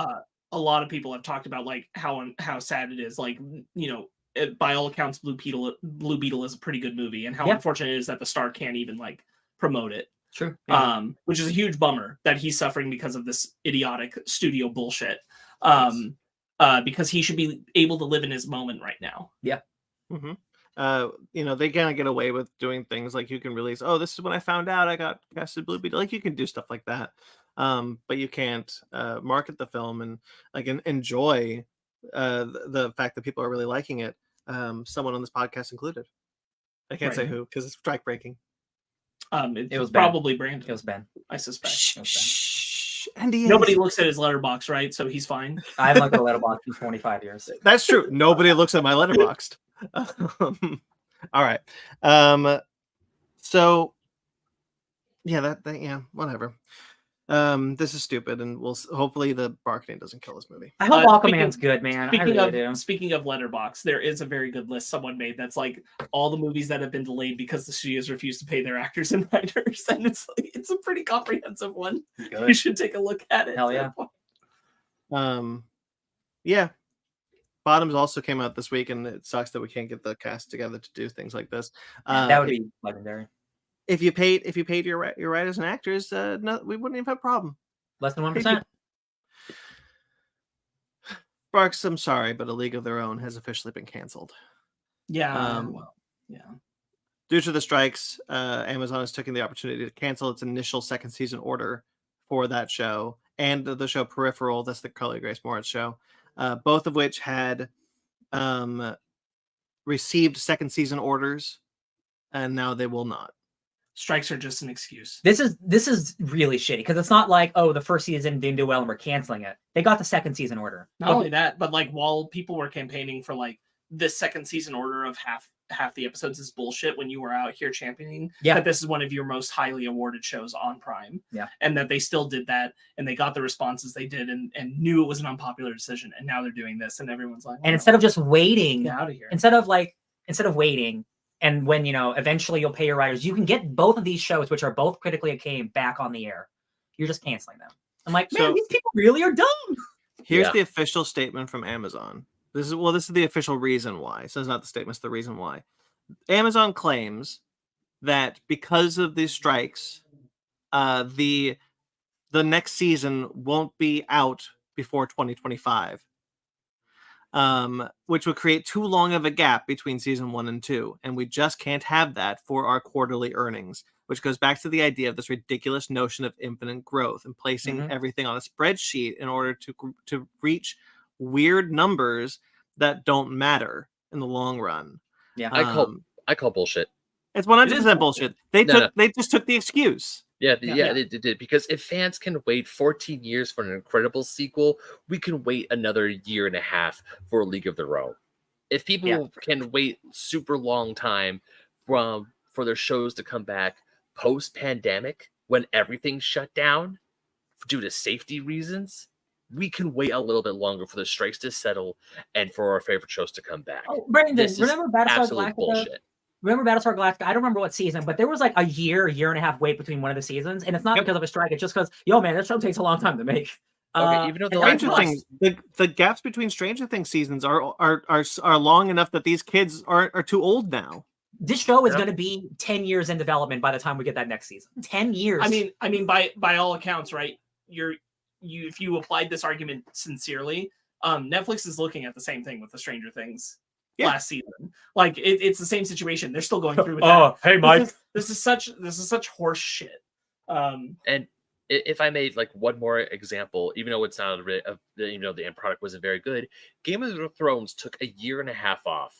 A lot of people have talked about like how sad it is. Like, you know, by all accounts, Blue Beetle is a pretty good movie, and how unfortunate it is that the star can't even like promote it. True. Yeah. Which is a huge bummer that he's suffering because of this idiotic studio bullshit. Because he should be able to live in his moment right now. Yeah. Mm-hmm. You know, they kind of get away with doing things like you can release, oh, this is when I found out I got casted Blue Beetle. Like, you can do stuff like that. But you can't market the film and like enjoy the fact that people are really liking it. Someone on this podcast included. I can't say who because it's strike breaking. It was probably Brandon. It was Ben. I suspect. Nobody looks at his letterbox, right? So he's fine. I haven't looked at letterbox in 25 years. That's true. Nobody looks at my letterboxd. All right. So yeah, that whatever. This is stupid, and hopefully the marketing doesn't kill this movie. I hope Aquaman's good, man. Speaking of letterbox, there is a very good list someone made that's like all the movies that have been delayed because the studios refuse to pay their actors and writers, and it's a pretty comprehensive one. Good. You should take a look at it. Hell yeah. Yeah. Bottoms also came out this week, and it sucks that we can't get the cast together to do things like this. That would be legendary. If you paid your writers and actors, no, we wouldn't even have a problem. Less than 1%. Sparks, I'm sorry, but A League of Their Own has officially been canceled. Yeah. Due to the strikes, Amazon has taken the opportunity to cancel its initial second season order for that show and the show Peripheral. That's the Carly Grace Moritz show, both of which had received second season orders, and now they will not. Strikes are just an excuse. This is really shitty because it's not like, oh, the first season didn't do well and we're canceling it. They got the second season order. Not only that, but like while people were campaigning for like this second season order of half the episodes is bullshit, when you were out here championing that this is one of your most highly awarded shows on Prime. Yeah. And that they still did that, and they got the responses they did, and knew it was an unpopular decision, and now they're doing this, and everyone's like, and instead of just waiting, get out of here. Instead of waiting, and when, you know, eventually you'll pay your writers, you can get both of these shows, which are both critically acclaimed, back on the air. You're just canceling them. I'm like, man, these people really are dumb. Here's the official statement from Amazon. This is the official reason why. So it's not the statement, it's the reason why. Amazon claims that because of these strikes, the next season won't be out before 2025. Which would create too long of a gap between season 1 and 2, and we just can't have that for our quarterly earnings, which goes back to the idea of this ridiculous notion of infinite growth and placing everything on a spreadsheet in order to reach weird numbers that don't matter in the long run. Yeah. I call bullshit. It's 100% bullshit. They just took the excuse. Yeah, they did. Because if fans can wait 14 years for an incredible sequel, we can wait another year and a half for a League of Their Own. If people can wait super long time for their shows to come back post-pandemic when everything's shut down due to safety reasons, we can wait a little bit longer for the strikes to settle and for our favorite shows to come back. Oh, Brandon, remember Battlestar Galactica? Bullshit. Remember Battlestar Galactica? I don't remember what season, but there was like a year and a half wait between one of the seasons, and it's not because of a strike. It's just because, man, that show takes a long time to make. Okay, even though Stranger Things, the gaps between Stranger Things seasons are long enough that these kids are too old now. This show is going to be 10 years in development by the time we get that next season. 10 years. I mean, by all accounts, right? If you applied this argument sincerely, Netflix is looking at the same thing with the Stranger Things last season. Like it's the same situation. They're still going through with that. Hey, Mike. This is such horse shit. And if I made like one more example, even though it's not the end product wasn't very good, Game of Thrones took a year and a half off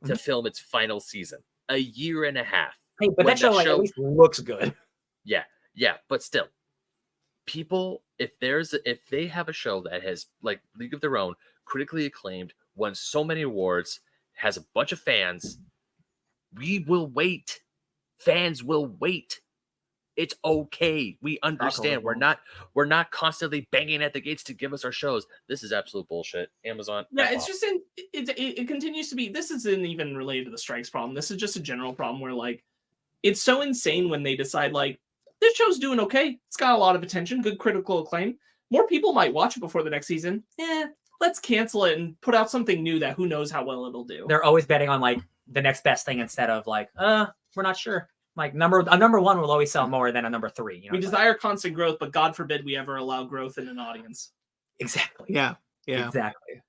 to film its final season. A year and a half. Hey, but that show at least looks good. Yeah, but still, people, if they have a show that has like League of Their Own, critically acclaimed, won so many awards, has a bunch of fans, we will wait. Fans will wait. It's okay. We understand. We're not constantly banging at the gates to give us our shows. This is absolute bullshit. Amazon. Yeah, it's just it continues to be. This isn't even related to the strikes problem. This is just a general problem where like it's so insane when they decide like this show's doing okay. It's got a lot of attention, good critical acclaim. More people might watch it before the next season. Let's cancel it and put out something new that who knows how well it'll do. They're always betting on like the next best thing instead of like, we're not sure. Like a number one will always sell more than a number three. You know, we desire constant growth, but God forbid we ever allow growth in an audience. Exactly. Yeah. Exactly.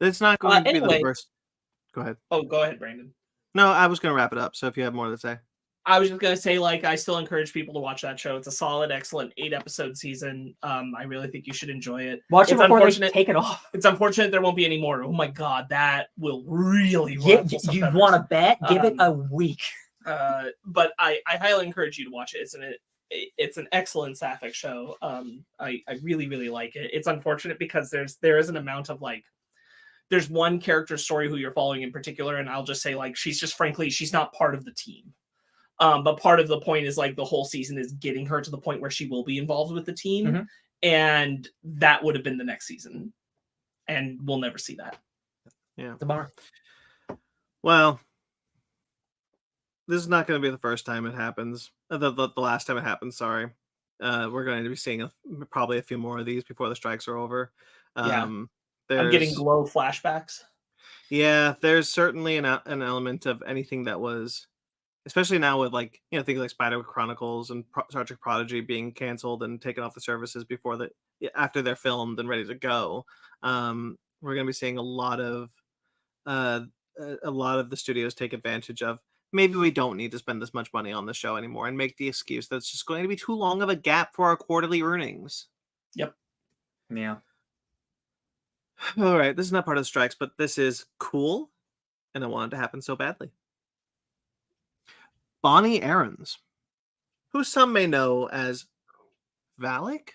It's not going to be the first. Go ahead. Oh, go ahead, Brandon. No, I was going to wrap it up. So if you have more to say. I was just going to say, like, I still encourage people to watch that show. It's a solid, excellent 8-episode season. I really think you should enjoy it. Watch it before they take it off. It's unfortunate there won't be any more. Oh my God, that will really you want to bet? Give it a week. But I highly encourage you to watch it. It's an excellent sapphic show. I really, really like it. It's unfortunate because there is an amount of like, there's one character story who you're following in particular, and I'll just say like she's not part of the team. But part of the point is like the whole season is getting her to the point where she will be involved with the team, and that would have been the next season, and we'll never see that. Yeah, it's a bummer. Well, this is not going to be the first time it happens. The last time it happens. Sorry, we're going to be seeing probably a few more of these before the strikes are over. I'm getting glow flashbacks. Yeah, there's certainly an element of anything that was. Especially now with like, things like Spider Chronicles and Star Trek Prodigy being canceled and taken off the services after they're filmed and ready to go. We're going to be seeing a lot of the studios take advantage of. Maybe we don't need to spend this much money on the show anymore and make the excuse that it's just going to be too long of a gap for our quarterly earnings. Yep. Yeah. All right. This is not part of the strikes, but this is cool. And I want it to happen so badly. Bonnie Aarons, who some may know as Valak.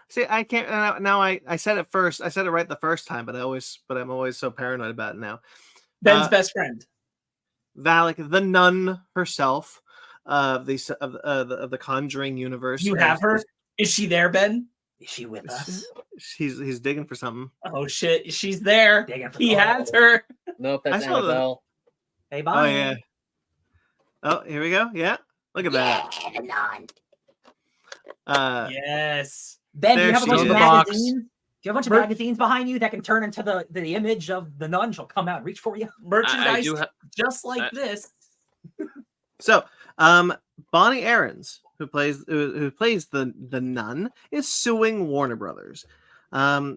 See, I can't now. I said it first. I said it right the first time, but I'm always so paranoid about it now. Ben's best friend, Valak, the nun herself of the Conjuring universe. You have her? Is she there, Ben? Is she with us? He's digging for something. Oh shit, she's there. He has her. Nope, that's Annabelle. Hey, Bonnie. Oh yeah. Oh, here we go. Yeah, look at that. Yes. Ben, do you have a bunch of magazines? Do you have a bunch of magazines behind you that can turn into the image of the nun? She'll come out and reach for you. Merchandise just like this. So, Bonnie Aarons, who plays the nun, is suing Warner Brothers.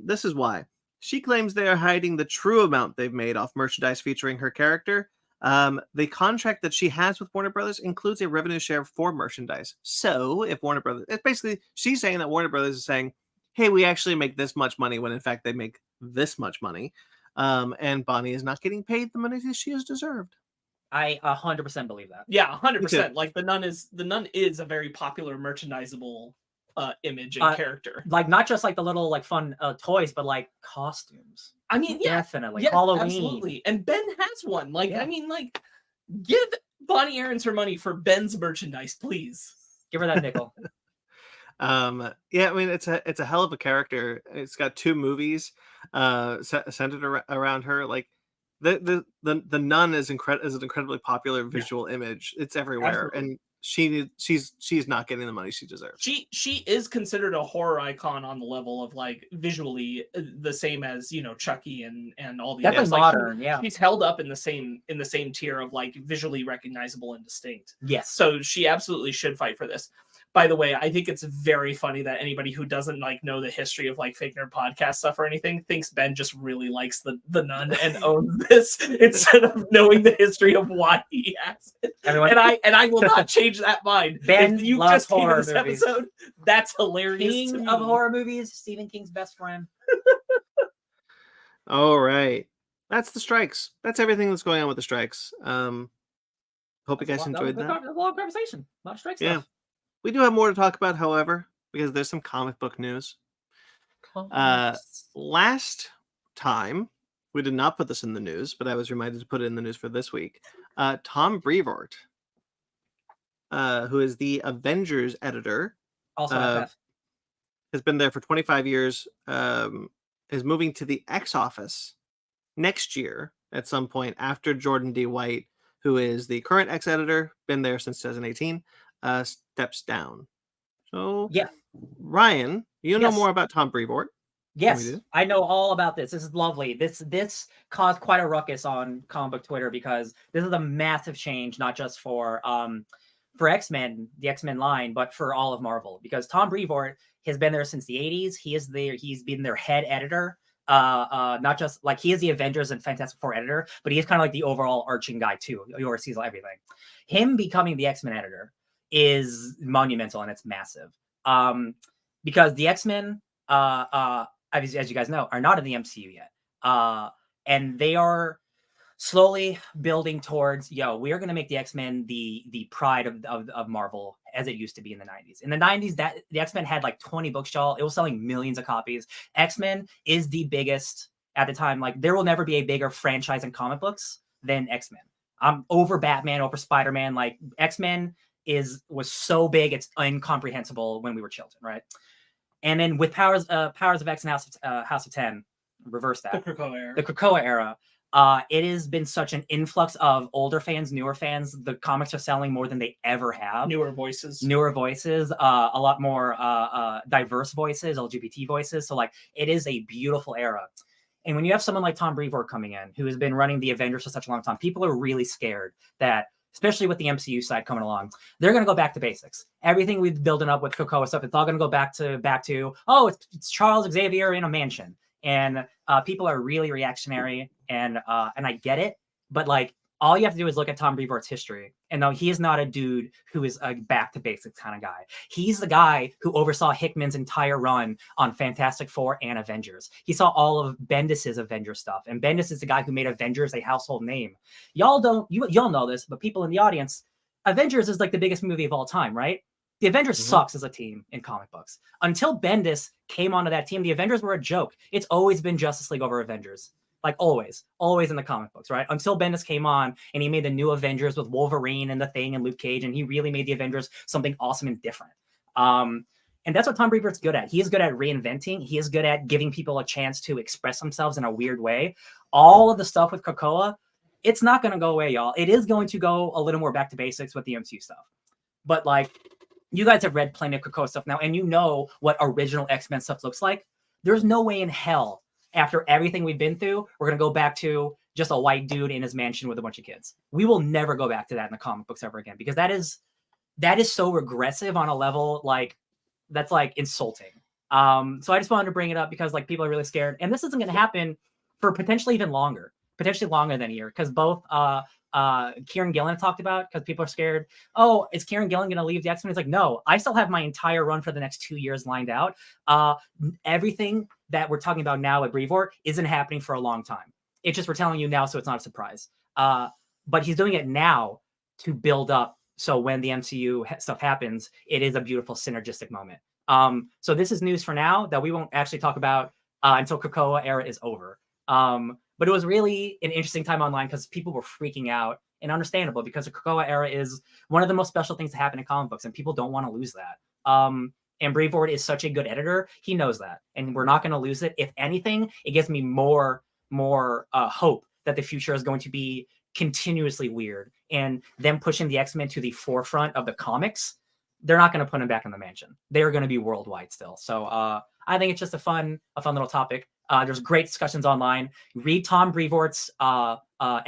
This is why. She claims they are hiding the true amount they've made off merchandise featuring her character. The contract that she has with Warner Brothers includes a revenue share for merchandise. So if Warner Brothers, it's basically, she's saying that Warner Brothers is saying, hey, we actually make this much money when in fact they make this much money. And Bonnie is not getting paid the money that she has deserved. I 100% believe that. Yeah, 100%. Like the nun is a very popular merchandisable image and character. Like not just like the little like fun toys, but like costumes. I mean, yeah, definitely. Yeah, Halloween. Absolutely. And Ben has one. Like, I mean, like, give Bonnie Aarons her money for Ben's merchandise, please. Give her that nickel. Yeah, I mean it's a hell of a character. It's got 2 movies centered around her. Like the nun is an incredibly popular visual image. It's everywhere. Absolutely. And she's not getting the money she deserves. She is considered a horror icon on the level of like visually the same as, you know, Chucky and all the definitely others. modern. Like, yeah, she's held up in the same tier of like visually recognizable and distinct. yes. So she absolutely should fight for this. By the way, I think it's very funny that anybody who doesn't like know the history of like Fake Nerd podcast stuff or anything thinks Ben just really likes the nun and owns this instead of knowing the history of why he has it. Everyone, And I will not change that mind. Ben If you loves just came to horror this movies. episode, that's hilarious. to King me. of horror movies, Stephen King's best friend. All right. That's the strikes. That's everything that's going on with the strikes. Hope you guys enjoyed that. A long conversation. A lot of strike Yeah. stuff. We do have more to talk about, however, because there's some comic book news. Last time, we did not put this in the news, but I was reminded to put it in the news for this week. Tom Brevoort, who is the Avengers editor, Also, FF. has been there for 25 years, is moving to the X office next year at some point after Jordan D. White, who is the current X editor, been there since 2018, steps down. So, Yeah. Ryan, you know Yes. more about Tom Brevoort. Yes, do. I know all about this. This is lovely. This caused quite a ruckus on comic book Twitter because this is a massive change, not just for X-Men, the X-Men line, but for all of Marvel. Because Tom Brevoort has been there since the 80s. He's been their head editor. Not just like he is the Avengers and Fantastic Four editor, but he's kind of like the overall arching guy too. He oversees everything. Him becoming the X-Men editor is monumental and it's massive. Because the X-Men, as you guys know, are not in the MCU yet. And they are slowly building towards, we are going to make the X-Men the pride of Marvel as it used to be in the 90s. In the 90s, that the X-Men had like 20 books, y'all. It was selling millions of copies. X-Men is the biggest at the time. Like there will never be a bigger franchise in comic books than X-Men. Over Batman, over Spider-Man. Like X-Men was so big, it's incomprehensible when we were children, right? And then with Powers of X and House of 10, reverse that. The Krakoa era. It has been such an influx of older fans, newer fans. The comics are selling more than they ever have. Newer voices, a lot more diverse voices, LGBT voices. So like, it is a beautiful era. And when you have someone like Tom Brevoort coming in, who has been running the Avengers for such a long time, people are really scared that, especially with the MCU side coming along, they're going to go back to basics. Everything we've building up with Krakoa stuff, it's all going to go back to it's Charles Xavier in a mansion. And people are really reactionary, and I get it, but like all you have to do is look at Tom Brevoort's history, and no, he is not a dude who is a back to basics kind of guy. He's the guy who oversaw Hickman's entire run on Fantastic Four and Avengers. He saw all of Bendis's Avengers stuff, and Bendis is the guy who made Avengers a household name. Y'all know this, but people in the audience, Avengers is like the biggest movie of all time, right? The Avengers sucks as a team in comic books. Until Bendis came onto that team, the Avengers were a joke. It's always been Justice League over Avengers. Like always in the comic books, right? Until Bendis came on and he made the new Avengers with Wolverine and the Thing and Luke Cage, and he really made the Avengers something awesome and different. And that's what Tom Brevoort's good at. He is good at reinventing. He is good at giving people a chance to express themselves in a weird way. All of the stuff with Krakoa, it's not going to go away, y'all. It is going to go a little more back to basics with the MCU stuff. But like, you guys have read plenty of Krakoa stuff now, and you know what original X-Men stuff looks like. There's no way in hell, after everything we've been through, we're going to go back to just a white dude in his mansion with a bunch of kids. We will never go back to that in the comic books ever again, because that is so regressive on a level like that's like insulting. So I just wanted to bring it up because like people are really scared, and this isn't going to happen for potentially longer than a year, because both Kieran Gillen talked about, because people are scared. Oh, is Kieran Gillen going to leave the X-Men? It's like, no, I still have my entire run for the next 2 years lined out. Everything that we're talking about now at Brevoort isn't happening for a long time. It's just we're telling you now, so it's not a surprise. But he's doing it now to build up. So when the MCU stuff happens, it is a beautiful synergistic moment. So this is news for now that we won't actually talk about until Krakoa era is over. But it was really an interesting time online because people were freaking out, and understandable, because the Krakoa era is one of the most special things to happen in comic books, and people don't want to lose that. And Brevoort is such a good editor; he knows that, and we're not going to lose it. If anything, it gives me more hope that the future is going to be continuously weird, and them pushing the X-Men to the forefront of the comics. They're not going to put them back in the mansion. They're going to be worldwide still. So I think it's just a fun little topic. There's great discussions online. Read Tom Brevoort's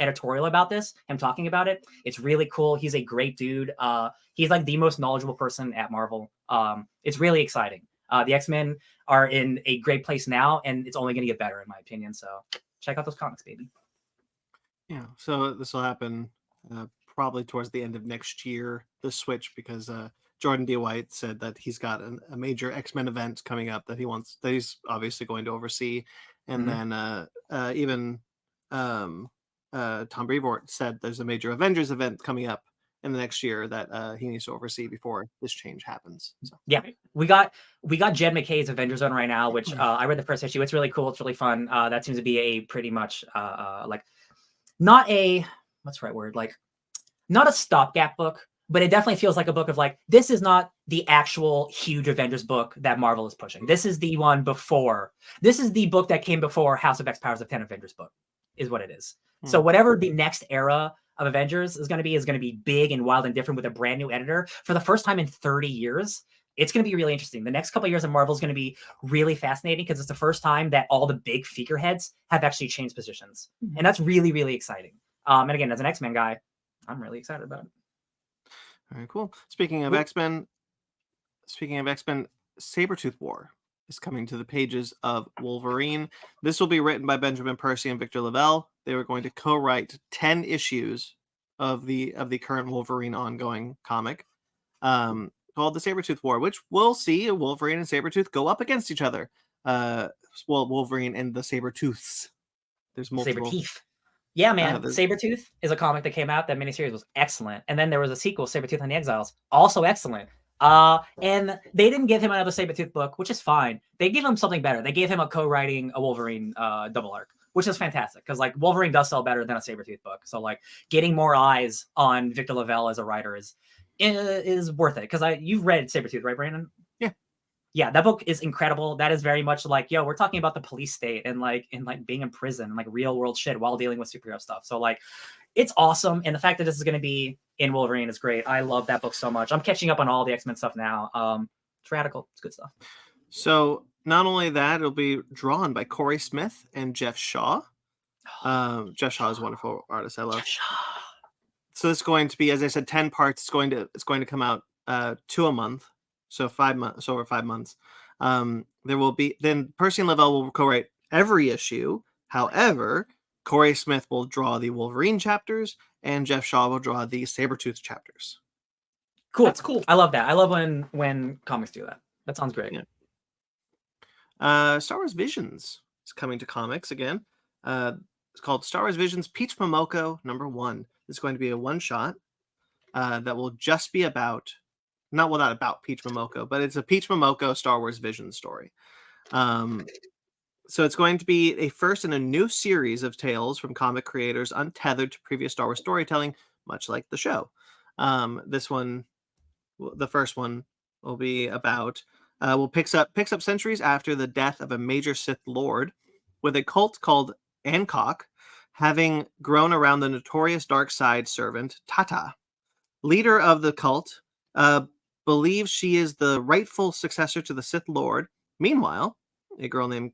editorial about this, him talking about it. It's really cool. He's a great dude. He's like the most knowledgeable person at Marvel. It's really exciting. The X-Men are in a great place now, and it's only going to get better, in my opinion. So check out those comics, baby. Yeah, so this will happen probably towards the end of next year, the switch, because Jordan D. White said that he's got a major X-Men event coming up that he's obviously going to oversee. And then even Tom Brevoort said there's a major Avengers event coming up in the next year that he needs to oversee before this change happens. So. Yeah, we got Jed McKay's Avengers Zone right now, which I read the first issue. It's really cool. It's really fun. That seems to be a pretty much like not a what's the right word, like not a stopgap book, but it definitely feels like a book of like, this is not the actual huge Avengers book that Marvel is pushing. This is the one before. This is the book that came before House of X Powers of 10 Avengers book, is what it is. So whatever the next era of Avengers is going to be big and wild and different with a brand new editor for the first time in 30 years. It's going to be really interesting. The next couple of years of Marvel is going to be really fascinating because it's the first time that all the big figureheads have actually changed positions. And that's really, really exciting. And again, as an X-Men guy, I'm really excited about it. All right, cool. Speaking of X-Men, Sabretooth War is coming to the pages of Wolverine. This will be written by Benjamin Percy and Victor Lavelle. They were going to co-write 10 issues of the current Wolverine ongoing comic, called the Sabretooth War, which we'll see Wolverine and Sabretooth go up against each other. Wolverine and the Sabretooths. There's multiple. Sabreteeth. Yeah, man. Sabretooth is a comic that came out. That miniseries was excellent. And then there was a sequel, Sabretooth and the Exiles, also excellent. And they didn't give him another Sabretooth book, which is fine. They gave him something better. They gave him a co-writing a Wolverine double arc, which is fantastic because like Wolverine does sell better than a Sabretooth book. So like getting more eyes on Victor Lavelle as a writer is worth it. Because you've read Sabretooth, right, Brandon? Yeah, that book is incredible. That is very much like, we're talking about the police state and like being in prison and like real world shit while dealing with superhero stuff. So like, it's awesome. And the fact that this is going to be in Wolverine is great. I love that book so much. I'm catching up on all the X-Men stuff now. It's radical. It's good stuff. So not only that, it'll be drawn by Corey Smith and Jeff Shaw. Jeff Shaw is a wonderful artist. I love. Jeff Shaw. So it's going to be, as I said, 10 parts. It's going to come out 2 a month. So 5 months. So over 5 months. There will be then Percy and Lavelle will co-write every issue. However, Corey Smith will draw the Wolverine chapters, and Jeff Shaw will draw the Sabretooth chapters. Cool. That's cool. I love that. I love when comics do that. That sounds great. Yeah. Star Wars Visions is coming to comics again. It's called Star Wars Visions Peach Momoko #1. It's going to be a one-shot that will just be about. Not about Peach Momoko, but it's a Peach Momoko Star Wars Vision story. So it's going to be a first in a new series of tales from comic creators untethered to previous Star Wars storytelling, much like the show. This one, the first one, will be about picks up centuries after the death of a major Sith Lord, with a cult called Ancock having grown around the notorious dark side servant Tata. Leader of the cult believes she is the rightful successor to the Sith Lord. Meanwhile, a girl named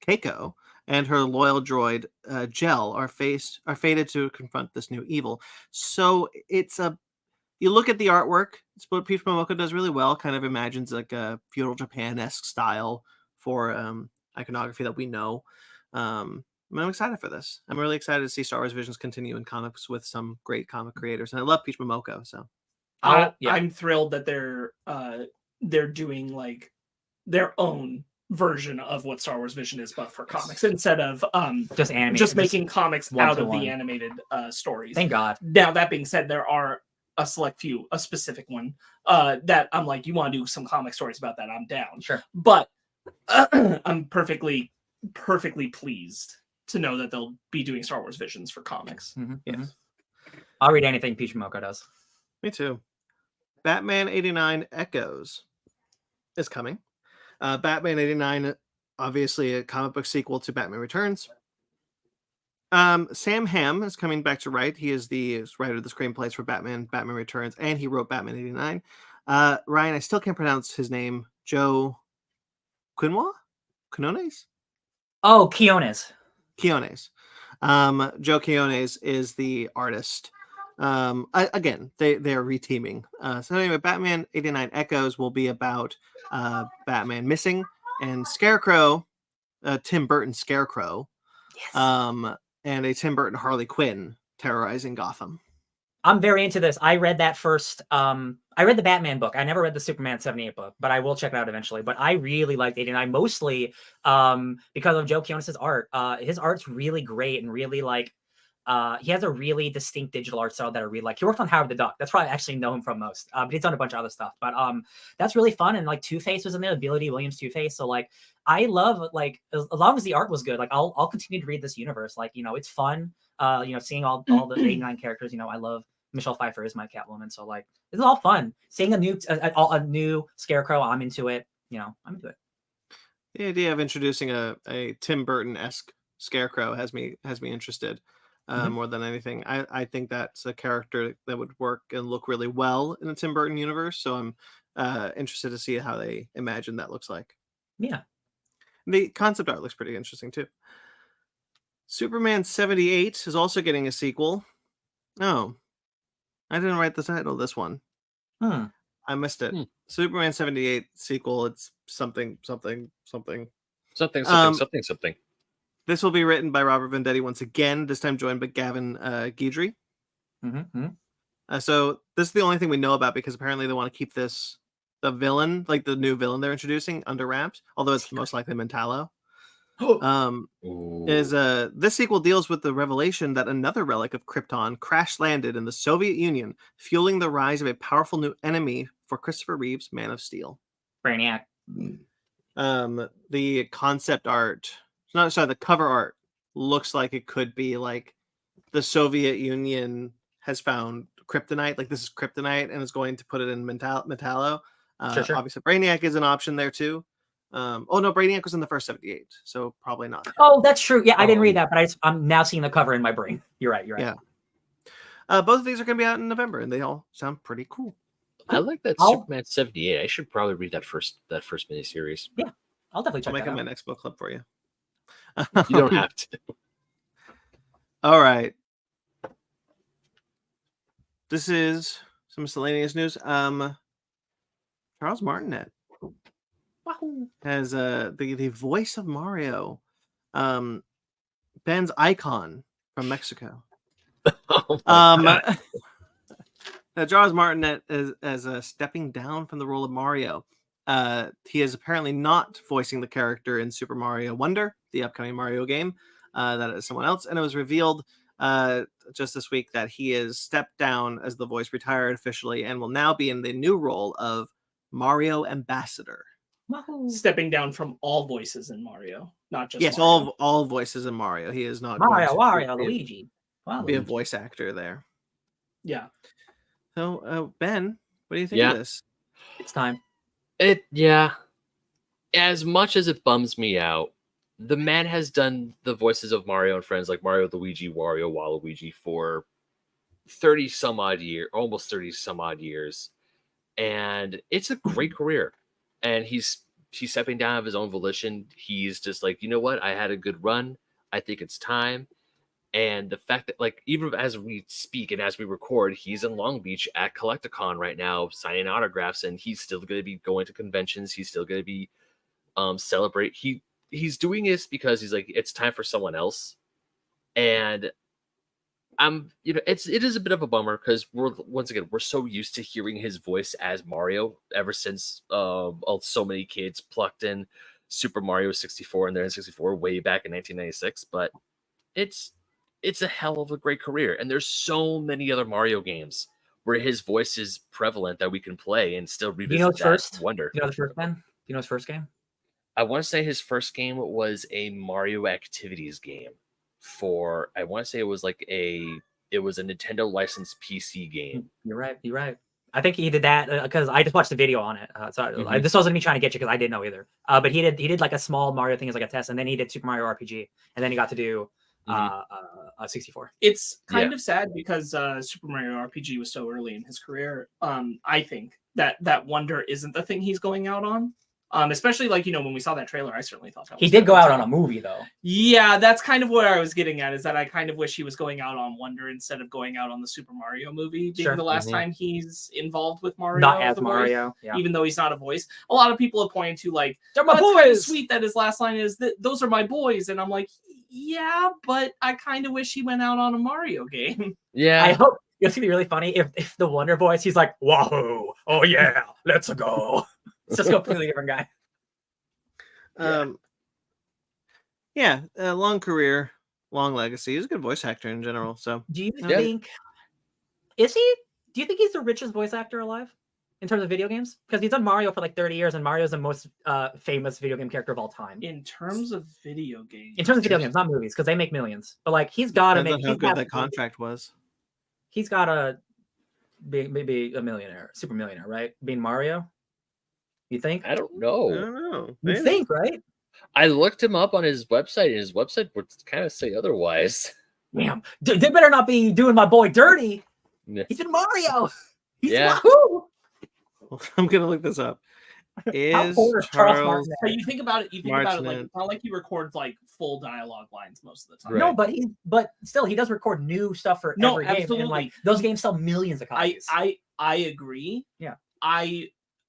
Keiko and her loyal droid Jel are fated to confront this new evil. So you look at the artwork. It's what Peach Momoko does really well. Kind of imagines like a feudal Japan-esque style for iconography that we know. I'm excited for this. I'm really excited to see Star Wars Visions continue in comics with some great comic creators, and I love Peach Momoko. So, I'm thrilled that they're doing like their own version of what Star Wars Vision is, but for comics instead of just making comics out of the animated stories. Thank God. Now that being said, there are a specific one that I'm like, you want to do some comic stories about that? I'm down. Sure. But I'm perfectly pleased to know that they'll be doing Star Wars Visions for comics. Mm-hmm. Yes. Mm-hmm. I'll read anything Peach Momoko does. Me too. Batman 89 Echoes is coming. Batman 89, obviously a comic book sequel to Batman Returns. Sam Hamm is coming back to write. He is the writer of the screenplays for Batman Returns, and he wrote Batman 89. Ryan, I still can't pronounce his name. Joe Quinones? Oh, Quinones. Joe Quinones is the artist. Again, they are reteaming. So anyway, Batman 89 Echoes will be about Batman missing and Scarecrow, Tim Burton Scarecrow, Yes. and a Tim Burton Harley Quinn terrorizing Gotham. I'm very into this. I read that first. I read the Batman book. I never read the Superman 78 book, but I will check it out eventually. But I really liked 89, mostly because of Joe Quinones' art. His art's really great and really like. He has a really distinct digital art style that I really like. He worked on Howard the Duck. That's probably actually know him from most. But he's done a bunch of other stuff. But that's really fun. And like Two-Face was in there, Billy Williams Two-Face. So like I love like as long as the art was good, like I'll continue to read this universe. Like, you know, it's fun. Seeing all the 89 characters. You know, I love Michelle Pfeiffer is my Catwoman. So like it's all fun. Seeing a new Scarecrow, I'm into it. You know, I'm into it. The idea of introducing a Tim Burton-esque Scarecrow has me interested. More than anything, I think that's a character that would work and look really well in the Tim Burton universe. So I'm interested to see how they imagine that looks like. Yeah, the concept art looks pretty interesting too. Superman 78 is also getting a sequel. Oh, I didn't write the title of this one. I missed it. Superman 78 sequel. It's something. This will be written by Robert Venditti once again, this time joined by Gavin Guidry. So this is the only thing we know about because apparently they want to keep the villain, like the new villain they're introducing, under wraps, although it's most likely Mentallo. This sequel deals with the revelation that another relic of Krypton crash landed in the Soviet Union, fueling the rise of a powerful new enemy for Christopher Reeve's Man of Steel. Brainiac. The concept art... the cover art looks like it could be like the Soviet Union has found kryptonite, like this is kryptonite, and is going to put it in Metallo. Sure. Obviously, Brainiac is an option there too. Brainiac was in the first 78, so probably not. Oh, that's true. Yeah, I didn't read that, but I'm now seeing the cover in my brain. You're right. Yeah. Both of these are going to be out in November, and they all sound pretty cool. I like that Superman 78. I should probably read that first miniseries. Yeah, I'll definitely check that out. I'll make it my next book club for you. You don't have to. All right. This is some miscellaneous news. Charles Martinet has the voice of Mario, Ben's icon from Mexico. Charles Martinet is stepping down from the role of Mario. He is apparently not voicing the character in Super Mario Wonder, the upcoming Mario game. That is someone else. And it was revealed just this week that he has stepped down as the voice, retired officially, and will now be in the new role of Mario Ambassador. Stepping down from all voices in Mario, not just Mario. all voices in Mario. He is not Wario, Luigi. Be a voice actor there. Yeah. So, Ben, what do you think of this? It's time. As much as it bums me out, the man has done the voices of Mario and friends like Mario, Luigi, Wario, Waluigi for 30 some odd years. And it's a great career. And he's stepping down of his own volition. He's just like, you know what? I had a good run. I think it's time. And the fact that, like, even as we speak and as we record, he's in Long Beach at Collecticon right now, signing autographs, and he's still going to be going to conventions. He's still going to be celebrate. he's doing this because he's like, it's time for someone else. And it is a bit of a bummer because we're so used to hearing his voice as Mario ever since so many kids plucked in Super Mario 64 and then 64 way back in 1996. But it's a hell of a great career, and there's so many other Mario games where his voice is prevalent that we can play and still revisit that wonder. You know the first one? You know his first game? I want to say his first game was a Mario Activities game for, I want to say it was a Nintendo licensed PC game. You're right. I think he did that because I just watched the video on it. This wasn't me trying to get you because I didn't know either. But he did like a small Mario thing as like a test, and then he did Super Mario RPG, and then he got to do 64. It's kind of sad because Super Mario RPG was so early in his career. I think that wonder isn't the thing he's going out on. Especially when we saw that trailer, I certainly thought that he did go out on a movie though. Yeah, that's kind of what I was getting at, is that I kind of wish he was going out on Wonder instead of going out on the Super Mario movie, being the last time he's involved with Mario. Not as Mario, even though he's not a voice. A lot of people have pointed to they're my boys. Kind of sweet that his last line is that those are my boys, and I'm like, yeah, but I kind of wish he went out on a Mario game. Yeah, I hope it's gonna be really funny if the Wonder voice, he's like, wahoo, oh yeah, let's go. It's just a completely different guy. Long career, long legacy. He's a good voice actor in general. So, do you think is he? Do you think he's the richest voice actor alive in terms of video games? Because he's done Mario for like 30 years, and Mario's the most famous video game character of all time. In terms of video games, not movies, because they make millions. But like, he's got to make. How good that contract was. He's got to be maybe a millionaire, super millionaire, right? Being Mario. You think? I don't know. You think, right? I looked him up on his website, and his website would kind of say otherwise. Damn, they better not be doing my boy dirty. He's in Mario. He's Wahoo. I'm gonna look this up. Is Charles Martinet? So you think about it. Like it's not like he records like full dialogue lines most of the time. Right. No, but still, he does record new stuff for every game. Absolutely. And like those games sell millions of copies. I agree. Yeah.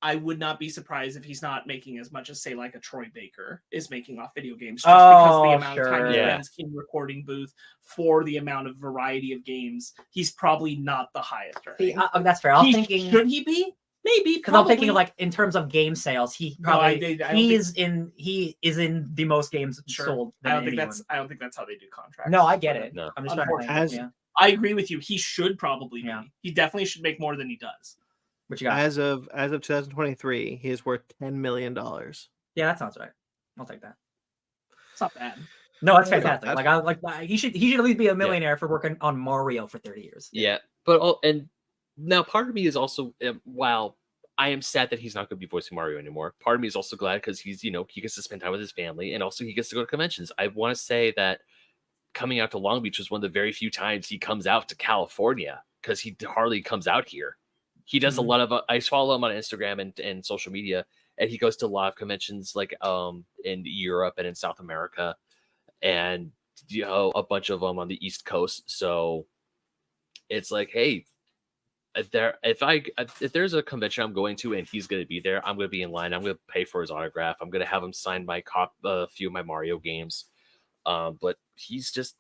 I would not be surprised if he's not making as much as, say, like a Troy Baker is making off video games, just because of the amount of time he spends in recording booth for the amount of variety of games. He's probably not the highest. That's fair. Should he be? Maybe, because I'm thinking of like in terms of game sales, he probably he is in the most games sold. I don't think that's how they do contracts. No, I get it. No. I'm just trying to I agree with you. He should probably be. He definitely should make more than he does. What you got? As of 2023, he is worth $10 million. Yeah, that sounds right. I'll take that. It's not bad. No, that's fantastic. He should at least be a millionaire for working on Mario for 30 years. Yeah, but now part of me is also, while I am sad that he's not going to be voicing Mario anymore, part of me is also glad because he's he gets to spend time with his family, and also he gets to go to conventions. I want to say that coming out to Long Beach was one of the very few times he comes out to California, because he hardly comes out here. He does a lot of, I follow him on Instagram and social media, and he goes to a lot of conventions like in Europe and in South America, and a bunch of them on the East Coast. So it's like, hey, if there's a convention I'm going to and he's going to be there, I'm going to be in line. I'm going to pay for his autograph. I'm going to have him sign a few of my Mario games. But he's just,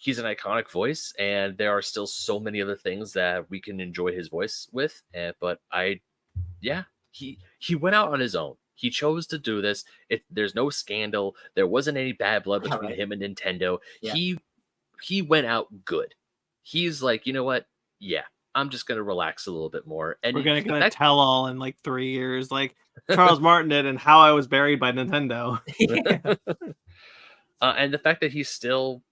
he's an iconic voice, and there are still so many other things that we can enjoy his voice with. But he went out on his own. He chose to do this. There's no scandal. There wasn't any bad blood between him and Nintendo. Yeah. He went out good. He's like, you know what? Yeah, I'm just gonna relax a little bit more. And we're gonna tell all in like 3 years, like Charles Martin did, and How I Was Buried by Nintendo. And the fact that he's still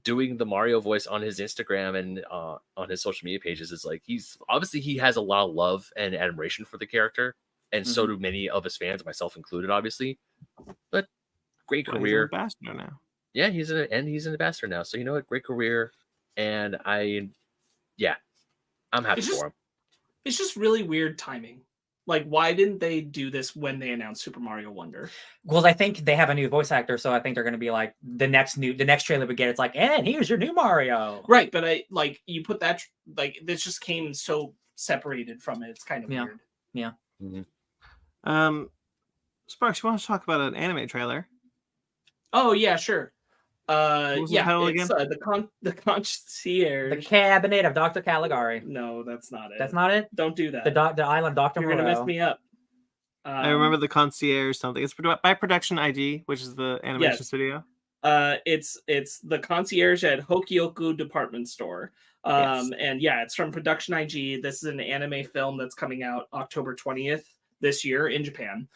doing the Mario voice on his Instagram and on his social media pages is like, he has a lot of love and admiration for the character, and so do many of his fans, myself included, obviously. But great career. He's an ambassador now. Yeah, he's an ambassador now. So you know what? Great career, and I'm happy for him. It's just really weird timing. Like, why didn't they do this when they announced Super Mario Wonder? Well, I think they have a new voice actor, so I think they're going to be like the next trailer we get. It's like, and here's your new Mario, right? But you put that this just came so separated from it. It's kind of weird. Yeah. Mm-hmm. Sparks, you want to talk about an anime trailer? Oh yeah, sure. What was the Yeah, title it's again? the concierge. The Cabinet of Dr. Caligari. No, that's not it. That's not it. Don't do that. The Island of Dr. You're gonna mess Moreau. me up. I remember the concierge something. It's by Production ID, which is the animation Yes. studio. It's the concierge at Hokioku Department Store. Yes. And yeah, it's from Production IG. This is an anime film that's coming out October 20th this year in Japan.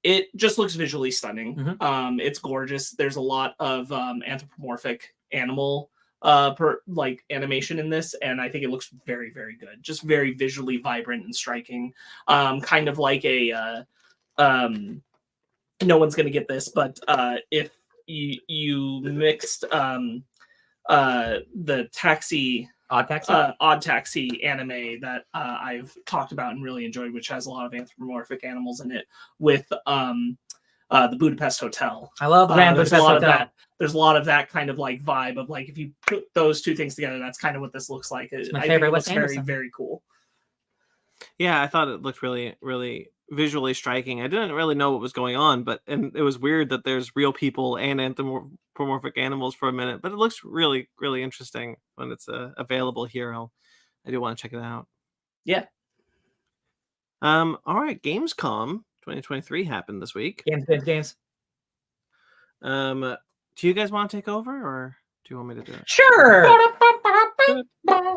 It just looks visually stunning. Mhm. It's gorgeous. There's a lot of anthropomorphic animal animation in this, and I think it looks very, very good. Just very visually vibrant and striking. Kind of like a no one's gonna get this, but if you mixed the taxi Odd Taxi. Odd Taxi anime that I've talked about and really enjoyed, which has a lot of anthropomorphic animals in it, with the Budapest Hotel. I love the Grand There's a Budapest lot of Hotel. that. There's a lot of that kind of like vibe of like if you put those two things together, that's kind of what this looks like. It's my I think favorite it looks Wes very, Anderson. very cool. Yeah, I thought it looked really, really visually striking. I didn't really know what was going on, and it was weird that there's real people and anthropomorphic animals for a minute, but it looks really, really interesting when it's available here. I do want to check it out. Yeah. All right, Gamescom 2023 happened this week. Games. Do you guys want to take over, or do you want me to do it? Sure.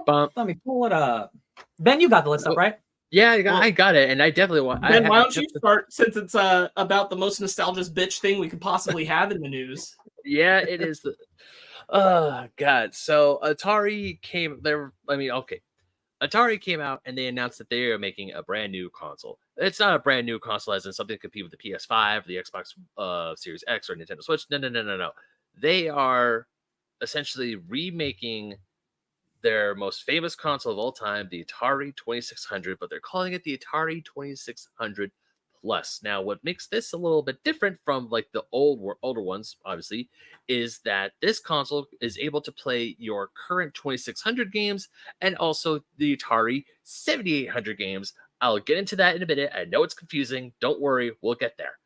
Bump. Let me pull it up. Ben, you got the list up, right? Yeah, I got it, and I definitely want. Ben, why don't you start, since it's about the most nostalgic bitch thing we could possibly have in the news? Yeah, it is. Oh God! So Atari came there. Atari came out and they announced that they are making a brand new console. It's not a brand new console as in something to compete with the PS5, the Xbox Series X, or Nintendo Switch. No. They are essentially remaking their most famous console of all time, the Atari 2600, but they're calling it the Atari 2600 Plus. Now, what makes this a little bit different from like the older ones, obviously, is that this console is able to play your current 2600 games and also the Atari 7800 games. I'll get into that in a minute. I know it's confusing. Don't worry, we'll get there.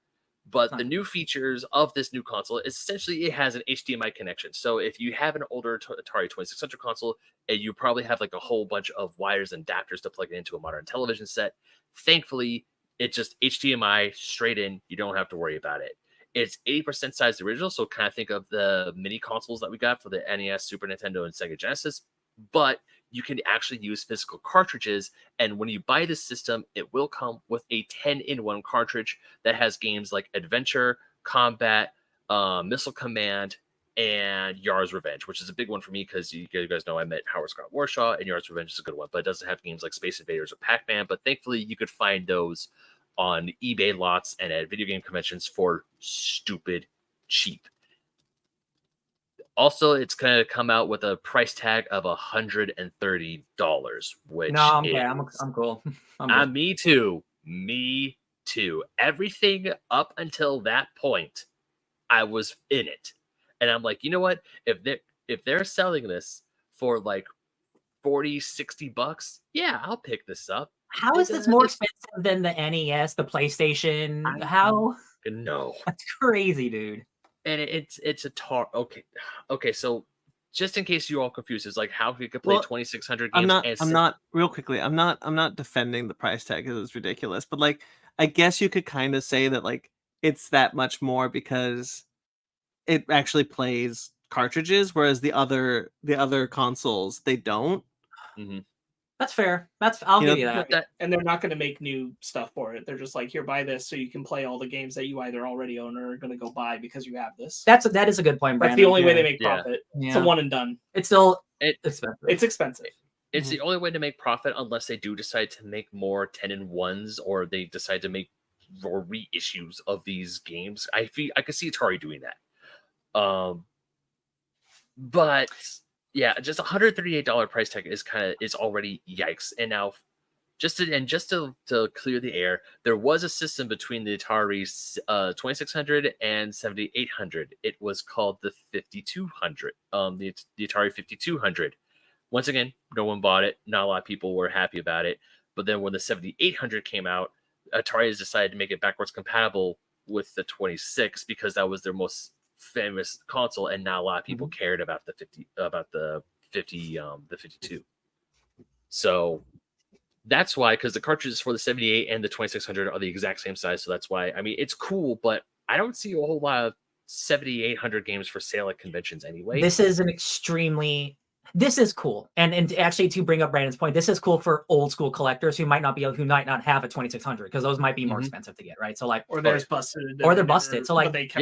But the new features of this new console is essentially it has an HDMI connection. So if you have an older Atari 2600 console, and you probably have like a whole bunch of wires and adapters to plug it into a modern television set, thankfully, it's just HDMI straight in. You don't have to worry about it. It's 80% size the original, so kind of think of the mini consoles that we got for the NES, Super Nintendo, and Sega Genesis. But you can actually use physical cartridges, and when you buy this system, it will come with a 10-in-1 cartridge that has games like Adventure, Combat, Missile Command, and Yar's Revenge, which is a big one for me because you guys know I met Howard Scott Warshaw, and Yar's Revenge is a good one, but it doesn't have games like Space Invaders or Pac-Man. But thankfully, you could find those on eBay lots and at video game conventions for stupid cheap. Also, it's going to come out with a price tag of $130, which no, I'm cool. Me too. Me too. Everything up until that point, I was in it. And I'm like, you know what? If they're selling this for like $40-$60, yeah, I'll pick this up. How is this more expensive than the NES, the PlayStation? How? No. That's crazy, dude. And it's a okay. So just in case you're all confused, it's like how you could play 2600 games. I'm not real quickly. I'm not defending the price tag because it's ridiculous. But like, I guess you could kind of say that like it's that much more because it actually plays cartridges, whereas the other consoles they don't. Mm-hmm. That's fair. I'll give you that. And they're not going to make new stuff for it. They're just like, here, buy this so you can play all the games that you either already own or are going to go buy because you have this. That is a good point, Brandon. That's the only way they make profit. Yeah. It's a one and done. It's still expensive. It's expensive. It's the only way to make profit unless they do decide to make more 10-in-1s or they decide to make more reissues of these games. I could see Atari doing that. But yeah, just $138 price tag is already yikes. And now, just to clear the air, there was a system between the Atari 2600 and 7800. It was called the 5200. The Atari 5200. Once again, no one bought it. Not a lot of people were happy about it. But then when the 7800 came out, Atari has decided to make it backwards compatible with the 26 because that was their most famous console, and not a lot of people cared about the 52. So that's why, because the cartridges for the 78 and the 2600 are the exact same size. So that's why, I mean, it's cool, but I don't see a whole lot of 7800 games for sale at conventions anyway. This is cool. And actually, to bring up Brandon's point, this is cool for old school collectors who might not have a 2600 because those might be more expensive to get, right? So like, or they're busted, or they're busted. So like, This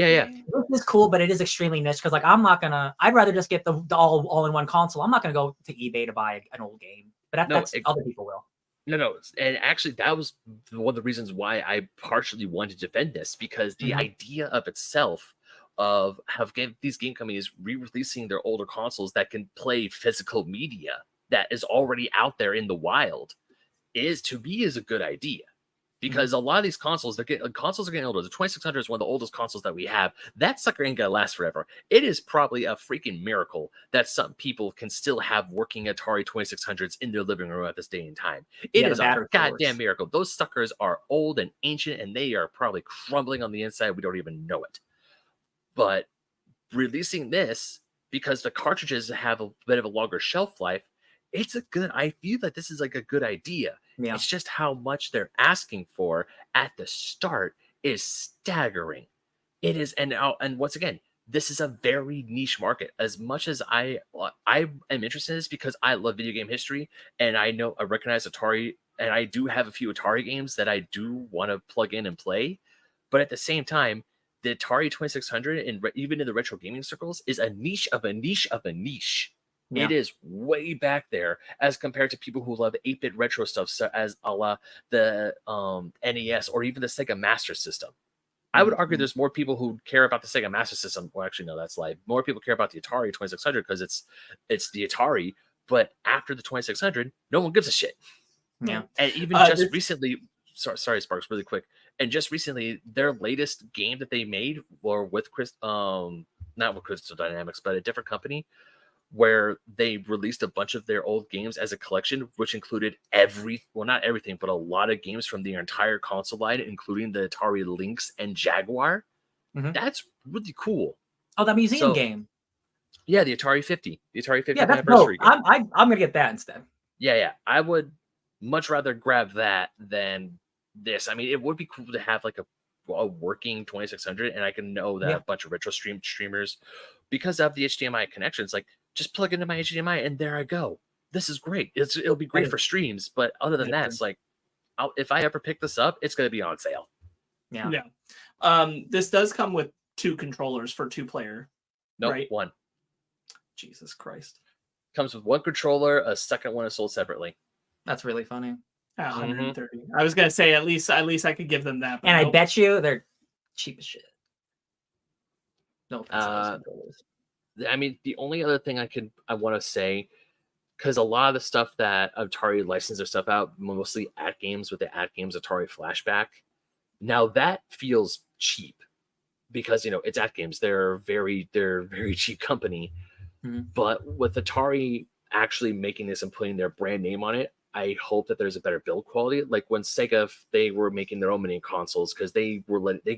is cool, but it is extremely niche because like I'd rather just get the all in one console. I'm not gonna go to eBay to buy an old game, but that's other people will. No, and actually that was one of the reasons why I partially wanted to defend this, because the idea of itself of these game companies re-releasing their older consoles that can play physical media that is already out there in the wild is a good idea. Because a lot of these consoles are getting older. The 2600 is one of the oldest consoles that we have. That sucker ain't gonna last forever. It is probably a freaking miracle that some people can still have working Atari 2600s in their living room at this day and time. It is a goddamn miracle. Those suckers are old and ancient, and they are probably crumbling on the inside. We don't even know it. But releasing this, because the cartridges have a bit of a longer shelf life, I feel that this is like a good idea. Yeah. It's just how much they're asking for at the start is staggering. It is, and once again, this is a very niche market. As much as I am interested in this because I love video game history, and I recognize Atari, and I do have a few Atari games that I do want to plug in and play. But at the same time, the Atari 2600, and even in the retro gaming circles, is a niche of a niche of a niche. Yeah. It is way back there as compared to people who love 8-bit retro stuff, so as a la the NES or even the Sega Master System. I would argue there's more people who care about the Sega Master System. Well, actually, no, that's lie. More people care about the Atari 2600 because it's the Atari. But after the 2600, no one gives a shit. Yeah. And even recently, sorry, Sparks, really quick. And just recently, their latest game that they made were with not with Crystal Dynamics, but a different company, where they released a bunch of their old games as a collection, which included not everything, but a lot of games from the entire console line, including the Atari Lynx and Jaguar. That's really cool. Oh, that museum game. Yeah, the Atari 50. The Atari 50th anniversary game. I'm going to get that instead. Yeah. I would much rather grab that than this. I mean, it would be cool to have like a working 2600, and I can know that a bunch of retro streamers, because of the HDMI connections, like, just plug into my HDMI and there I go. This is great. It'll be great for streams, but other than that, it's like, if I ever pick this up, it's going to be on sale. Yeah. This does come with 2 controllers for 2-player. Nope, right? 1. Jesus Christ. Comes with 1 controller. A second one is sold separately. That's really funny. 130. I was gonna say at least I could give them that. And I bet you they're cheap as shit. No offense. I mean, the only other thing I want to say, because a lot of the stuff that Atari licensed their stuff out, mostly at games with the at games Atari Flashback, now that feels cheap because it's at games. They're a very cheap company. But with Atari actually making this and putting their brand name on it, I hope that there's a better build quality. Like when Sega, they were making their own mini consoles because they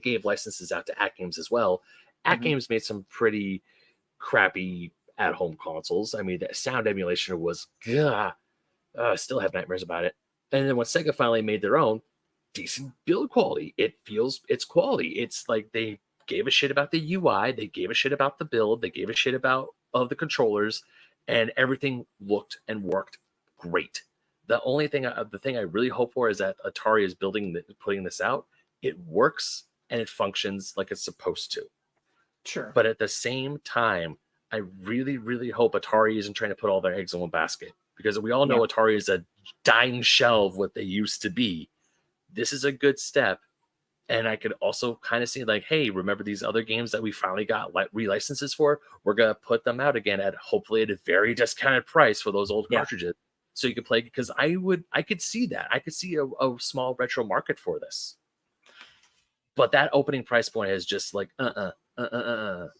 gave licenses out to at games as well. At games made some pretty crappy at-home consoles. I mean, the sound emulation was still have nightmares about it. And then when Sega finally made their own, decent build quality. It's quality. It's like they gave a shit about the UI, they gave a shit about the build, they gave a shit about the controllers, and everything looked and worked great. The thing I really hope for is that Atari is putting this out. It works and it functions like it's supposed to. Sure. But at the same time, I really, really hope Atari isn't trying to put all their eggs in one basket, because we all know Atari is a dying shell of what they used to be. This is a good step. And I could also kind of see like, hey, remember these other games that we finally got relicenses for? We're going to put them out again at hopefully at a very discounted price for those old cartridges. So you could play, because I could see that. I could see a small retro market for this. But that opening price point is just like,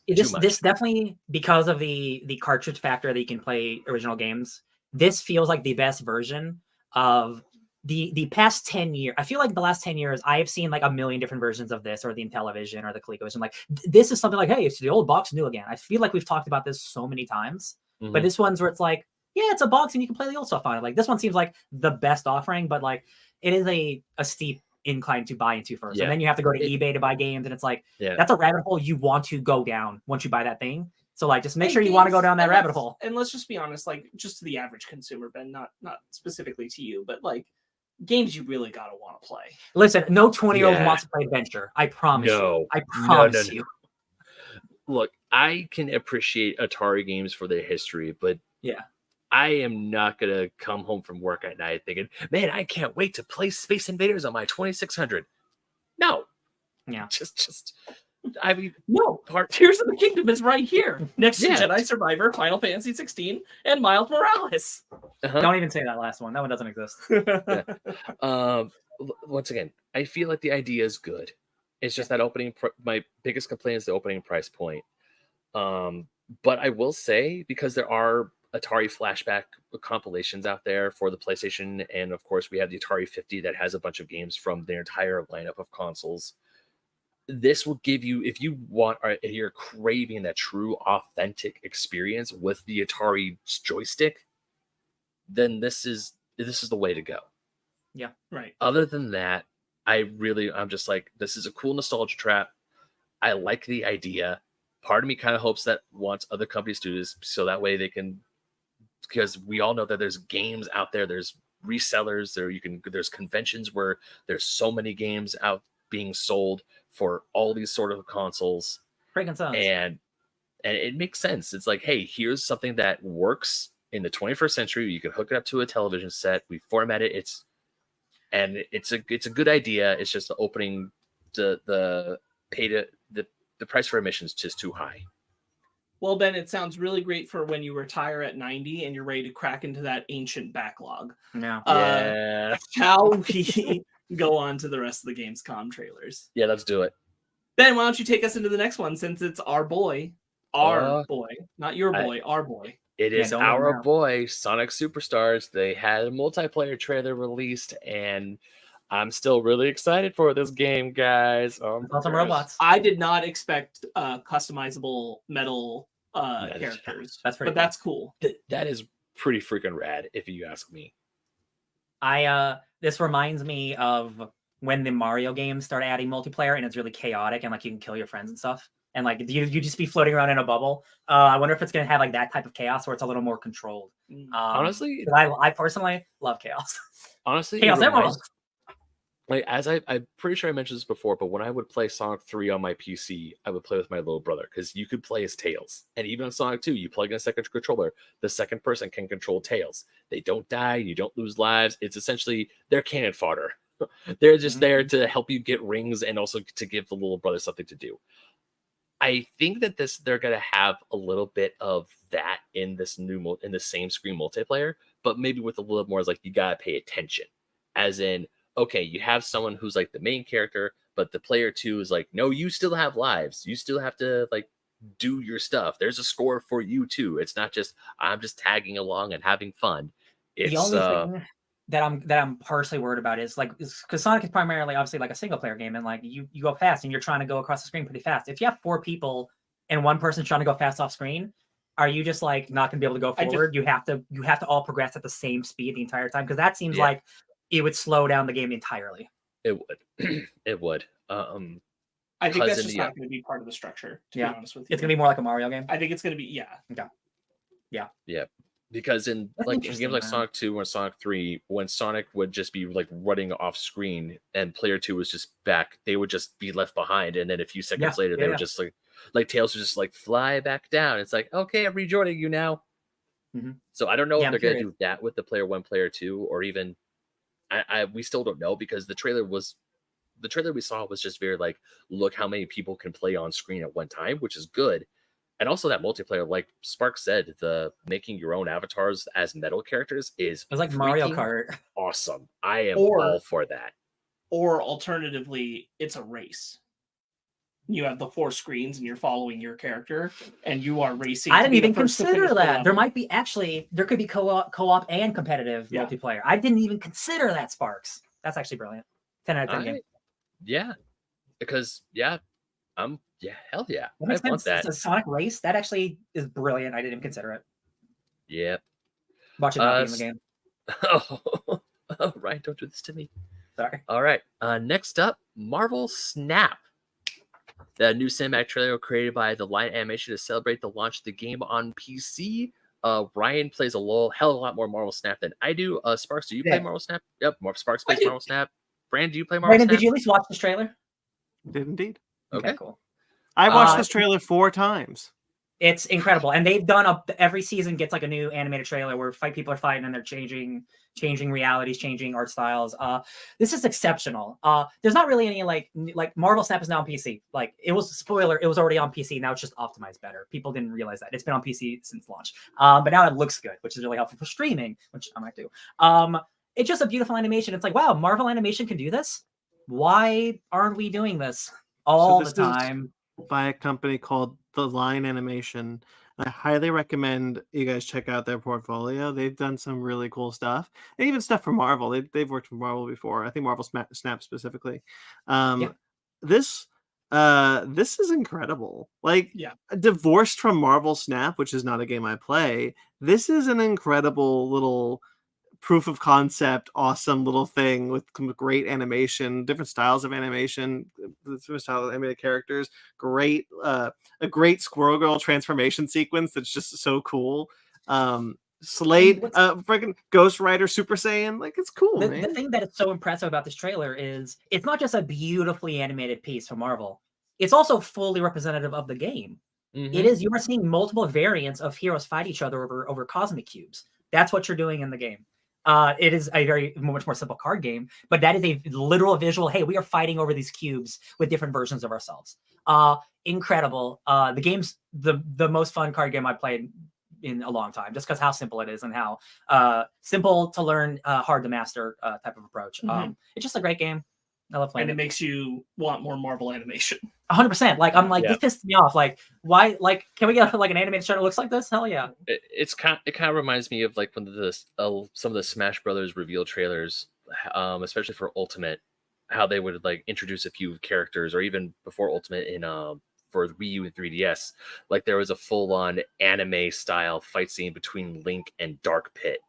This definitely, because of the cartridge factor that you can play original games, this feels like the best version of the past 10 years, I feel like the last 10 years, I have seen like a million different versions of this, or the Intellivision or the ColecoVision. Like this is something like, hey, it's the old box new again. I feel like we've talked about this so many times, but this one's where it's like, yeah, it's a box and you can play the old stuff on it. Like this one seems like the best offering, but like it is a steep incline to buy into first. And then you have to go to eBay to buy games, and it's like that's a rabbit hole you want to go down once you buy that thing. So like just make sure you want to go down that rabbit hole. And let's just be honest, like just to the average consumer, Ben, not specifically to you, but like games you really gotta want to play. Listen, no 20-year-old wants to play Adventure. I promise you. I promise you. Look, I can appreciate Atari games for their history, but I am not gonna come home from work at night thinking, man, I can't wait to play Space Invaders on my 2600. No. Yeah. Just I mean, no. Tears of the Kingdom is right here next to Jedi Survivor, Final Fantasy 16, and Miles Morales. Don't even say that last one. That one doesn't exist. Once again, I feel like the idea is good. It's just that my biggest complaint is the opening price point. But I will say, because there are Atari flashback compilations out there for the PlayStation, and of course we have the Atari 50 that has a bunch of games from their entire lineup of consoles. This will give you, if you're craving that true authentic experience with the Atari joystick, then this is the way to go. Yeah, right. Other than that, I'm just like, this is a cool nostalgia trap. I like the idea. Part of me kind of hopes that wants other companies to do this, so that way they can, because we all know that there's games out there, there's resellers there's conventions where there's so many games out being sold for all these sort of consoles. Freaking sense. And it makes sense. It's like, hey, here's something that works in the 21st century. You can hook it up to a television set. We format it. It's a good idea. It's just the opening, the price for admission is just too high. Well, Ben, it sounds really great for when you retire at 90 and you're ready to crack into that ancient backlog. Yeah. Shall we go on to the rest of the Gamescom trailers? Yeah, let's do it. Ben, why don't you take us into the next one, since it's our boy. Our boy. Not your boy, our boy. It is our boy, Sonic Superstars. They had a multiplayer trailer released, and I'm still really excited for this game, guys. Some robots. I did not expect customizable metal characters. That's pretty cool. That's cool. That is pretty freaking rad, if you ask me. This reminds me of when the Mario games started adding multiplayer, and it's really chaotic, and like you can kill your friends and stuff, and like you just be floating around in a bubble. I wonder if it's gonna have like that type of chaos where it's a little more controlled. Honestly, I personally love chaos. Honestly, chaos everyone. Like, I'm pretty sure I mentioned this before, but when I would play Sonic 3 on my PC, I would play with my little brother, because you could play as Tails. And even on Sonic 2, you plug in a second controller, the second person can control Tails. They don't die, you don't lose lives. It's essentially, they're cannon fodder. They're just there to help you get rings and also to give the little brother something to do. I think that they're going to have a little bit of that in this in the same screen multiplayer, but maybe with a little more like, you got to pay attention. As in, okay, you have someone who's like the main character, but the player 2 is like, no, you still have lives. You still have to like do your stuff. There's a score for you too. It's not just, I'm just tagging along and having fun. It's the only thing that I'm partially worried about is like, because Sonic is primarily obviously like a single player game, and like you go fast and you're trying to go across the screen pretty fast. If you have 4 people and one person's trying to go fast off screen, are you just like not gonna be able to go forward? You have to all progress at the same speed the entire time, because that seems like it would slow down the game entirely. It would. It would. I think that's just not going to be part of the structure, to be honest with you. It's going to be more like a Mario game? I think it's going to be, Yeah. Because in games like Sonic 2 or Sonic 3, when Sonic would just be like running off screen and player 2 was just back, they would just be left behind. And then a few seconds later, they would just like Tails would just like fly back down. It's like, okay, I'm rejoining you now. Mm-hmm. So I don't know if they're going to do that with the player 1, player 2, or even we still don't know, because the trailer we saw was just very like, look how many people can play on screen at one time, which is good. And also that multiplayer, like Spark said, the making your own avatars as metal characters is like Mario Kart. Awesome. I am all for that. Or alternatively, it's a race. you have the 4 screens and you're following your character and you are racing. I didn't to be the even first to consider finish the that. There level. might be there could be co-op and competitive Yeah. multiplayer. I didn't even consider that, Sparks. That's actually brilliant. 10 out of 10 game. Yeah, because hell yeah, That I makes want sense. that. It's a Sonic race. That actually is brilliant. I didn't even consider it. Yeah. Watch it not be in the game. Oh, Ryan, don't do this to me. Sorry. All right. Next up, Marvel Snap. The new cinematic trailer created by the Line Animation to celebrate the launch of the game on PC. Ryan plays hell of a lot more Marvel Snap than I do. Sparks, do you play Marvel Snap? Yep, Sparks plays Marvel Snap. Brand, do you play Marvel Brandon, Snap? did you at least watch this trailer? Did indeed. Okay, cool. I watched this trailer 4 times. It's incredible, and they've done every season gets like a new animated trailer where people are fighting and they're changing realities, changing art styles. This is exceptional. There's not really any like Marvel Snap is now on PC. Like it was already on PC. Now it's just optimized better. People didn't realize that it's been on PC since launch. But now it looks good, which is really helpful for streaming, which I might do. It's just a beautiful animation. It's like, wow, Marvel Animation can do this. Why aren't we doing this all the time? By a company called The Line Animation. I highly recommend you guys check out their portfolio. They've done some really cool stuff, and even stuff for Marvel. They've worked with Marvel before. I think Marvel Snap specifically. This is incredible. Like, divorced from Marvel Snap, which is not a game I play. This is an incredible little proof of concept, awesome little thing with great animation, different styles of animation, different styles of animated characters. Great, a great Squirrel Girl transformation sequence that's just so cool. Slade, freaking Ghost Rider Super Saiyan, like it's cool. The thing that is so impressive about this trailer is it's not just a beautifully animated piece from Marvel. It's also fully representative of the game. Mm-hmm. It is. You are seeing multiple variants of heroes fight each other over cosmic cubes. That's what you're doing in the game. It is a much more simple card game, but that is a literal visual. Hey, we are fighting over these cubes with different versions of ourselves. Incredible. The game's the most fun card game I've played in a long time, just because how simple it is and how simple to learn, hard to master type of approach. It's just a great game. I love playing it. And it makes you want more Marvel animation. 100%. Like I'm like, this pissed me off. Like, why? Like, can we get like an animated show that looks like this? Hell yeah! It kind of reminds me of like when some of the Smash Brothers reveal trailers, especially for Ultimate, how they would like introduce a few characters, or even before Ultimate in for Wii U and 3DS, like there was a full-on anime style fight scene between Link and Dark Pit.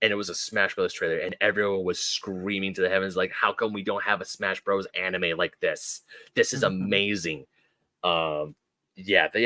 And it was a Smash Bros. Trailer, and everyone was screaming to the heavens, like, how come we don't have a Smash Bros. Anime like this? This is amazing. The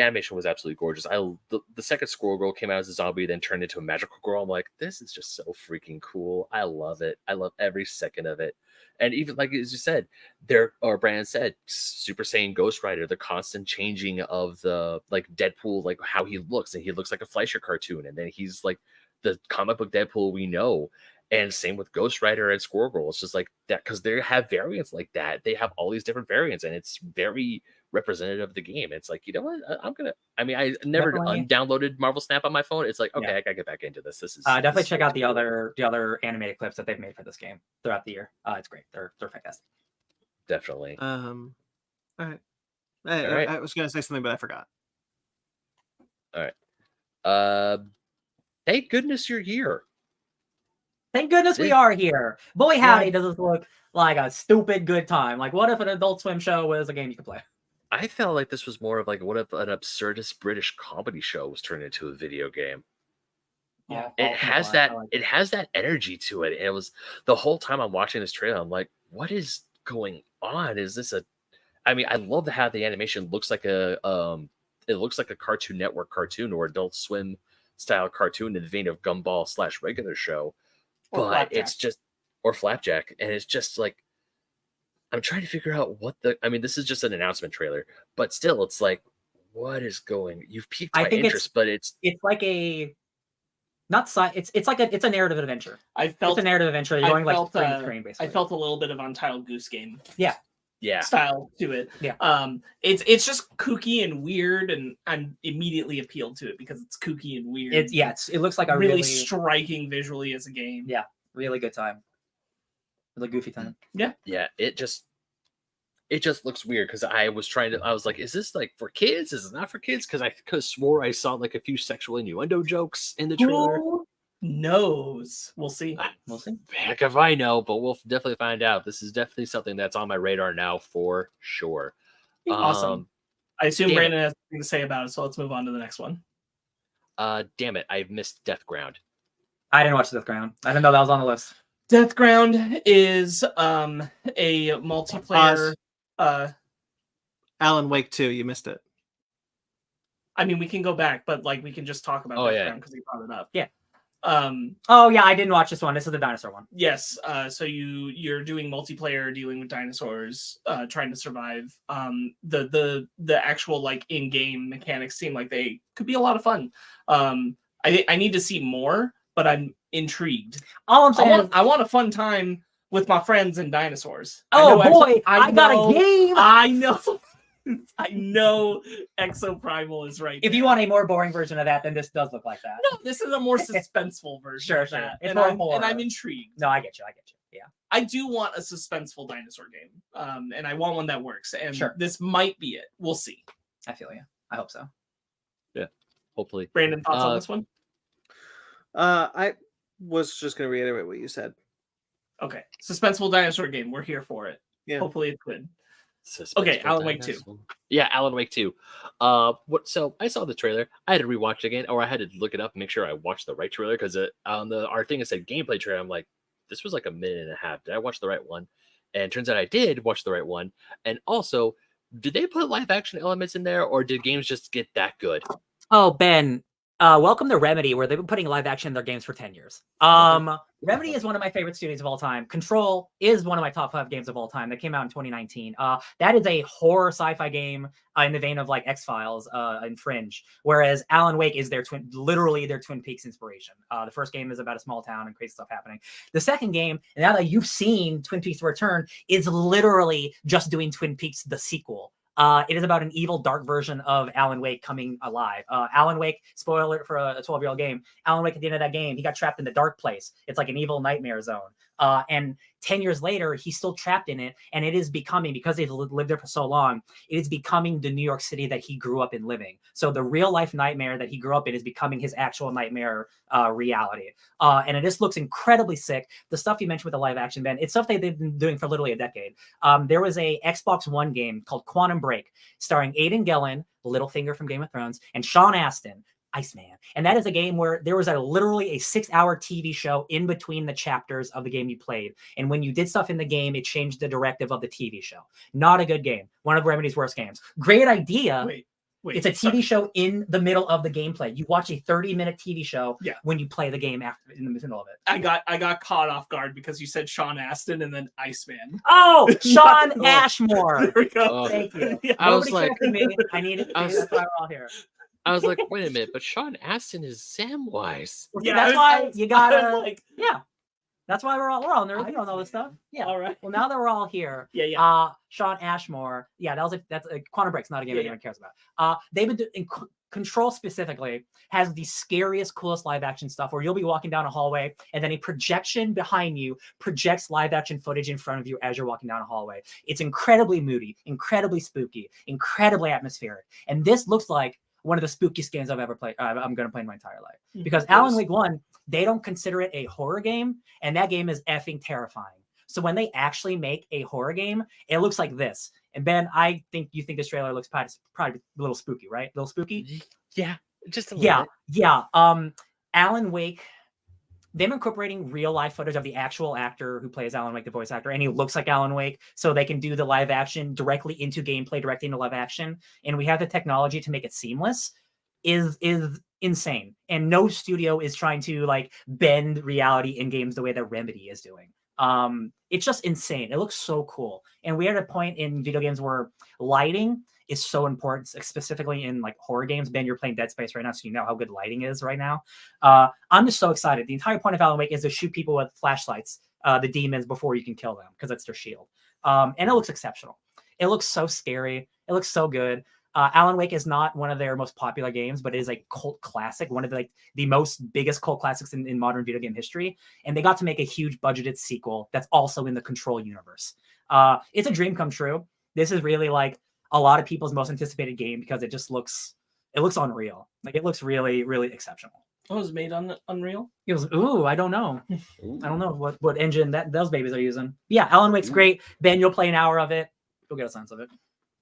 animation was absolutely gorgeous. The second Squirrel Girl came out as a zombie, then turned into a magical girl. I'm like, this is just so freaking cool. I love it. I love every second of it. And even like as you said, Brandon said, Super Saiyan Ghost Rider, the constant changing of the like Deadpool, like how he looks, and he looks like a Fleischer cartoon, and then he's like the comic book Deadpool we know. And same with Ghost Rider and Squirrel Girl. It's just like that because they have variants like that. They have all these different variants, and it's very representative of the game. It's like, you know what? I never downloaded Marvel Snap on my phone. It's like, okay, I gotta get back into this. This is definitely check out the other animated clips that they've made for this game throughout the year. It's great. They're fantastic. Definitely. All right. I was gonna say something, but I forgot. All right. Thank goodness you're here. Thank goodness we are here. Boy, howdy, does this look like a stupid good time. Like, what if an Adult Swim show was a game you could play? I felt like this was more of like, what if an absurdist British comedy show was turned into a video game? Yeah, it has that energy to it. And it was the whole time I'm watching this trailer, I'm like, what is going on? Is this I love how the animation looks like it looks like a Cartoon Network cartoon or Adult Swim style cartoon in the vein of Gumball / regular show. But Flapjack. it's just, or Flapjack, and it's just like, I'm trying to figure out this is just an announcement trailer, but still, it's like, what is going? You've piqued my interest, but it's like a it's a narrative adventure. It's a narrative adventure. You're going like screen to screen, basically. I felt a little bit of Untitled Goose Game. Yeah. Style to it. It's just kooky and weird, and I'm immediately appealed to it because it's kooky and weird. It looks like a really striking visually as a game. Yeah, really good time. Really goofy time. Yeah, it just it just looks weird because I was like, is this like for kids? Is it not for kids? Because I could have swore I saw like a few sexual innuendo jokes in the trailer. Who knows? We'll see. We'll see. Heck if I know, but we'll definitely find out. This is definitely something that's on my radar now for sure. Awesome. I assume damn Brandon has something to say about it, so let's move on to the next one. Damn it, I've missed Death Ground. I didn't watch Death Ground. I didn't know that was on the list. Death Ground is a multiplayer. Alan Wake 2, you missed it. I mean, we can go back, but like we can just talk about Death Ground because he brought it up. Yeah. Oh yeah, I didn't watch this one. This is the dinosaur one. Yes. So you're doing multiplayer, dealing with dinosaurs, trying to survive. The actual like in-game mechanics seem like they could be a lot of fun. I need to see more, but I'm intrigued. All I'm saying, I want a fun time with my friends and dinosaurs. Oh boy, I got a game. I know. I know Exoprimal is right. If you want a more boring version of that, then this does look like that. No, this is a more suspenseful version. Sure. That. It's And I'm intrigued. No, I get you. Yeah. I do want a suspenseful dinosaur game. And I want one that works. And this might be it. We'll see. I feel you. I hope so. Yeah, hopefully. Brandon, thoughts on this one? I was just going to reiterate what you said. Okay. Suspenseful dinosaur game. We're here for it. Yeah. Hopefully it's good. Okay, Alan Wake 2. Yeah, Alan Wake 2. So I saw the trailer. I had to rewatch it again, or I had to look it up and make sure I watched the right trailer because on our thing it said gameplay trailer. I'm like, this was like a minute and a half. Did I watch the right one? And it turns out I did watch the right one. And also, did they put live action elements in there, or did games just get that good? Oh, Ben, welcome to Remedy, where they've been putting live action in their games for 10 years. Remedy is one of my favorite studios of all time. Control is one of my top 5 games of all time that came out in 2019. That is a horror sci-fi game in the vein of like X-Files and Fringe, whereas Alan Wake is literally their Twin Peaks inspiration. The first game is about a small town and crazy stuff happening. The second game, now that you've seen Twin Peaks Return, is literally just doing Twin Peaks the sequel. It is about an evil, dark version of Alan Wake coming alive. Alan Wake, spoiler alert for a 12-year-old game, Alan Wake at the end of that game, he got trapped in the dark place. It's like an evil nightmare zone. And 10 years later, he's still trapped in it. And it is becoming, because they've lived there for so long, it is becoming the New York City that he grew up in living. So the real life nightmare that he grew up in is becoming his actual nightmare reality. And it just looks incredibly sick. The stuff you mentioned with the live action, Ben, it's stuff they've been doing for literally a decade. There was a Xbox One game called Quantum Break, starring Aidan Gillen, Littlefinger from Game of Thrones, and Sean Astin, Iceman. And that is a game where there was literally a 6-hour TV show in between the chapters of the game you played. And when you did stuff in the game, it changed the directive of the TV show. Not a good game. One of Remedy's worst games. Great idea. Wait, it's a TV show in the middle of the gameplay. You watch a 30-minute TV show when you play the game in the middle of it. I got caught off guard because you said Sean Astin and then Iceman. Oh, Sean Ashmore. There we go. Oh, thank you. I was like, me. I needed that's why we're all here. I was like, wait a minute, but Sean Astin is Samwise. Yeah, that's why you gotta. Yeah, that's why we're all there. We don't know this stuff. Yeah. All right. Well, now that we're all here. Yeah. Sean Ashmore. Yeah, that's a Quantum Break's not a game anyone cares about. They've been doing Control specifically has the scariest, coolest live action stuff where you'll be walking down a hallway and then a projection behind you projects live action footage in front of you as you're walking down a hallway. It's incredibly moody, incredibly spooky, incredibly atmospheric, and this looks like one of the spookiest games I've ever played. I'm going to play in my entire life. Because Alan Wake 1, they don't consider it a horror game, and that game is effing terrifying. So when they actually make a horror game, it looks like this. And Ben, I think you think this trailer looks probably a little spooky, right? A little spooky? Yeah, just a little bit. Yeah. Alan Wake, them incorporating real life footage of the actual actor who plays Alan Wake, the voice actor, and he looks like Alan Wake, so they can do the live action directly into gameplay, directly into live action, and we have the technology to make it seamless, is insane. And no studio is trying to like bend reality in games the way that Remedy is doing. It's just insane. It looks so cool. And we're at a point in video games where lighting is so important, specifically in like horror games. Ben, you're playing Dead Space right now, so you know how good lighting is right now. I'm just so excited. The entire point of Alan Wake is to shoot people with flashlights, the demons, before you can kill them, because that's their shield. And it looks exceptional. It looks so scary. It looks so good. Alan Wake is not one of their most popular games, but it is a cult classic, one of the most biggest cult classics in modern video game history. And they got to make a huge budgeted sequel that's also in the Control universe. It's a dream come true. this is really like a lot of people's most anticipated game because it looks unreal. Like it looks really, really exceptional. Oh, it was made on Unreal? It was, I don't know. Ooh. I don't know what engine those babies are using. Yeah, Alan Wake's great. Ben, you'll play an hour of it. You'll get a sense of it.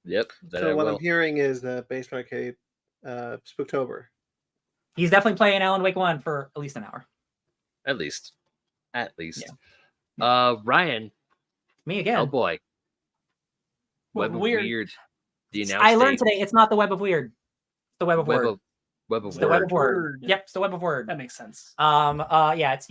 Yep. So what I'm hearing is the Basement Arcade Spooktober. He's definitely playing Alan Wake 1 for at least an hour. At least. Yeah. Ryan. Me again. Oh boy. Web of Weird. Weird. I learned today it's not the Web of Weird. It's the Web of Word. Web of It's the Web of Word. Word. Yep, it's the Web of Word. That makes sense. Yeah, it's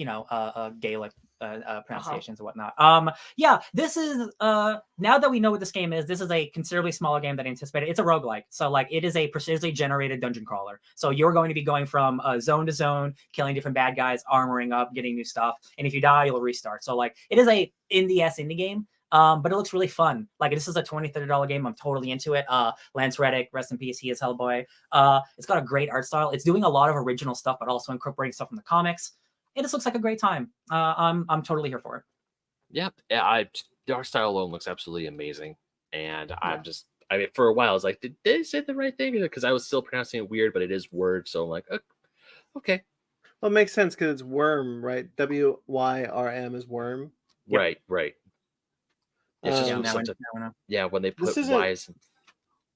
Gaelic pronunciations and whatnot. Yeah, this is now that we know what this game is, this is a considerably smaller game than anticipated. It's a roguelike. So like it is a procedurally generated dungeon crawler. So you're going to be going from zone to zone, killing different bad guys, armoring up, getting new stuff. And if you die, you'll restart. So like it is a indie game. But it looks really fun. Like this is a $20, $30 game. I'm totally into it. Lance Reddick, rest in peace. He is Hellboy. It's got a great art style. It's doing a lot of original stuff, but also incorporating stuff from the comics. It just looks like a great time. I'm totally here for it. Yep. Yeah, the art style alone looks absolutely amazing. And I'm just, for a while, I was like, did they say the right thing? Because I was still pronouncing it weird, but it is Word. So I'm like, okay. Well, it makes sense because it's Worm, right? WYRM is Worm. Yep. Right. It's just when they put Y's.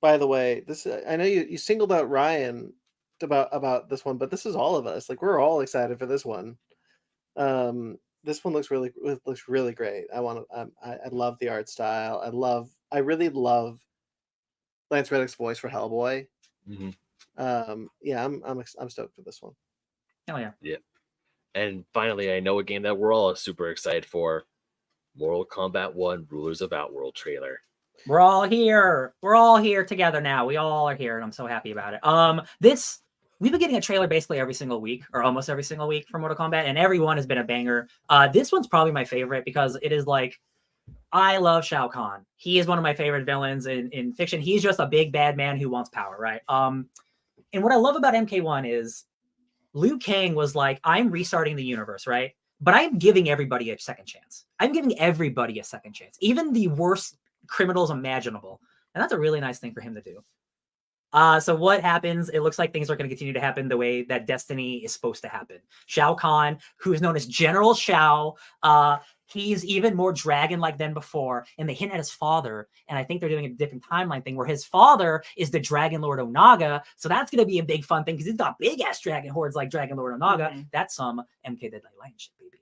By the way, I know you singled out Ryan about this one, but this is all of us. Like we're all excited for this one. This one looks really great. I love the art style. I really love Lance Reddick's voice for Hellboy. Mm-hmm. Yeah, I'm stoked for this one. Hell yeah. Yeah. And finally, I know a game that we're all super excited for. Mortal Kombat 1 Rulers of Outworld trailer. We're all here. We're all here together now. We all are here, and I'm so happy about it. We've been getting a trailer basically every single week, or almost every single week for Mortal Kombat, and every one has been a banger. This one's probably my favorite because it is like, I love Shao Kahn. He is one of my favorite villains in fiction. He's just a big bad man who wants power, right? And what I love about MK1 is Liu Kang was like, I'm restarting the universe, right? But I'm giving everybody a second chance. I'm giving everybody a second chance, even the worst criminals imaginable. And that's a really nice thing for him to do. So what happens? It looks like things are going to continue to happen the way that Destiny is supposed to happen. Shao Kahn, who is known as General Shao, he's even more dragon-like than before. And they hint at his father. And I think they're doing a different timeline thing where his father is the Dragon Lord Onaga. So that's going to be a big fun thing because he's got big-ass dragon hordes like Dragon Lord Onaga. Mm-hmm. That's some MK Deadly Alliance shit, baby.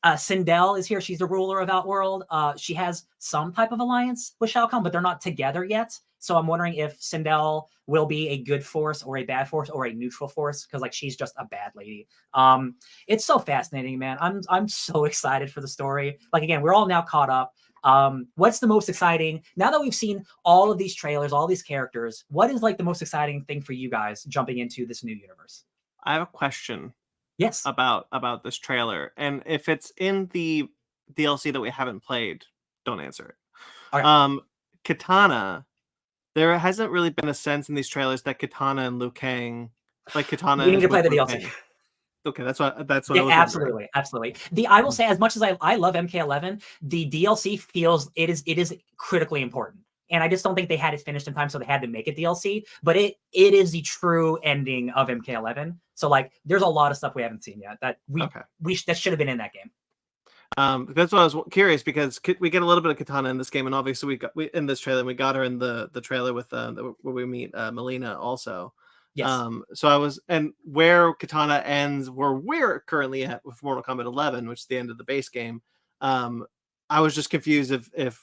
Sindel is here. She's the ruler of Outworld. She has some type of alliance with Shao Kahn, but they're not together yet. So I'm wondering if Sindel will be a good force or a bad force or a neutral force because like she's just a bad lady. It's so fascinating, man. I'm so excited for the story. Like again, we're all now caught up. What's the most exciting now that we've seen all of these trailers, all these characters? What is like the most exciting thing for you guys jumping into this new universe? I have a question. Yes. About this trailer. And if it's in the DLC that we haven't played, don't answer it. Okay. Katana, there hasn't really been a sense in these trailers that Katana and Liu Kang, like Katana. We need to play the DLC. Kang. Okay, that's what yeah, I was absolutely. I will say, as much as I love MK11, the DLC feels it is critically important. And I just don't think they had it finished in time, so they had to make it DLC. But it is the true ending of MK11. So like, there's a lot of stuff we haven't seen yet that that should have been in that game. That's why I was curious because we get a little bit of Katana in this game, and obviously we in this trailer we got her in the trailer with where we meet Melina also. Yes. So I was, and where Katana ends, where we're currently at with Mortal Kombat 11, which is the end of the base game. I was just confused if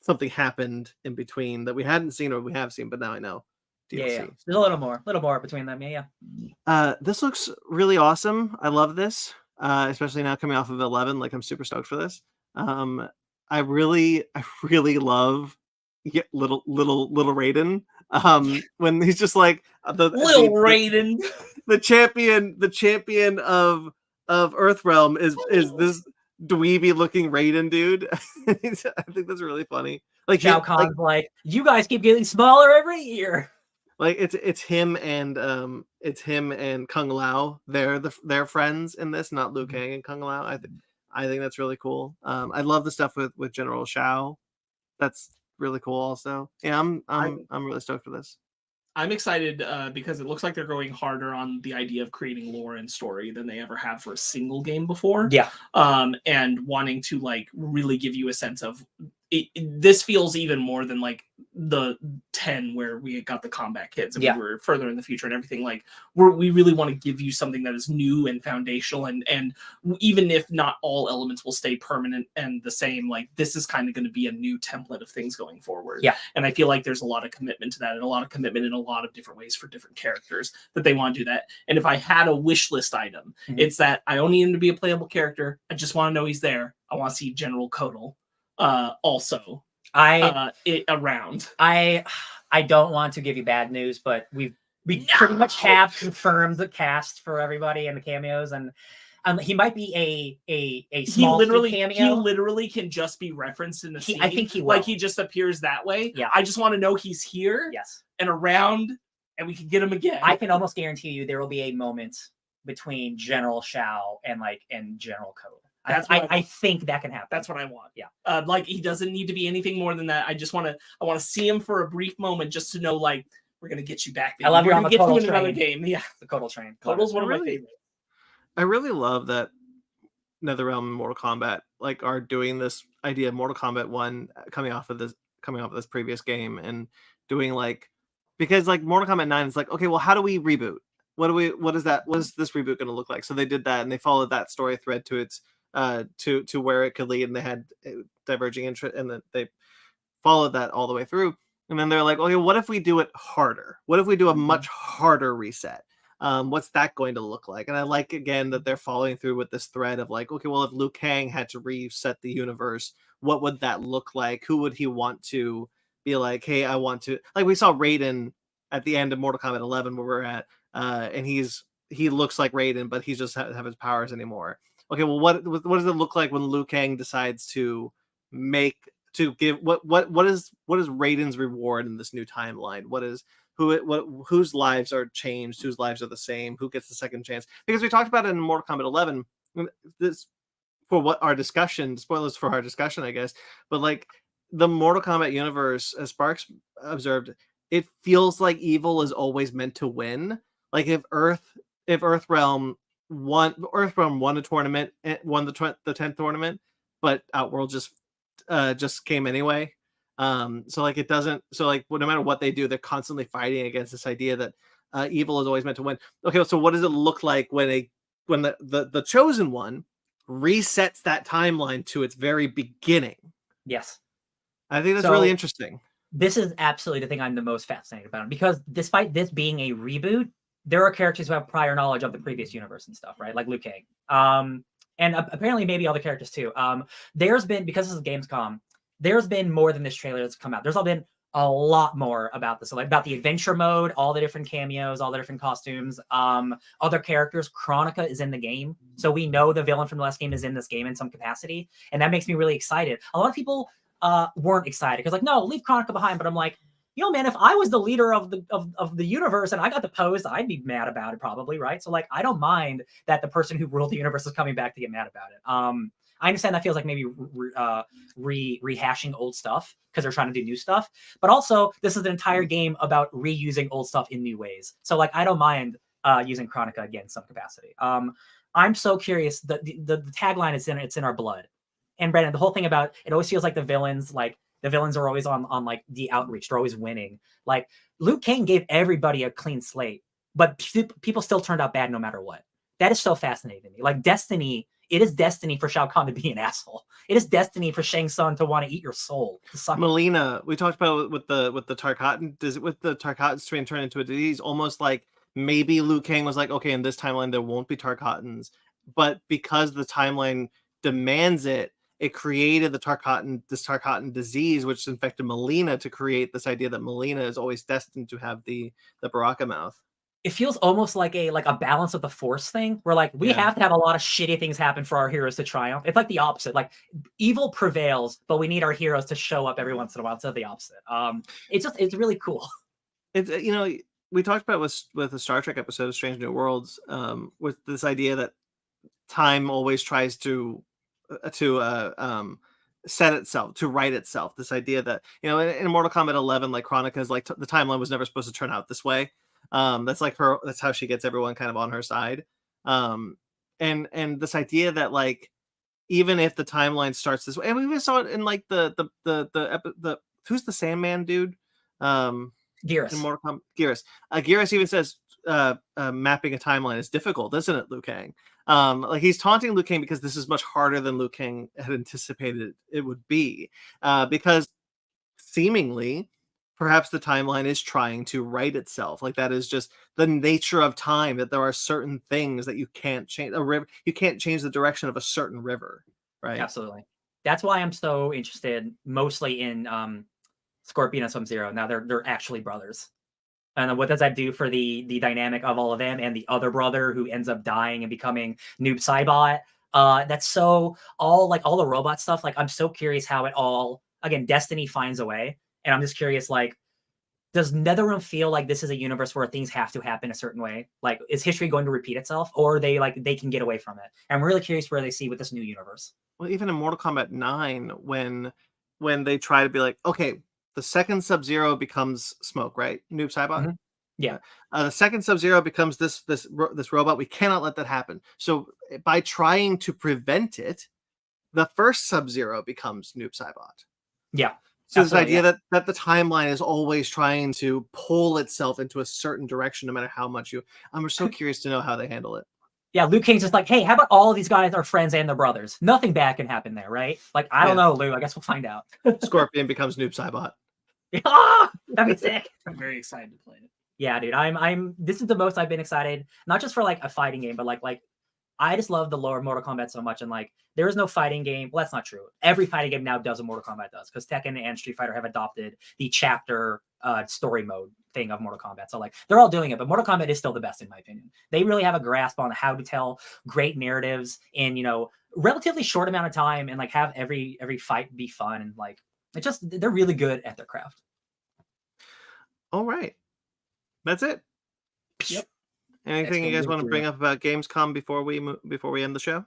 something happened in between that we hadn't seen or we have seen, but now I know. DLC. Yeah. There's a little more between them. Yeah. This looks really awesome. I love this, especially now coming off of 11. Like I'm super stoked for this. I really love little Raiden. When he's just like Raiden, the champion of Earthrealm is this dweeby looking Raiden dude. I think that's really funny. Like Shao Kahn's like, you guys keep getting smaller every year. Like it's him and Kung Lao. They're friends in this, not Liu Kang and Kung Lao. I think that's really cool. I love the stuff with General Shao. That's really cool. Also, yeah, I'm really stoked for this. I'm excited because it looks like they're going harder on the idea of creating lore and story than they ever have for a single game before. Yeah. And wanting to like really give you a sense of this feels even more than like the 10 where we got the combat kits and we were further in the future and everything. Like we really want to give you something that is new and foundational, and even if not all elements will stay permanent and the same, like this is kind of going to be a new template of things going forward. Yeah. And I feel like there's a lot of commitment to that, and a lot of commitment in a lot of different ways for different characters that they want to do that. And if I had a wish list item, it's that I don't need him to be a playable character. I just want to know he's there. I want to see General Kodal also around. I don't want to give you bad news, but we pretty much have confirmed the cast for everybody and the cameos, and he might be a small cameo. He literally can just be referenced in the scene. I think he will. Like he just appears that way. Yeah. I just want to know he's here. Yes. And around, and we can get him again. I can almost guarantee you there will be a moment between General Shao and General Code. I think that can happen. That's what I want. Yeah. Like he doesn't need to be anything more than that. I want to see him for a brief moment just to know like we're gonna get you back. I love we're you on gonna the get you Kodal in another train. game. Yeah. The Kodal train. Kodal's one of my favorites. I really love that NetherRealm and Mortal Kombat like are doing this idea of Mortal Kombat 1 coming off of this previous game and doing like, because like Mortal Kombat 9 is like, okay, well, how do we reboot? What is this reboot going to look like? So they did that and they followed that story thread to its to where it could lead, and they had diverging interest, and then they followed that all the way through. And then they're like, okay, what if we do it harder? What if we do a much harder reset? What's that going to look like? And I like, again, that they're following through with this thread of like, okay, well, if Liu Kang had to reset the universe, what would that look like? Who would he want to be like, hey, I want to, like we saw Raiden at the end of Mortal Kombat 11 where we're at, and he looks like Raiden, but he just have his powers anymore. Okay, well, what does it look like when Liu Kang decides to give what is Raiden's reward in this new timeline? Whose lives are changed, whose lives are the same, who gets the second chance? Because we talked about it in Mortal Kombat 11. This for what our discussion, spoilers for our discussion, I guess. But like the Mortal Kombat universe, as Sparks observed, it feels like evil is always meant to win. Like if Earthrealm won a tournament, won the 10th tournament, but Outworld just came anyway. So like it doesn't. So like no matter what they do, they're constantly fighting against this idea that evil is always meant to win. Okay, so what does it look like when the chosen one resets that timeline to its very beginning? Yes, I think that's really interesting. This is absolutely the thing I'm the most fascinated about, because despite this being a reboot, there are characters who have prior knowledge of the previous universe and stuff, right? Like Liu Kang. And apparently maybe other characters too. There's been, because this is Gamescom, there's been more than this trailer that's come out. There's all been a lot more about this, like about the adventure mode, all the different cameos, all the different costumes, other characters. Kronika is in the game, so we know the villain from the last game is in this game in some capacity, and that makes me really excited. A lot of people weren't excited because like, no, leave Kronika behind, but I'm like, you know, man, if I was the leader of the universe and I got deposed, I'd be mad about it probably, right? So like, I don't mind that the person who ruled the universe is coming back to get mad about it. I understand that feels like maybe rehashing old stuff because they're trying to do new stuff, but also this is an entire game about reusing old stuff in new ways. So like, I don't mind using Kronika again in some capacity. I'm so curious. The tagline is it's in our blood. And Brandon, the whole thing about it always feels like the villains are always on like the outreach. They're always winning. Like Liu Kang gave everybody a clean slate, but people still turned out bad no matter what. That is so fascinating to me. Like destiny. It is destiny for Shao Kahn to be an asshole. It is destiny for Shang Tsung to want to eat your soul. Melina, we talked about with the Tarkatan. Does it with the Tarkatan strain turn into a disease? Almost like maybe Liu Kang was like, okay, in this timeline there won't be Tarkatans, but because the timeline demands it, it created this Tarkatan disease, which infected Melina to create this idea that Melina is always destined to have the Baraka mouth. It feels almost like a balance of the force thing where like we have to have a lot of shitty things happen for our heroes to triumph. It's like the opposite. Like evil prevails, but we need our heroes to show up every once in a while. So the opposite. It's really cool. It's, you know, we talked about with the Star Trek episode of Strange New Worlds, with this idea that time always tries to set itself, to write itself. This idea that, you know, in Mortal Kombat 11, like Chronica's like the timeline was never supposed to turn out this way. That's like that's how she gets everyone kind of on her side. And this idea that like even if the timeline starts this way, and we even saw it in like the who's the Sandman dude? Geras. In Mortal Kombat, Geras. Geras even says mapping a timeline is difficult, isn't it, Liu Kang? Like he's taunting Liu Kang because this is much harder than Liu Kang had anticipated it would be, because seemingly perhaps the timeline is trying to right itself. Like that is just the nature of time, that there are certain things that you can't change. A river, you can't change the direction of a certain river, right? Absolutely. That's why I'm so interested mostly in Scorpion and Sub-Zero. Now they're actually brothers. And what does that do for the dynamic of all of them and the other brother who ends up dying and becoming Noob Saibot? That's so all the robot stuff. Like I'm so curious how it all, again, Destiny finds a way. And I'm just curious, like, does NetherRealm feel like this is a universe where things have to happen a certain way? Like, is history going to repeat itself, or are they like they can get away from it? And I'm really curious where they see with this new universe. Well, even in Mortal Kombat 9, when they try to be like, okay, the second Sub-Zero becomes Smoke, right? Noob Saibot. Mm-hmm. Yeah. The second Sub-Zero becomes this robot. We cannot let that happen. So by trying to prevent it, the first Sub-Zero becomes Noob Saibot. Yeah. So this idea that the timeline is always trying to pull itself into a certain direction, no matter how much I'm so curious to know how they handle it. Yeah, Liu Kang's just like, hey, how about all of these guys are friends and they're brothers? Nothing bad can happen there, right? Like, I don't know, Liu. I guess we'll find out. Scorpion becomes Noob Saibot. That'd be sick. I'm very excited to play it. Yeah, dude. I'm this is the most I've been excited, not just for like a fighting game, but like I just love the lore of Mortal Kombat so much, and like there is no fighting game. Well, that's not true. Every fighting game now does what Mortal Kombat does, because Tekken and Street Fighter have adopted the chapter story mode thing of Mortal Kombat. So like they're all doing it, but Mortal Kombat is still the best in my opinion. They really have a grasp on how to tell great narratives in, you know, relatively short amount of time, and like have every fight be fun, and like it just they're really good at their craft. All right, that's it. Yep. Anything you guys want to bring up about Gamescom before we end the show?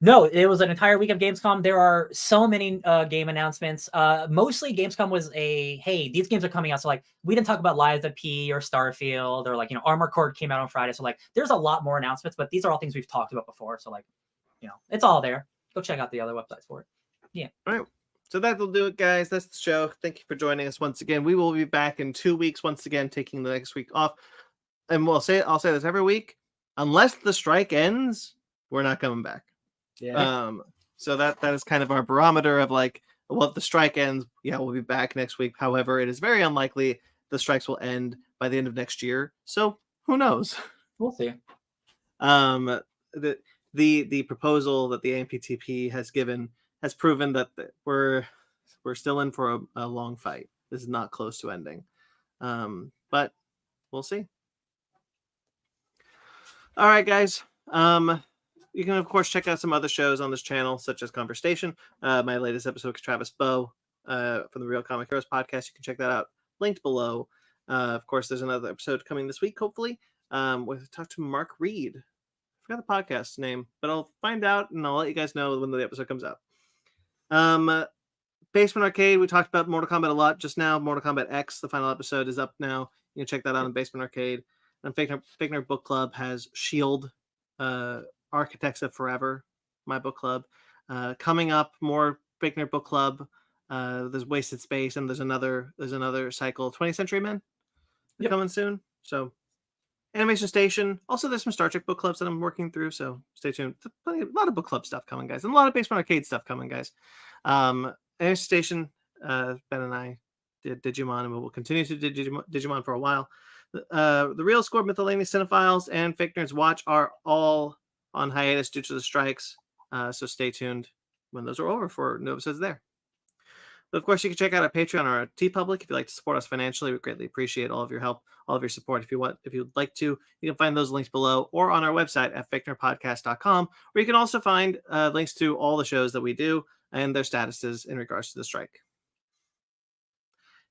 No, it was an entire week of Gamescom. There are so many game announcements. Mostly Gamescom was hey, these games are coming out. So like we didn't talk about Liza P or Starfield, or like, you know, Armored Core came out on Friday. So like there's a lot more announcements, but these are all things we've talked about before. So like, you know, it's all there. Go check out the other websites for it. Yeah. All right. So that'll do it, guys. That's the show. Thank you for joining us once again. We will be back in 2 weeks once again, taking the next week off. And I'll say this every week. Unless the strike ends, we're not coming back. Yeah. So that is kind of our barometer of like, well, if the strike ends, yeah, we'll be back next week. However, it is very unlikely the strikes will end by the end of next year. So who knows? We'll see. The proposal that the AMPTP has given has proven that we're still in for a long fight. This is not close to ending. But we'll see. All right, guys. You can, of course, check out some other shows on this channel, such as Conversation, my latest episode with Travis Bow from the Real Comic Heroes podcast. You can check that out, linked below. Of course, there's another episode coming this week, hopefully. We'll talk to Mark Reed. I forgot the podcast name, but I'll find out, and I'll let you guys know when the episode comes out. Basement Arcade, we talked about Mortal Kombat a lot just now. Mortal Kombat X, the final episode, is up now. You can check that out on Basement Arcade. And Fake Nerd Book Club has S.H.I.E.L.D., Architects of Forever, my book club. Coming up, more Fake Nerd Book Club. There's Wasted Space, and there's another cycle, 20th Century Men, coming soon. So, Animation Station. Also, there's some Star Trek book clubs that I'm working through, so stay tuned. A lot of book club stuff coming, guys, and a lot of Basement Arcade stuff coming, guys. Animation Station, Ben and I did Digimon, and we will continue to do Digimon for a while. The Real Score, Miscellaneous Cinephiles, and Fake Nerds Watch are all on hiatus due to the strikes. So stay tuned when those are over for new episodes there. But of course, you can check out our Patreon or our TeePublic if you'd like to support us financially. We greatly appreciate all of your help, all of your support. If you'd like to, you can find those links below or on our website at fakenerdpodcast.com, where you can also find links to all the shows that we do and their statuses in regards to the strike.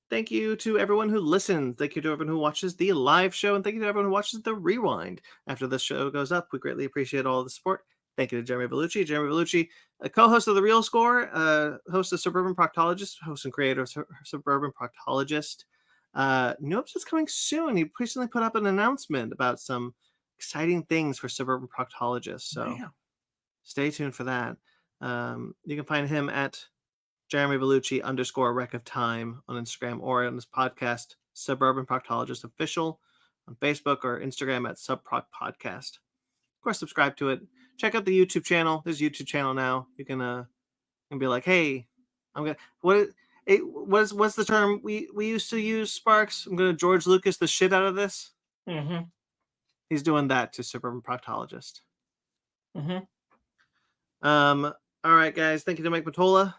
Thank you to everyone who listens. Thank you to everyone who watches the live show. And thank you to everyone who watches the rewind after this show goes up. We greatly appreciate all the support. Thank you to Jeremy Vellucci. Jeremy Vellucci, a co-host of The Real Score, host of Suburban Proctologist, host and creator of Suburban Proctologist. New episode's coming soon. He recently put up an announcement about some exciting things for Suburban Proctologist. So stay tuned for that. You can find him at Jeremy Vellucci _Wreck of Time on Instagram, or on his podcast, Suburban Proctologist Official, on Facebook or Instagram at SubProc Podcast. Of course, subscribe to it. Check out the YouTube channel. There's a YouTube channel now. You can be like, hey, I'm gonna what's the term we used to use, Sparks? I'm gonna George Lucas the shit out of this. Mm-hmm. He's doing that to Suburban Proctologist. Mm-hmm. All right, guys. Thank you to Mike Matola.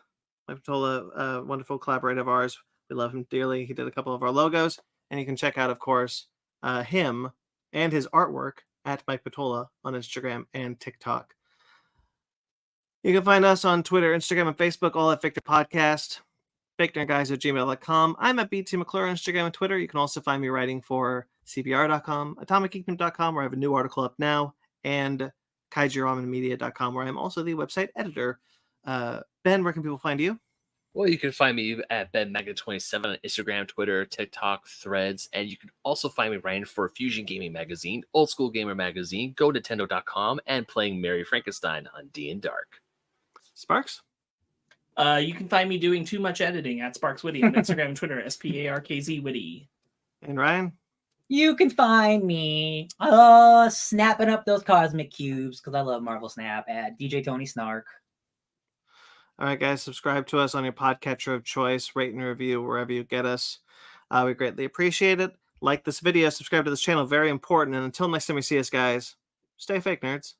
Mike Matola, a wonderful collaborator of ours. We love him dearly. He did a couple of our logos, and you can check out, of course, him and his artwork at Mike Patola on Instagram and TikTok. You can find us on Twitter, Instagram, and Facebook, all at Victor Podcast, fakenerdguys@gmail.com. I'm at BT McClure on Instagram and Twitter. You can also find me writing for CBR.com, AtomicGeekdom.com, where I have a new article up now, and KaijuRamenMedia.com, where I'm also the website editor. Ben, where can people find you? Well, you can find me at BenMagnet27 on Instagram, Twitter, TikTok, Threads, and you can also find me writing for Fusion Gaming Magazine, Old School Gamer Magazine, GoNintendo.com, and playing Mary Frankenstein on D and Dark. Sparks? You can find me doing too much editing at Sparks Witty on Instagram and Twitter, SPARKZ Witty. And Ryan? You can find me snapping up those cosmic cubes, because I love Marvel Snap, at DJ Tony Snark. All right, guys, subscribe to us on your podcatcher of choice. Rate and review wherever you get us. We greatly appreciate it. Like this video, subscribe to this channel. Very important. And until next time we see us, guys, stay fake nerds.